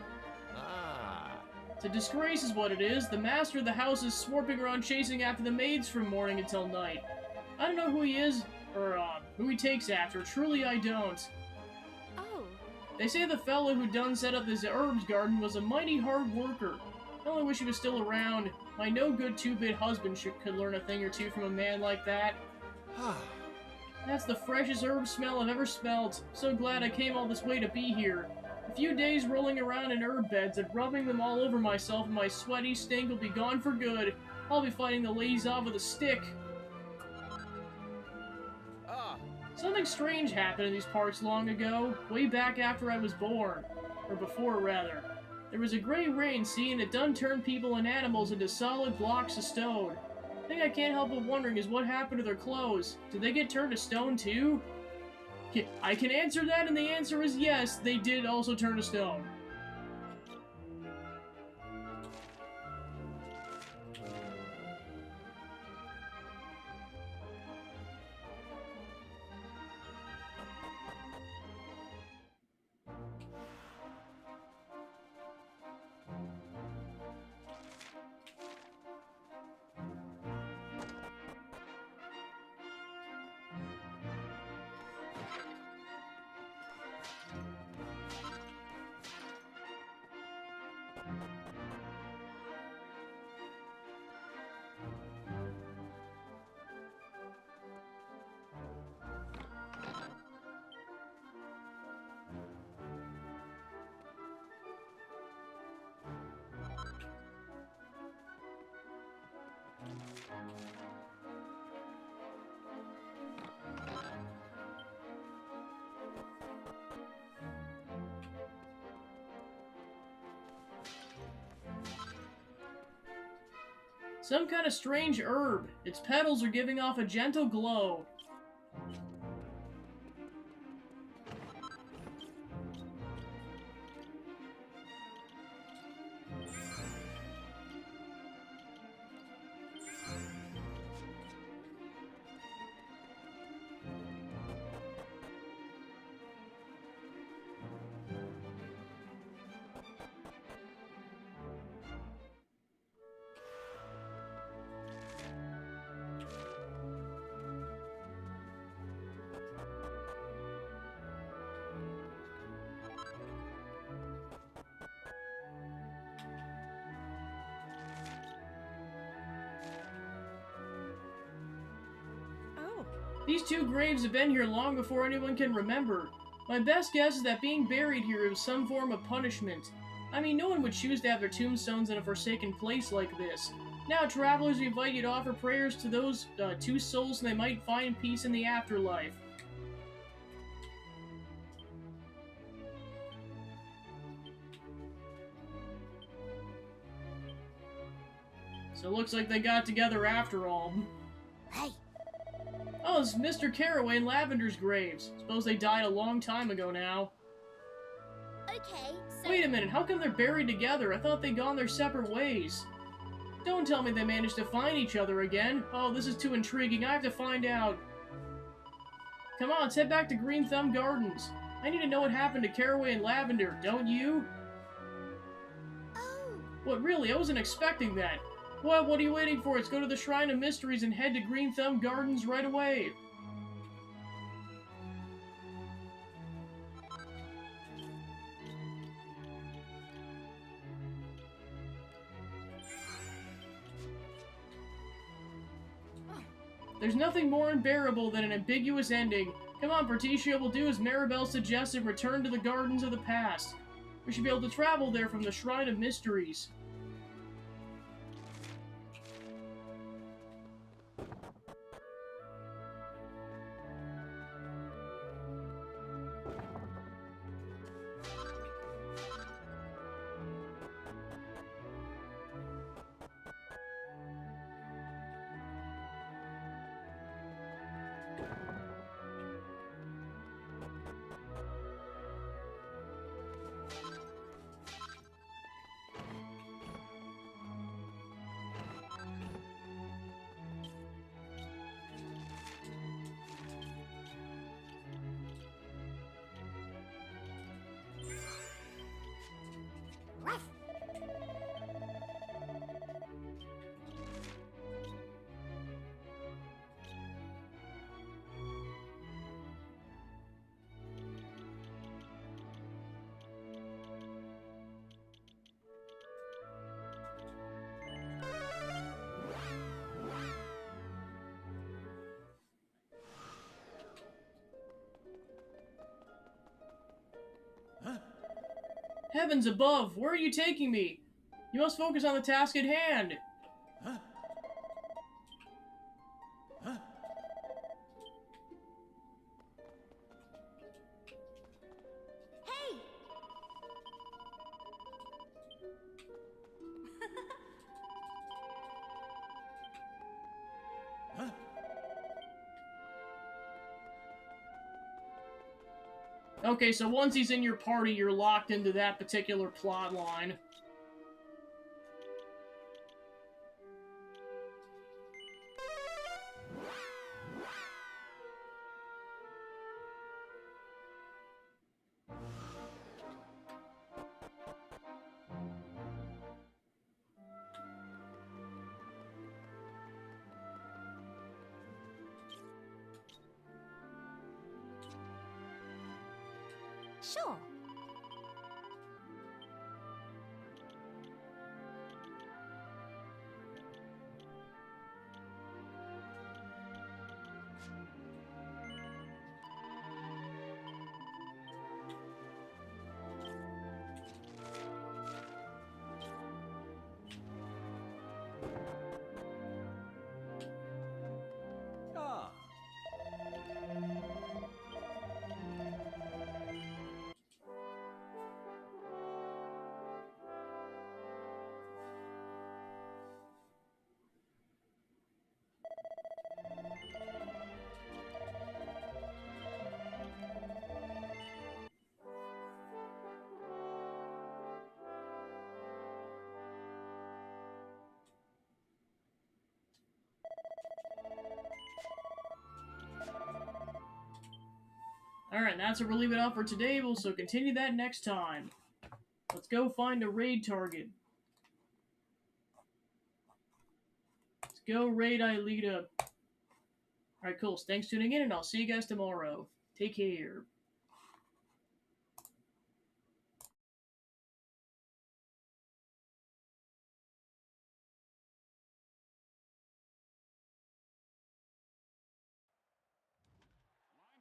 It's a disgrace is what it is. The master of the house is swarping around chasing after the maids from morning until night. I don't know who he is, or who he takes after. Truly, I don't.
Oh.
They say the fellow who done set up this herbs garden was a mighty hard worker. I only wish he was still around. My no-good two-bit husband could learn a thing or two from a man like that. That's the freshest herb smell I've ever smelled. So glad I came all this way to be here. A few days rolling around in herb beds and rubbing them all over myself and my sweaty stink will be gone for good. I'll be fighting the ladies off with a stick. Something strange happened in these parts long ago, way back after I was born. Or before, rather. There was a great rain, see, and it done turned people and animals into solid blocks of stone. The thing I can't help but wondering is what happened to their clothes. Did they get turned to stone too? I can answer that, and the answer is yes, they did also turn to stone. Some kind of strange herb. Its petals are giving off a gentle glow. These two graves have been here long before anyone can remember. My best guess is that being buried here was some form of punishment. I mean, no one would choose to have their tombstones in a forsaken place like this. Now, travelers, we invite you to offer prayers to those two souls so they might find peace in the afterlife. So it looks like they got together after all.
Hey!
Oh, it's Mr. Caraway and Lavender's graves. Suppose they died a long time ago now.
Okay, so...
Wait a minute, how come they're buried together? I thought they'd gone their separate ways. Don't tell me they managed to find each other again. Oh, this is too intriguing. I have to find out. Come on, let's head back to Green Thumb Gardens. I need to know what happened to Caraway and Lavender, don't you?
Oh!
What, really? I wasn't expecting that. Well, what are you waiting for? Let's go to the Shrine of Mysteries and head to Green Thumb Gardens right away. There's nothing more unbearable than an ambiguous ending. Come on, Berticia, we'll do as Maribel suggested, return to the gardens of the past. We should be able to travel there from the Shrine of Mysteries. Heavens above, where are you taking me? You must focus on the task at hand.
Hey!
Okay, so once he's in your party, you're locked into that particular plot line.
Sure.
Ah.
Alright, that's where we'll leave it off for today. We'll so continue that next time. Let's go find a raid target. Let's go raid Aelita. Alright, cool. Thanks for tuning in, and I'll see you guys tomorrow. Take care.